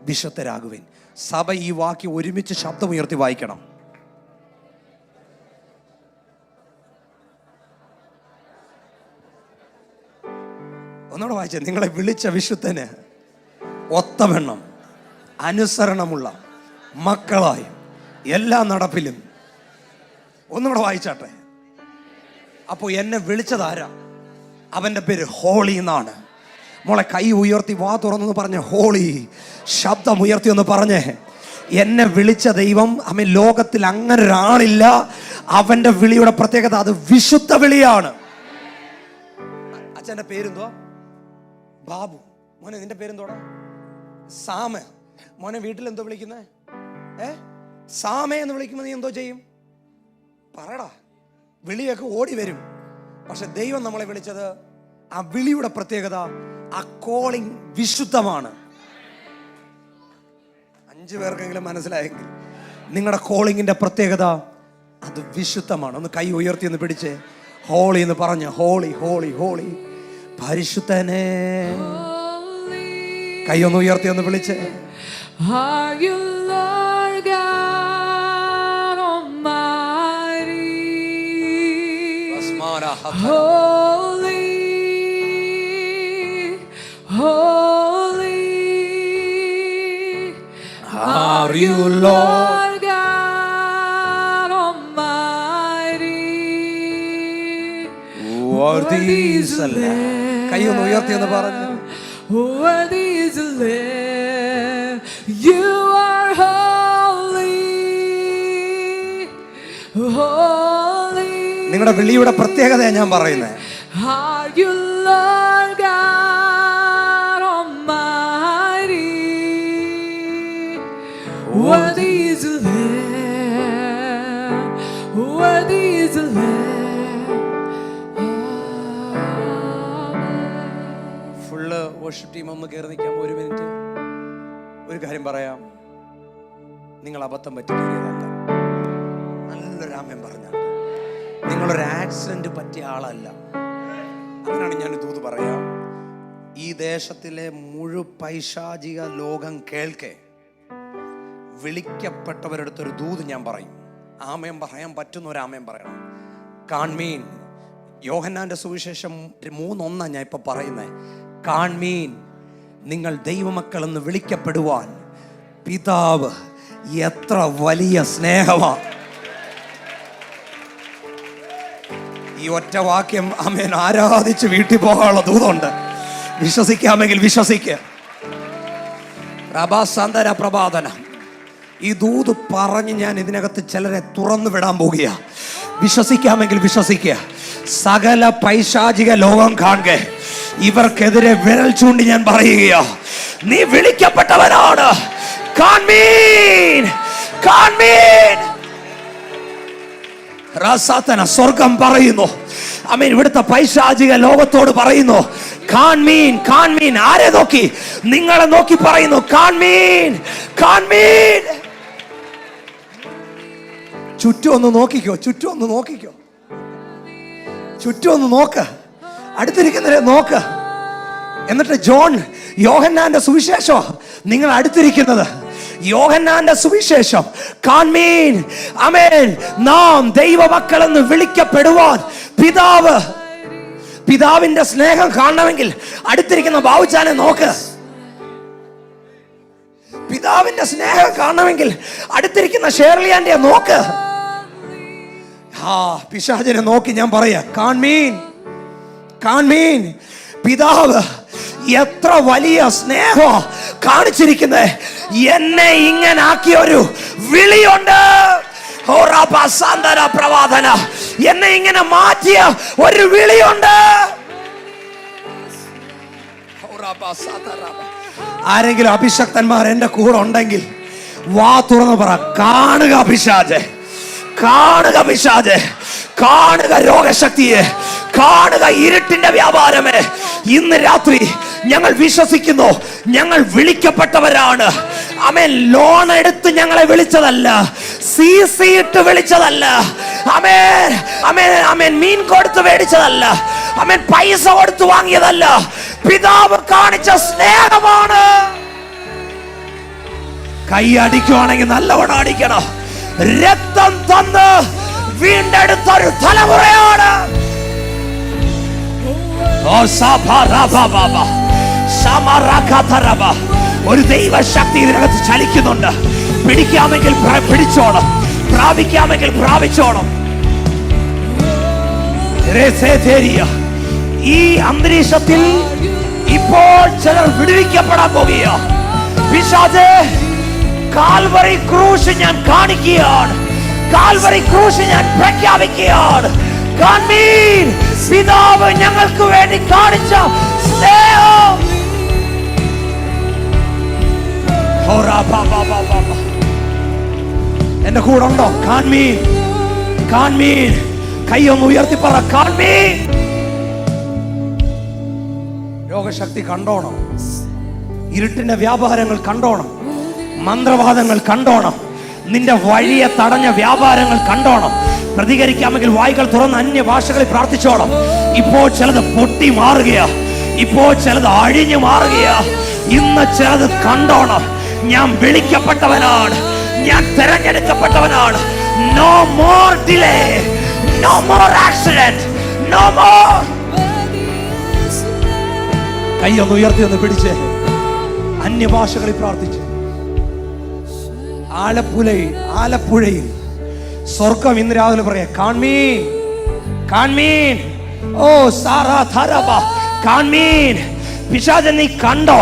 വിശുദ്ധരാകുവിൻ. സഭ ഈ വാക്യം ഒരുമിച്ച് ശബ്ദമുയർത്തി വായിക്കണം. ഒന്നുകൂടെ വായിച്ചേ. നിങ്ങളെ വിളിച്ച വിശുദ്ധന് ഒത്തവണ്ണം അനുസരണമുള്ള മക്കളായി എല്ലാ നടപ്പിലും. ഒന്നുകൂടെ വായിച്ചാട്ടെ. അപ്പോൾ എന്നെ വിളിച്ചതാരാ? അവൻ്റെ പേര് ഹോളി എന്നാണ്. മോളെ കൈ ഉയർത്തി വാ തുറന്നു പറഞ്ഞ ഹോളി. ശബ്ദം ഉയർത്തി ഒന്ന് പറഞ്ഞേ. എന്നെ വിളിച്ച ദൈവം, അമ്മ ലോകത്തിൽ അങ്ങനെ ഒരാളില്ല. അവൻ്റെ വിളിയുടെ പ്രത്യേകത അത് വിശുദ്ധ വിളിയാണ്. അച്ഛൻ്റെ പേരെന്തുവാ? ബാബു. മോനെ നിന്റെ പേരെന്തോടാ? സാമ. മോനെ വീട്ടിൽ എന്തോ വിളിക്കുന്നേ? സാമ എന്ന് വിളിക്കുമ്പോൾ നീ എന്തോ ചെയ്യും? പറടാ. വിളിയൊക്കെ ഓടി വരും. പക്ഷെ ദൈവം നമ്മളെ വിളിച്ചത്, ആ വിളിയുടെ പ്രത്യേകത, ആ കോളിംഗ് വിശുദ്ധമാണ്. 5 പേർക്കെങ്കിലും മനസ്സിലായെങ്കിൽ നിങ്ങളുടെ കോളിങ്ങിന്റെ പ്രത്യേകത അത് വിശുദ്ധമാണ്. ഒന്ന് കൈ ഉയർത്തി ഒന്ന് പിടിച്ച് ഹോളി എന്ന് പറഞ്ഞ. ഹോളി ഹോളി ഹോളി, പരിശുദ്ധനെ. കൈ ഒന്ന് ഉയർത്തി ഒന്ന് വിളിച്ച്. Are you Lord God Almighty? Holy, holy. Are you Lord God Almighty? Worthy is the Lamb. കൈ ഒന്ന് ഉയർത്തി എന്ന് പറഞ്ഞു. Worthy is the Lamb. You are holy, holy. നിങ്ങളുടെ വിളിയുടെ പ്രത്യേകതയാണ് ഞാൻ പറയുന്നത്. Are you Lord God Almighty? Worthy is the Lamb, worthy is the Lamb. Full worship team ഒന്ന് കയറി നിൽക്കാം. 1 മിനിറ്റ്. ഒരു കാര്യം പറയാം, നിങ്ങൾ അബദ്ധം പറ്റി കയറിയതല്ല. നല്ലൊരു ആമേൻ പറഞ്ഞ. നിങ്ങളൊരു ആക്സിഡന്റ് പറ്റിയ ആളല്ല. അങ്ങനെയാണ് ഞാൻ ദൂത് പറയാം. ഈ ദേശത്തിലെ പൈശാചിക ലോകം കേൾക്കെ വിളിക്കപ്പെട്ടവരെടുത്തൊരു ദൂത് ഞാൻ പറയും. ആമേൻ പറയാൻ പറ്റുന്ന ഒരു ആമേൻ പറയണം. കാൺമീൻ. യോഹന്നാന്റെ സുവിശേഷം 3:1 ഞാൻ ഇപ്പൊ പറയുന്നത്. കാൺമീൻ, നിങ്ങൾ ദൈവമക്കൾ എന്ന് വിളിക്കപ്പെടുവാൻ പിതാവ് എത്ര വലിയ സ്നേഹമാണ്. ഈ ഒറ്റ വാക്യം ആമേൻ ആരാധിച്ച് വീട്ടിൽ പോകാനുള്ള ദൂതുണ്ട്. വിശ്വസിക്കാമെങ്കിൽ വിശ്വസിക്കുക. പ്രഭാസാന്തര പ്രഭാതന. ഈ ദൂത് പറഞ്ഞ് ഞാൻ ഇതിനകത്ത് ചിലരെ തുറന്നു വിടാൻ പോകുക. വിശ്വസിക്കാമെങ്കിൽ വിശ്വസിക്കുക. സകല പൈശാചിക ലോകം കാണുക, ഇവർക്കെതിരെ വിരൽ ചൂണ്ടി ഞാൻ പറയുകയോ, നീ വിളിക്കപ്പെട്ടവനാണ്. കാൺമീൻ, കാൺമീൻ. സ്വർഗം പറയുന്നു, ആമേൻ. ഇവിടുത്തെ പൈശാചിക ലോകത്തോട് പറയുന്നു, കാൺമീൻ, കാൺമീൻ. ആരെ നോക്കി? നിങ്ങളെ നോക്കി പറയുന്നു, കാൺമീൻ, കാൺമീൻ. ചുറ്റും ഒന്ന് നോക്കിക്കോ, ചുറ്റും ഒന്ന് നോക്കിക്കോ, ചുറ്റും ഒന്ന് നോക്ക്, അടുത്തിരിക്കുന്നവരെ നോക്ക്. എന്നിട്ട് യോഹന്നാന്റെ സുവിശേഷം നിങ്ങൾ അടുത്തിരിക്കുന്നത്, യോഹന്നാന്റെ സുവിശേഷം കാൺമീൻ. ആമേൻ. നാം ദൈവമക്കളെന്ന് വിളിക്കപ്പെടുവാൻ പിതാവിന്റെ സ്നേഹം കാണണമെങ്കിൽ അടുത്തിരിക്കുന്ന ബാബുച്ചാനെ നോക്ക്. പിതാവിന്റെ സ്നേഹം കാണണമെങ്കിൽ അടുത്തിരിക്കുന്ന ഷേർലിയാന്റെ നോക്ക്. പിശാചിനെ നോക്കി ഞാൻ പറയാ, കാൺമീൻ, കാൺമീൻ. പിതാവ് എത്ര വലിയ സ്നേഹം കാണിച്ചിരിക്കുന്നത്. എന്നെ ഇങ്ങനെ ആക്കിയ ഒരു വിളിയുണ്ട്. പ്രവാദന, എന്നെ ഇങ്ങനെ മാറ്റിയ ഒരു വിളിയുണ്ട്. ആരെങ്കിലും അഭിഷക്തന്മാർ എന്റെ കൂടെ ഉണ്ടെങ്കിൽ വാ തുറന്ന് പറ, കാണുക പിശാചേ, കാണുക പിശാചേ, കാണുക രോഗശക്തിയെ, കാണുക ഇരുട്ടിന്റെ വ്യാപാരമേ. ഇന്ന് രാത്രി ഞങ്ങൾ വിശ്വസിക്കുന്നു, ഞങ്ങൾ വിളിക്കപ്പെട്ടവരാണ്. ആമേൻ. ലോൺ എടുത്ത് ഞങ്ങളെ വിളിച്ചതല്ല, CC ഇട്ട് വിളിച്ചതല്ല. ആമേൻ, ആമേൻ, ആമേൻ. മീൻ കൊടുത്ത് മേടിച്ചതല്ല, ആമേൻ. പൈസ കൊടുത്ത് വാങ്ങിയതല്ല. പിതാവ് കാണിച്ച സ്നേഹമാണ്. കൈ അടിക്കുവാണെങ്കിൽ നല്ലവണ്ണം അടിക്കണം. രക്തം തന്ന് വീണ്ടെടുത്തൊരു തലമുറയാണ്. ഒരു ദൈവശക്തി ഇതിനകത്ത് ചലിക്കുന്നുണ്ട്. പിടിക്കാമെങ്കിൽ പിടിച്ചോണം, പ്രാപിക്കാമെങ്കിൽ പ്രാപിച്ചോണം. ഈ അന്തരീക്ഷത്തിൽ ഇപ്പോൾ ചിലർ വിടുവിക്കപ്പെടാൻ പോകുകയോ. പിശാചേ, കാൽവറി ക്രൂശ് ഞാൻ കാണിക്കുകയാണ്, കാൽവറി ക്രൂശ് ഞാൻ പ്രഖ്യാപിക്കുകയാണ്. കാൺമീൻ, പിതാവ് ഞങ്ങൾക്ക് വേണ്ടി കാണിച്ച സ്നേഹം. എന്റെ കൂടെ ഉണ്ടോ? കാൺമീൻ, കാൺമീൻ. കൈയൊന്ന് ഉയർത്തി പറ, കാൺമീൻ. രോഗശക്തി കണ്ടോണം, ഇരുട്ടിന്റെ വ്യാപാരങ്ങൾ കണ്ടോണം, മന്ത്രവാദങ്ങൾ കണ്ടോണം, നിന്റെ വഴിയെ തടഞ്ഞ വ്യാപാരങ്ങൾ കണ്ടോണം. പ്രതികരിക്കാമെങ്കിൽ വായികൾ തുറന്ന് അന്യ ഭാഷകളിൽ പ്രാർത്ഥിച്ചോണം. ഇപ്പോൾ ചിലത് പൊട്ടി മാറുകയാ, ഇപ്പോൾ ചിലത് അഴിഞ്ഞു മാറുകയാ. ഇന്ന് ചിലത് കണ്ടോണം. ഞാൻ വിളിക്കപ്പെട്ടവനാണ്, ഞാൻ തിരഞ്ഞെടുക്കപ്പെട്ടവനാണ്. No more delay, no more accident, no more. കൈയൊന്ന് ഉയർത്തി ഒന്ന് പിടിച്ച് അന്യഭാഷകളിൽ പ്രാർത്ഥിച്ചു. ആലപ്പുഴയിൽ സ്വർഗം ഇന്ന് രാവിലെ പറയാ, കാൺമീൻ, കാൺമീൻ. ഓ സാറാ ധരബ, കാൺമീൻ. പിശാചൻ നീ കണ്ടോ?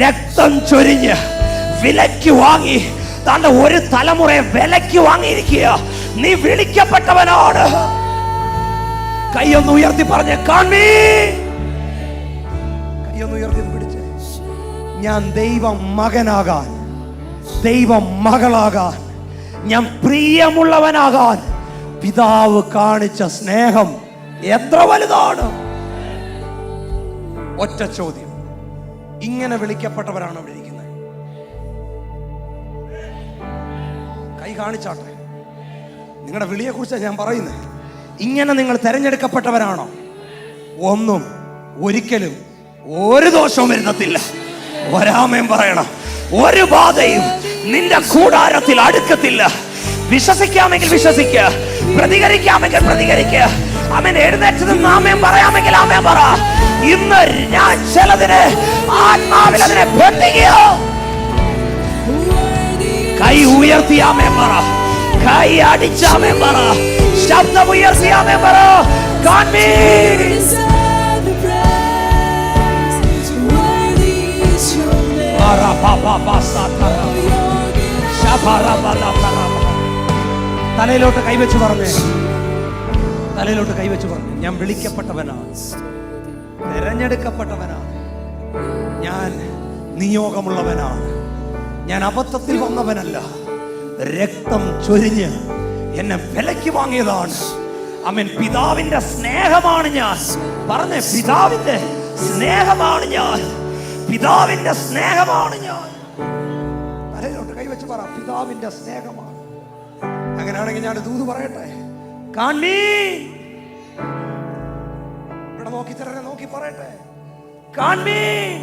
രക്തം ചൊരിഞ്ഞ് വിലയ്ക്ക് വാങ്ങി താണ്ട ഒരു തലമുറയെ വിലയ്ക്ക് വാങ്ങിയിരിക്കുക. നീ വിളിക്കപ്പെട്ടവനാണ്. കൈയൊന്ന് ഉയർത്തി പറഞ്ഞ, കാൺമീൻ. കൈയൊന്ന് ഉയർത്തി പിടിച്ചേ. ഞാൻ ദൈവ മകനാകാൻ, ദൈവ മകളാകാൻ, ഞാൻ പ്രിയമുള്ളവനാകാൻ പിതാവ് കാണിച്ച സ്നേഹം എത്ര വലുതാണ്. ഒറ്റ ചോദ്യം, ഇങ്ങനെ വിളിക്കപ്പെട്ടവരാണ് ഇവിടെ ഇരിക്കുന്നത്? കൈ കാണിച്ചാട്ടെ. നിങ്ങളുടെ വിളിയെ കുറിച്ചാണ് ഞാൻ പറയുന്നത്. ഇങ്ങനെ നിങ്ങൾ തെരഞ്ഞെടുക്കപ്പെട്ടവരാണോ? ഒന്നും ഒരിക്കലും ഒരു ദോഷവും വരുന്നത്തില്ല. ഒരാമേൻ പറയണം. ഒരു ബാധയും നിന്റെ കൂടാരത്തിൽ അടുക്കത്തില്ല. വിശ്വസിക്കാമെങ്കിൽ വിശ്വസിക്കുക, പ്രതികരിക്കാമെങ്കിൽ പ്രതികരിക്കുക. ആമേൻ. എഴുന്നേറ്റ് നിന്ന് ആമേൻ പറയാമെങ്കിൽ ആമേൻ പറ. ഇന്ന് ഞാൻ ചിലതിനെ ആത്മാവിൽ അതിനെ ബന്ധിക്കുകയോ. കൈ ഉയർത്തി ആമേൻ പറ, കൈ അടിച്ചാമേൻ പറ, ശബ്ദം ഉയർത്തി ആമേൻ പറ. കാൺമീൻ. തലയിലോട്ട് കൈവച്ച് പറഞ്ഞേ, തലയിലോട്ട് കൈവച്ച് പറഞ്ഞു, ഞാൻ വിളിക്കപ്പെട്ടവനാണ്, തിരഞ്ഞെടുക്കപ്പെട്ടവനാണ്, ഞാൻ നിയോഗമുള്ളവനാണ്, ഞാൻ അബദ്ധത്തിൽ വന്നവനല്ല, രക്തം ചൊരിഞ്ഞ് എന്നെ വിലയ്ക്ക് വാങ്ങിയതാണ്. ആമേൻ. പിതാവിന്റെ സ്നേഹമാണ് ഞാൻ. പറഞ്ഞേ, പിതാവിന്റെ സ്നേഹമാണ് ഞാൻ, പിതാവിന്റെ സ്നേഹമാണ് ഞാൻ. തലയിലോട്ട് കൈവച്ച് പറ, പിതാവിന്റെ സ്നേഹമാണ്. അങ്ങനെയാണെങ്കിൽ ഞാൻ ദൂത് പറയട്ടെ, കാൺമീൻ. ഇവിടെ നോക്കി തരനെ നോക്കി പറയട്ടെ, കാൺമീൻ.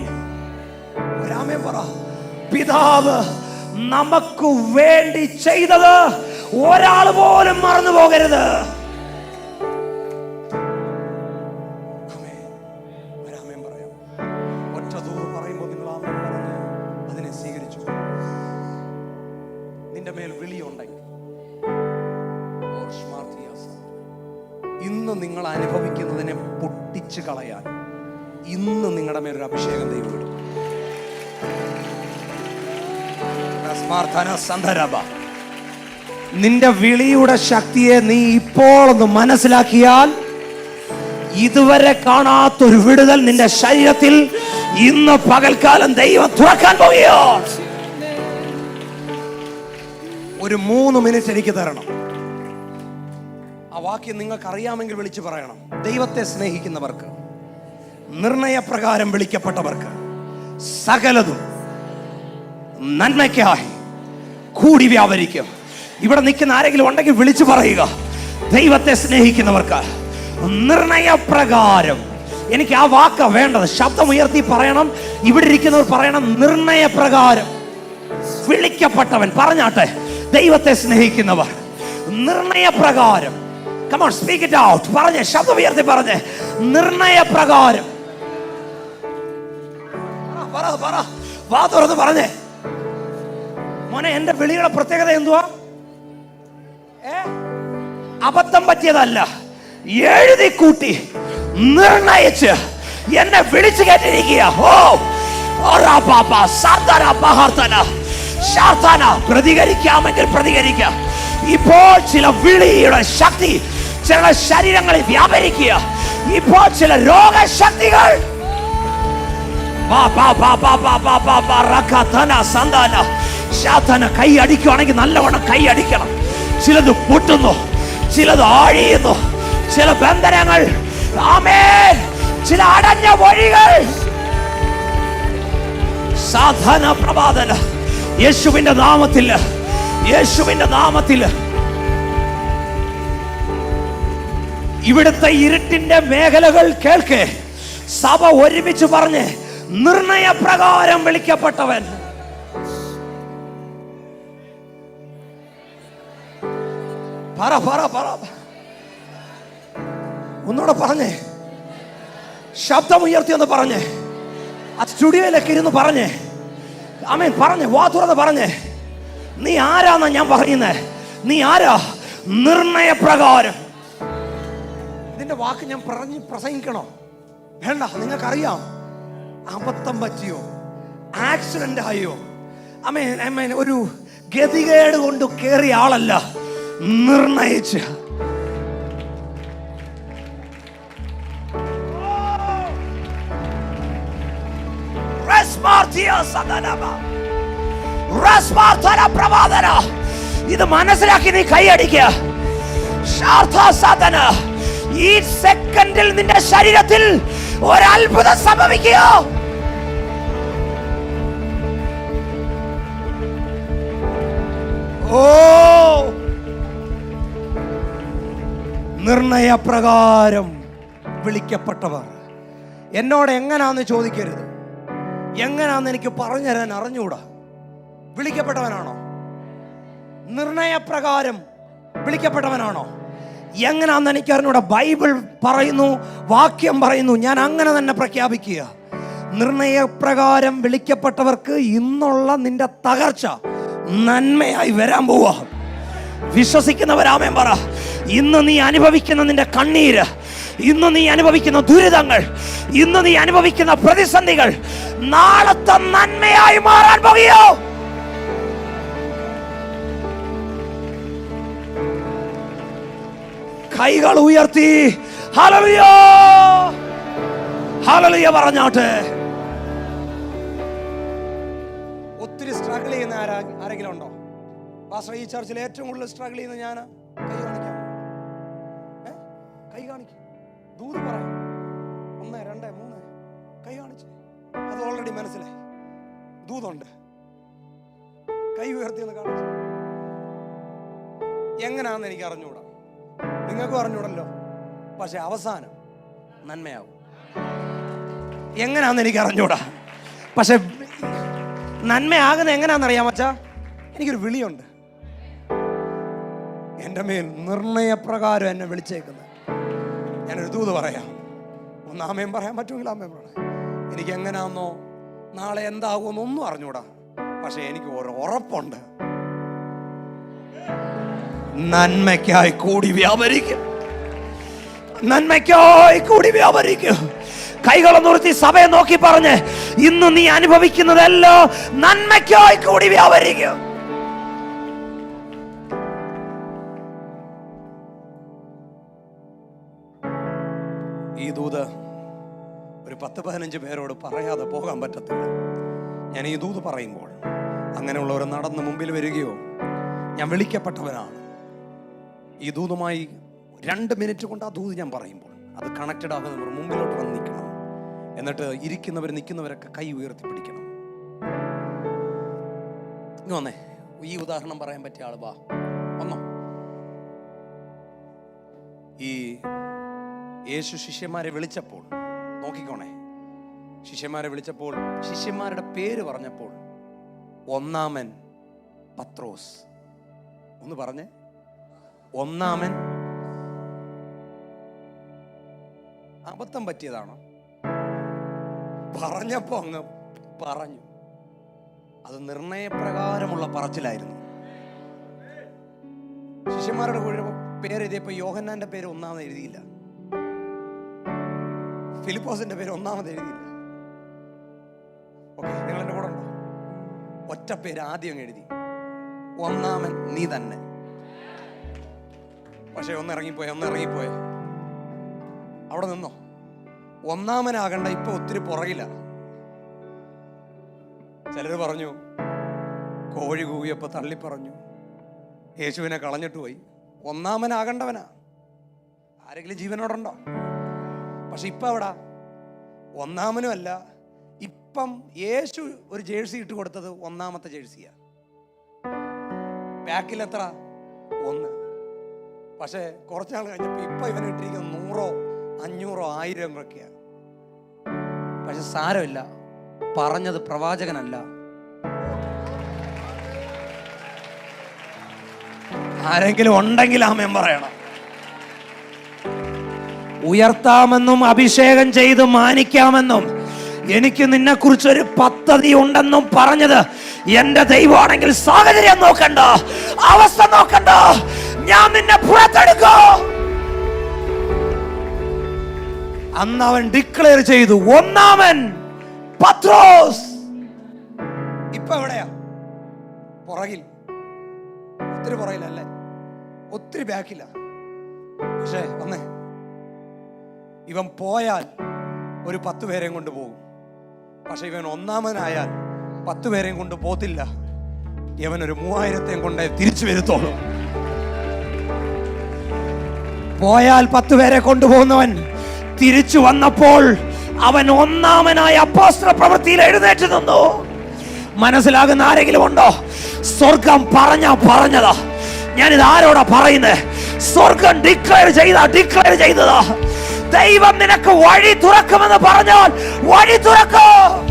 ഒരാമേൻ പറ. പിതാവ് നമുക്ക് വേണ്ടി ചെയ്തത് ഒരാൾ പോലും മറന്നു പോകരുത്. ഒരാമേൻ പറയാം. ഒറ്റ ദൂത് പറയുമ്പോൾ നിങ്ങൾ ആമേൻ പറഞ്ഞ് അതിനെ സ്വീകരിച്ചു. നിന്റെ മേൽ വിളിയുണ്ടെങ്കിൽ ഇന്ന് നിങ്ങൾ അനുഭവിക്കുന്നതിനെ പൊട്ടിച്ചു കളയാൻ ഇന്ന് നിങ്ങളുടെ മേലൊരു അഭിഷേകം ദൈവം ഇടും. നിന്റെ വിളിയുടെ ശക്തിയെ നീ ഇപ്പോൾ ഒന്ന് മനസ്സിലാക്കിയാൽ ഇതുവരെ കാണാത്തൊരു വിടുതൽ നിന്റെ ശരീരത്തിൽ ഇന്ന് പകൽക്കാലം ദൈവം തുറക്കാൻ പോവുകയാണ്. ഒരു 3 മിനിറ്റ് എനിക്ക് തരണം. ആ വാക്യം നിങ്ങൾക്ക് അറിയാമെങ്കിൽ വിളിച്ചു പറയണം. ദൈവത്തെ സ്നേഹിക്കുന്നവർക്ക്, നിർണയപ്രകാരം വിളിക്കപ്പെട്ടവർക്ക് സകലതും നന്മയ്ക്കായി കൂടി വ്യാപരിക്കും. ഇവിടെ നിൽക്കുന്ന ആരെങ്കിലും ഉണ്ടെങ്കിൽ വിളിച്ചു പറയുക. ദൈവത്തെ സ്നേഹിക്കുന്നവർക്ക് നിർണയപ്രകാരം. എനിക്ക് ആ വാക്ക വേണ്ടത്. ശബ്ദമുയർത്തി പറയണം. ഇവിടെ ഇരിക്കുന്നവർ പറയണം, നിർണയപ്രകാരം വിളിക്കപ്പെട്ടവൻ. പറഞ്ഞാട്ടെ, ദൈവത്തെ സ്നേഹിക്കുന്നവർ നിർണയപ്രകാരം. Come on, speak it out. പറഞ്ഞേ, ശബ്ദമുയർത്തി പറഞ്ഞേ, നിർണയപ്രകാരം. വാ തുറന്ന് പറഞ്ഞേ. മോനെ, എന്റെ വിളിയുടെ പ്രത്യേകത എന്തുവാ? അബദ്ധം പറ്റിയതല്ല, എഴുതി കൂട്ടി നിർണയിച്ച് എന്നെ വിളിച്ചു കേട്ടിരിക്കുക. പ്രതികരിക്കാമെങ്കിൽ പ്രതികരിക്കാം. ഇപ്പോൾ ചില വിളിയുടെ ശക്തി ചില ശരീരങ്ങളിൽ വ്യാപരിക്കുക. ഇപ്പോൾ ചില രോഗശക്തികൾ കൈ അടിക്കുകയാണെങ്കിൽ നല്ലവണ്ണം കൈ അടിക്കണം. ചിലത് പൊട്ടുന്നു, ചിലത് ആഴിയുന്നു, ചില ബന്ധനങ്ങൾ, ആമേൻ, ചില അടഞ്ഞ വഴികൾ. സാധന പ്രവാദന യേശുവിന്റെ നാമത്തിൽ, യേശുവിന്റെ നാമത്തിൽ. ഇവിടുത്തെ ഇരുട്ടിന്റെ മേഖലകൾ കേൾക്കെ സഭ ഒരുമിച്ച് പറഞ്ഞ്, നിർണയപ്രകാരം വിളിക്കപ്പെട്ടവൻ. പറ പറ പറ ഒന്നുകൂടെ പറഞ്ഞേ. ശബ്ദം ഉയർത്തി ഒന്ന് പറഞ്ഞേ. ആ സ്റ്റുഡിയോയിലൊക്കെ ഇരുന്ന് പറഞ്ഞേ. ആമേൻ. പറഞ്ഞേ, വാ തുറന്ന് പറഞ്ഞേ. നീ ആരാന്നാ ഞാൻ പറയുന്നേ? നീ ആരാ? നിർണയപ്രകാരം. ഇതിന്റെ വാക്ക് ഞാൻ പ്രസംഗിക്കണോ? വേണ്ട. നിങ്ങൾക്കറിയാം, അബദ്ധം പറ്റിയോ, ആക്സിഡന്റ് ആയോ, ആമേൻ, ഒരു ഗതികേട് കൊണ്ട് കേറിയ ആളല്ല, നിർണയിച്ച്. ഇത് മനസ്സിലാക്കി നീ കൈയടിക്കുക. ഈ സെക്കൻഡിൽ നിന്റെ ശരീരത്തിൽ ഒരത്ഭുതം സംഭവിക്കുക. നിർണയപ്രകാരം വിളിക്കപ്പെട്ടവർ. എന്നോട് എങ്ങനാന്ന് ചോദിക്കരുത്. എങ്ങനാന്ന് എനിക്ക് പറഞ്ഞു തരാൻ അറിഞ്ഞൂടാ. വിളിക്കപ്പെട്ടവനാണോ? നിർണയപ്രകാരം വിളിക്കപ്പെട്ടവനാണോ? എങ്ങനാന്ന് എനിക്ക് അറിഞ്ഞൂടാ. ബൈബിൾ പറയുന്നു, വാക്യം പറയുന്നു, ഞാൻ അങ്ങനെ തന്നെ പ്രഖ്യാപിക്കുക. നിർണയപ്രകാരം വിളിക്കപ്പെട്ടവർക്ക് ഇന്നുള്ള നിന്റെ തകർച്ച നന്മയായി വരാൻ പോവാ. വിശ്വസിക്കുന്നവരാമേൻ പറ. ഇന്ന് നീ അനുഭവിക്കുന്ന നിന്റെ കണ്ണീര്, ഇന്ന് നീ അനുഭവിക്കുന്ന ദുരിതങ്ങൾ, ഇന്ന് നീ അനുഭവിക്കുന്ന പ്രതിസന്ധികൾ നാളത്തെ നന്മയായി മാറാൻ പോകുകയോ. കൈകൾ ഉയർത്തി ഹല്ലേലൂയ ഹല്ലേലൂയ പറഞ്ഞാട്ടെ. ഒത്തിരി സ്ട്രഗിൾ ചെയ്യുന്ന ആരെങ്കിലും ഉണ്ടോ? പാസ്റ്റർ, ഈ ചർച്ചിൽ ഏറ്റവും കൂടുതൽ സ്ട്രഗിൾ ചെയ്യുന്ന ഞാൻ. കൈ കാണിക്കാം, കൈ കാണിക്കും. ദൂത് പറയാം. 1 2 3 കൈ കാണിച്ച്. അത് ഓൾറെഡി മനസ്സിലായി, ദൂതുണ്ട്. കൈ ഉയർത്തിയെന്ന് കാണിച്ചു. എങ്ങനെയാണെന്ന് എനിക്ക് അറിഞ്ഞൂടാ, നിങ്ങൾക്കും അറിഞ്ഞൂടല്ലോ. പക്ഷെ അവസാനം നന്മയാവും. എങ്ങനെയാണെന്ന് എനിക്ക് അറിഞ്ഞൂടാ, പക്ഷെ നന്മയാകുന്നത് എങ്ങനെയാണെന്നറിയാം അച്ഛാ. എനിക്കൊരു വിളിയുണ്ട്. എൻ്റെ മേൽ നിർണയപ്രകാരം എന്നെ വിളിച്ചേക്കുന്നത്. ഞാനൊരു ദൂത് പറയാം. ഒന്ന് ആമേൻ പറയാൻ പറ്റുമെങ്കിൽ ആമേൻ പറയാം. എനിക്ക് എങ്ങനെയാണെന്നോ നാളെ എന്താകുമെന്നൊന്നും അറിഞ്ഞൂടാ, പക്ഷെ എനിക്ക് ഒരു ഉറപ്പുണ്ട്, നന്മയ്ക്കായി കൂടി വ്യാപരിക്കും. നന്മയ്ക്കായി കൂടി വ്യാപരിക്കും. കൈകളെ നിർത്തി സഭയെ നോക്കി പറഞ്ഞ്, ഇന്ന് നീ അനുഭവിക്കുന്നതെല്ലാം നന്മയ്ക്കായി കൂടി വ്യാപരിക്കും. ഈ ദൂത് ഒരു 10-15 പേരോട് പറയാതെ പോകാൻ പറ്റത്തില്ല. ഞാൻ ഈ ദൂത് പറയുമ്പോൾ അങ്ങനെയുള്ളവർ നടന്ന് മുമ്പിൽ വരികയോ, ഞാൻ വിളിക്കപ്പെട്ടവനാണ്, ഈ ദൂതുമായി 2 മിനിറ്റ് കൊണ്ട് ആ ദൂത് ഞാൻ പറയുമ്പോൾ അത് കണക്റ്റഡ് ആകുന്നവർ മുമ്പിലോട്ട് വന്ന് നിൽക്കണം. എന്നിട്ട് ഇരിക്കുന്നവർ നിൽക്കുന്നവരൊക്കെ കൈ ഉയർത്തി പിടിക്കണം. വന്നേ, ഈ ഉദാഹരണം പറയാൻ പറ്റിയ ആള് വാ വന്നോ. ഈ യേശു ശിഷ്യന്മാരെ വിളിച്ചപ്പോൾ നോക്കിക്കോണേ, ശിഷ്യന്മാരെ വിളിച്ചപ്പോൾ ശിഷ്യന്മാരുടെ പേര് പറഞ്ഞപ്പോൾ ഒന്നാമൻ പത്രോസ്. ഒന്ന് പറഞ്ഞേ, ഒന്നാമൻ. അബദ്ധം പറ്റിയതാണോ? പറഞ്ഞപ്പോ അങ്ങ് പറഞ്ഞു. അത് നിർണയപ്രകാരമുള്ള പറച്ചിലായിരുന്നു. ശിഷ്യന്മാരുടെ പേര് എഴുതിയപ്പോ യോഹന്നാന്റെ പേര് ഒന്നാമത് എഴുതിയില്ല, ഫിലിപ്പോസിന്റെ പേര് ഒന്നാമത് എഴുതിയില്ല. ഓക്കെ, നിങ്ങൾ എന്റെ കൂടെ ഉണ്ടോ? ഒറ്റ പേര് ആദ്യം എഴുതി, ഒന്നാമൻ നീ തന്നെ. പക്ഷെ ഒന്ന് ഇറങ്ങിപ്പോയ അവിടെ നിന്നോ. ഒന്നാമനാകണ്ട, ഇപ്പൊ ഒത്തിരി പുറകില്ല. ചിലര് പറഞ്ഞു, കോഴി കൂവിയപ്പോ തള്ളി പറഞ്ഞു, യേശുവിനെ കളഞ്ഞിട്ട് പോയി. ഒന്നാമനാകണ്ടവനാ. ആരെങ്കിലും ജീവനോടുണ്ടോ? പക്ഷെ ഇപ്പൊ അവിടെ ഒന്നാമനും അല്ല. ഇപ്പം യേശു ഒരു ജേഴ്സി ഇട്ട് കൊടുത്തത് ഒന്നാമത്തെ ജേഴ്സിയാ. ബാക്കിൽ എത്ര? 1. പക്ഷെ കുറച്ചാൾ കഴിഞ്ഞപ്പോ ഇപ്പൊ ഇവന് ഇട്ടിരിക്കുന്നത് 100, 500, 1000 ഒക്കെയാ. പക്ഷെ സാരമില്ല, പറഞ്ഞത് പ്രവാചകനല്ല. ആരെങ്കിലും ഉണ്ടെങ്കിൽ ആമേൻ പറയണം. ഉയർത്താമെന്നും അഭിഷേകം ചെയ്ത് മാനിക്കാമെന്നും എനിക്ക് നിന്നെ കുറിച്ചൊരു പദ്ധതി ഉണ്ടെന്നും പറഞ്ഞത് എന്റെ ദൈവമാണെങ്കിൽ സാഹചര്യം നോക്കണ്ട, അവസ്ഥ നോക്കണ്ട, ഞാൻ നിന്നെ പുറത്തെടുക്കും. അന്ന് അവൻ ഡിക്ലെയർ ചെയ്തു, ഒന്നാമൻ പത്രോസ്. ഇപ്പൊ എവിടെയാ? പുറകിൽ. ഒത്തിരി പുറകിലല്ലേ, ഒത്തിരി ബാക്കില്ല. പക്ഷേ വന്നേ, ഇവൻ പോയാൽ ഒരു 10 പേരെയും കൊണ്ട് പോകും. പക്ഷെ ഇവൻ ഒന്നാമനായാൽ 10 പേരെയും കൊണ്ട് പോത്തില്ല. ഇവൻ ഒരു 3000 കൊണ്ട് തിരിച്ചു വരുത്തോളൂ. പോയാൽ 10 പേരെ കൊണ്ടുപോകുന്നവൻ തിരിച്ചു വന്നപ്പോൾ അവൻ ഒന്നാമനായ അപ്പോസ്തല പ്രവൃത്തിയിൽ എഴുന്നേറ്റ് നിന്നു. മനസ്സിലാകുന്ന ആരെങ്കിലും ഉണ്ടോ? സ്വർഗം പറഞ്ഞതാ. ഞാനിത് ആരോടാ പറയുന്നത്? സ്വർഗം ഡിക്ലെയർ ചെയ്തതാ. ദൈവം നിനക്ക് വഴി തുറക്കുമെന്ന് പറഞ്ഞാൽ വഴി തുറക്കും.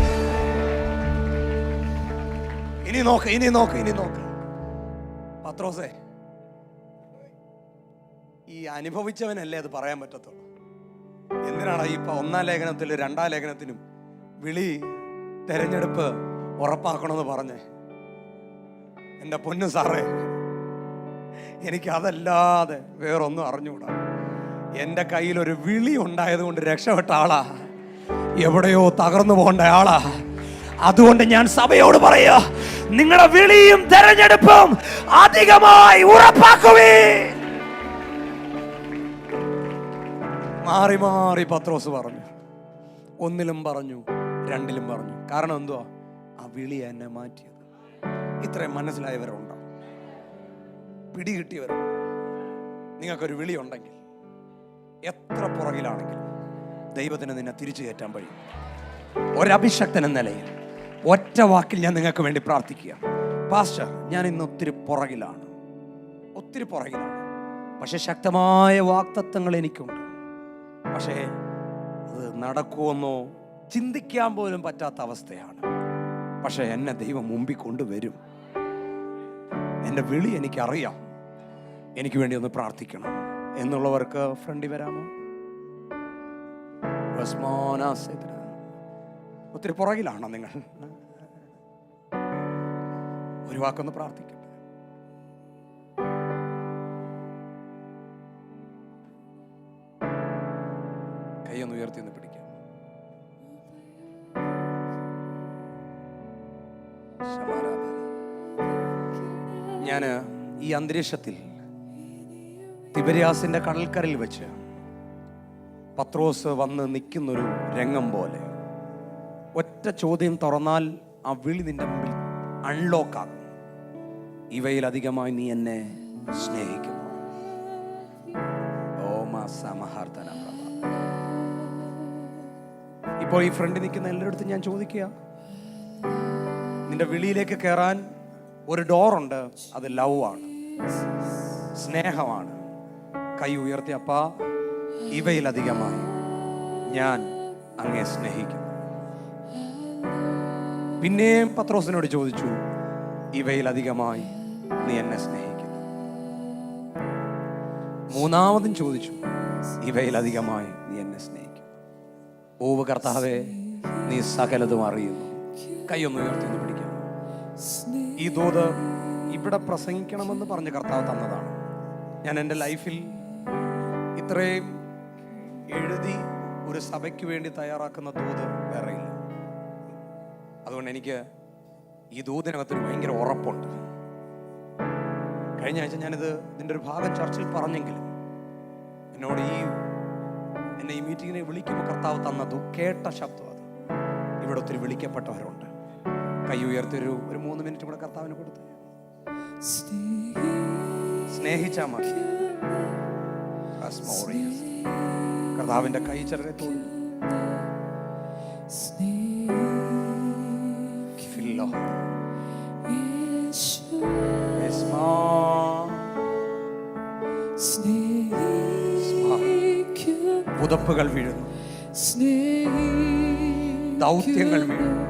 ഇനി നോക്ക് പത്രോസേ, ഈ അനുഭവിച്ചവനല്ലേ അത് പറയാൻ പറ്റത്തുള്ളൂ. എന്തിനാണ് ഇപ്പൊ 1-ാം ലേഖനത്തിലും 2-ാം ലേഖനത്തിനും വിളി തെരഞ്ഞെടുപ്പ് ഉറപ്പാക്കണമെന്ന് പറഞ്ഞേ? എൻ്റെ പൊന്നു സാറേ, എനിക്കതല്ലാതെ വേറൊന്നും അറിഞ്ഞുകൂടാ. എൻ്റെ കയ്യിലൊരു വിളി ഉണ്ടായത് കൊണ്ട് രക്ഷപ്പെട്ട ആളാ, എവിടെയോ തകർന്നു പോകേണ്ട ആളാ. അതുകൊണ്ട് ഞാൻ സഭയോട് പറയാ, നിങ്ങളുടെ വിളിയും തെരഞ്ഞെടുപ്പും അധികമായി ഉറപ്പാക്കുവേ. മാറി മാറി പത്രോസ് പറഞ്ഞു. ഒന്നിലും പറഞ്ഞു, രണ്ടിലും പറഞ്ഞു. കാരണം എന്തുവാ? ആ വിളി എന്നെ മാറ്റിയത്. ഇത്രയും മനസ്സിലായവരുണ്ടോ? പിടികിട്ടിയവരുണ്ടോ? നിങ്ങൾക്കൊരു വിളി ഉണ്ടെങ്കിൽ എത്ര പുറകിലാണെങ്കിലും ദൈവത്തിന് നിന്നെ തിരിച്ചു കയറ്റാൻ കഴിയും. ഒരഭിഷക്തൻ എന്ന നിലയിൽ ഒറ്റ വാക്കിൽ ഞാൻ നിങ്ങൾക്ക് വേണ്ടി പ്രാർത്ഥിക്കുക. പാസ്റ്റർ, ഞാൻ ഇന്ന് ഒത്തിരി പുറകിലാണ്. പക്ഷെ ശക്തമായ വാഗ്ദത്തങ്ങൾ എനിക്കുണ്ട്. പക്ഷേ അത് നടക്കുമെന്നോ ചിന്തിക്കാൻ പോലും പറ്റാത്ത അവസ്ഥയാണ്. പക്ഷെ എന്നെ ദൈവം മുമ്പിൽ കൊണ്ടുവരും. എൻ്റെ വിളി എനിക്കറിയാം. എനിക്ക് വേണ്ടി ഒന്ന് പ്രാർത്ഥിക്കണം എന്നുള്ളവർക്ക് ഫ്രണ്ടിൽ വരാമോ? ഒത്തിരി പുറകിലാണോ നിങ്ങൾ? ഒരു വാക്കൊന്ന് പ്രാർത്ഥിക്കട്ടെ. കൈയൊന്ന് ഉയർത്തി ഒന്ന് പിടിക്കാം. ഞാന് ഈ അന്തരീക്ഷത്തിൽ തിബരിയാസിന്റെ കടൽക്കരയിൽ വെച്ച് പത്രോസ് വന്ന് നിൽക്കുന്നൊരു രംഗം പോലെ ഒറ്റ ചോദ്യം തുറന്നാൽ ആ വിളി നിന്റെ മുമ്പിൽ അൺലോക്കാകും. ഇവയിലധികമായി നീ എന്നെ സ്നേഹിക്കുന്നു. ഇപ്പോൾ ഈ ഫ്രണ്ടിൽ നിൽക്കുന്ന എല്ലായിടത്തും ഞാൻ ചോദിക്കുക, നിന്റെ വിളിയിലേക്ക് കയറാൻ ഒരു ഡോറുണ്ട്. അത് ലവ് ആണ്, സ്നേഹമാണ്. കൈ ഉയർത്തി, അപ്പാ ഇവയിലധികമായി ഞാൻ അങ്ങേ സ്നേഹിക്കുന്നു. പിന്നെയും പത്രോസിനോട് ചോദിച്ചു, ഇവയിലധികമായി നീ എന്നെ സ്നേഹിക്കുന്നു. മൂന്നാമതും ചോദിച്ചു, ഇവയിലധികമായി നീ എന്നെ സ്നേഹിക്കുന്നു. ഓവ് കർത്താവേ, നീ സകലതും അറിയുന്നു. കൈയൊന്ന് ഉയർത്തി ഒന്ന് പിടിക്കാം. ഈ ദൂത് ഇവിടെ പ്രസംഗിക്കണമെന്ന് പറഞ്ഞ് കർത്താവ് തന്നതാണ്. ഞാൻ എൻ്റെ ലൈഫിൽ ഇത്രയും എഴുതി ഒരു സഭയ്ക്ക് വേണ്ടി തയ്യാറാക്കുന്ന ദൂത് വേറെയില്ല. അതുകൊണ്ട് എനിക്ക് ഈ ദൂതിനകത്തൊരു ഭയങ്കര ഉറപ്പുണ്ട്. കഴിഞ്ഞ ആഴ്ച ഞാനിത് ഇതിൻ്റെ ഒരു ഭാഗം ചർച്ചയിൽ പറഞ്ഞെങ്കിലും എന്നോട് എന്നെ ഈ മീറ്റിങ്ങിനെ വിളിക്കുമ്പോൾ കർത്താവ് തന്നത് കേട്ട ശബ്ദം. അത് ഇവിടെ ഒത്തിരി വിളിക്കപ്പെട്ടവരുണ്ട്. കൈ ഉയർത്തി ഒരു 3 മിനിറ്റ് കൂടെ കർത്താവിന് കൊടുത്തു. സ്നേഹിച്ചാ മതി. കർത്താവിന്റെ കൈ ചെറിയ തോന്നി. പുതപ്പുകൾ വീഴുന്നു, ദൗത്യങ്ങൾ വീഴുന്നു.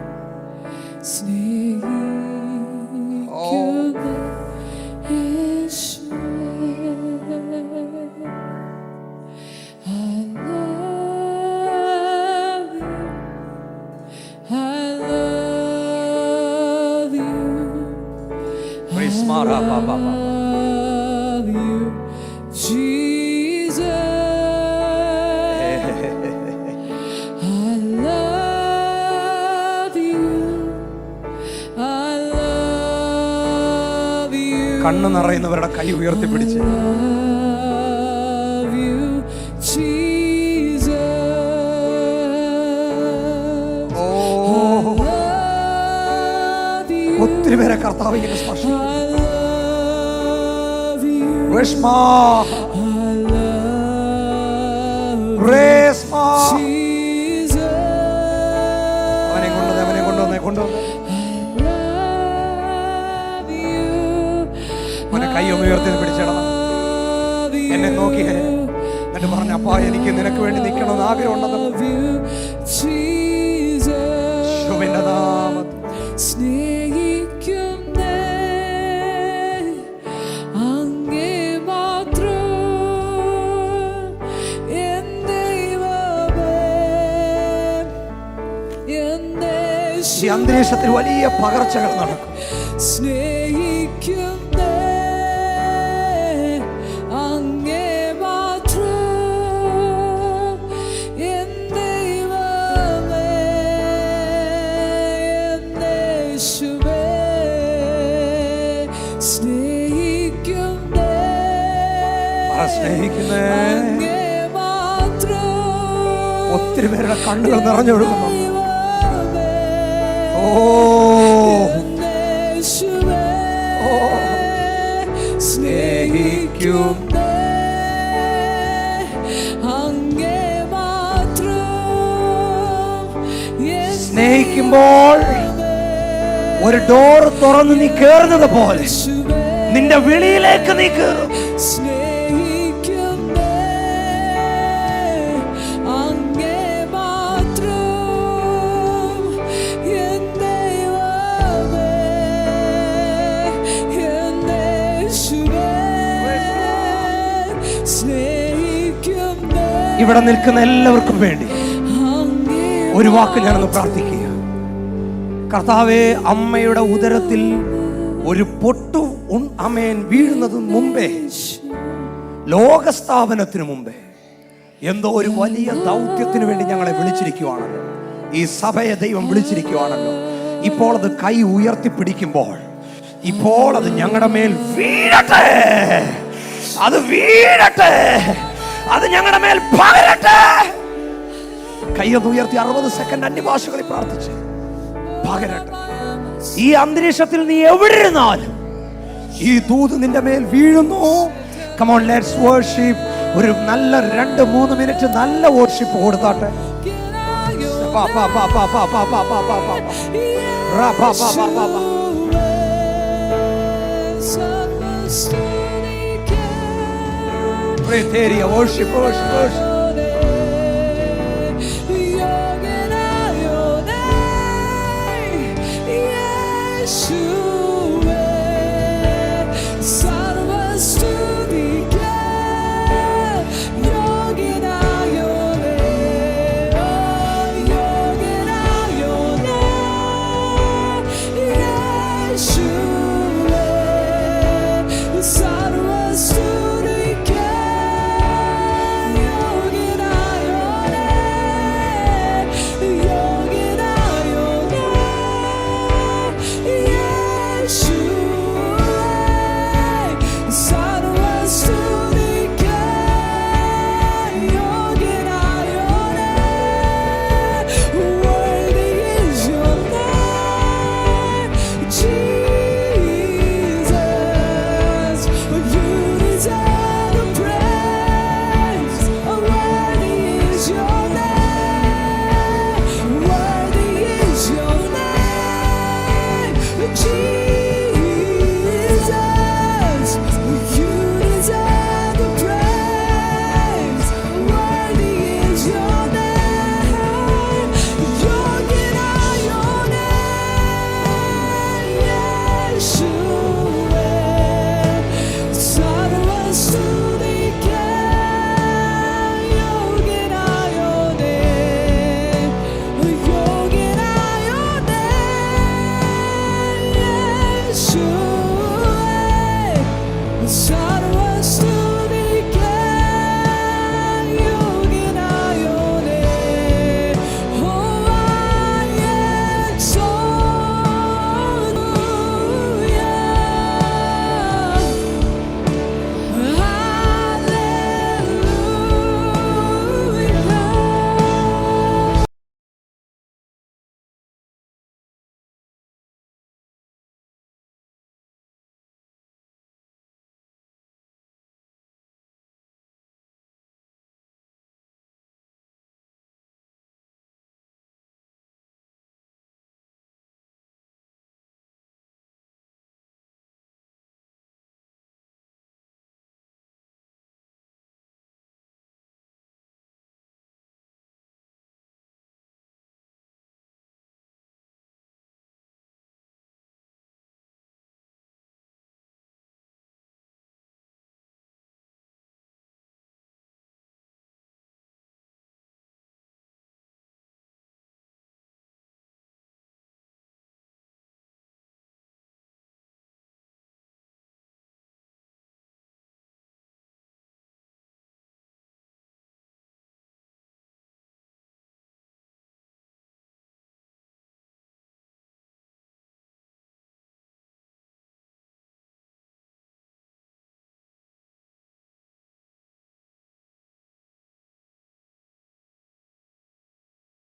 കണ്ണു നിറയുന്നവരുടെ കൈ ഉയർത്തി പിടിച്ച് ഒത്തിരി പേരെ കർത്താവ് ഇങ്ങനെ സ്പർശിക്കും. അവനെ കൊണ്ടുവന്നേ അവനെ കൈ ഒന്ന് ഉയർത്തി പിടിച്ചിടണം. എന്നെ നോക്കിയേ, എന്നിട്ട് പറഞ്ഞ, അപ്പാ എനിക്ക് നിനക്ക് വേണ്ടി നിൽക്കണമെന്ന് ആഗ്രഹമുണ്ടെന്ന്. ഈ അന്തരീക്ഷത്തിൽ വലിയ പകർച്ചകൾ നടക്കും. സ്നേഹിക്കുന്നേ ഒത്തിരി പേരുടെ കണ്ണുകൾ നിറഞ്ഞൊഴുകുന്നു. ഓ സ്നേഹിക്കും അങ്ങേ മാത്രം. സ്നേഹിക്കുമ്പോൾ ഒരു ഡോർ തുറന്ന് നീ കേറുന്നത് പോലെ നിന്റെ വിളിയിലേക്ക് നീ കേറും. ഇവിടെ നിൽക്കുന്ന എല്ലാവർക്കും വേണ്ടി ഒരു വാക്ക് ഞാനൊന്ന് പ്രാർത്ഥിക്കുക. കർത്താവേ, അമ്മയുടെ ഉദരത്തിൽ ഒരു പൊട്ടു അമേൻ വീഴുന്നതിന് മുമ്പേ, ലോകസ്ഥാപനത്തിന് മുമ്പേ എന്തോ ഒരു വലിയ ദൗത്യത്തിന് വേണ്ടി ഞങ്ങളെ വിളിച്ചിരിക്കുവാണല്ലോ. ഈ സഭയെ ദൈവം വിളിച്ചിരിക്കുവാണല്ലോ. ഇപ്പോൾ അത് കൈ ഉയർത്തിപ്പിടിക്കുമ്പോൾ ഇപ്പോൾ അത് ഞങ്ങളുടെ മേൽ വീഴട്ടെ, അത് വീഴട്ടെ, അത് ഞങ്ങളുടെ മേൽ പകരട്ടെ. കൈയൊന്ന് ഉയർത്തി 60 സെക്കൻഡ് അന്യഭാഷകളിൽ പ്രാർത്ഥിച്ച് പകരട്ടെ. ഈ അന്തരീക്ഷത്തിൽ നീ എവിടെ ഇരുന്നാലും ഈ ദൂത് നിന്റെ മേൽ വീഴുന്നു. Come on, let's worship. ഒരു നല്ല 2-3 മിനിറ്റ് നല്ല വർഷിപ്പ് കൊടുത്താട്ടെ. Worship, worship, worship.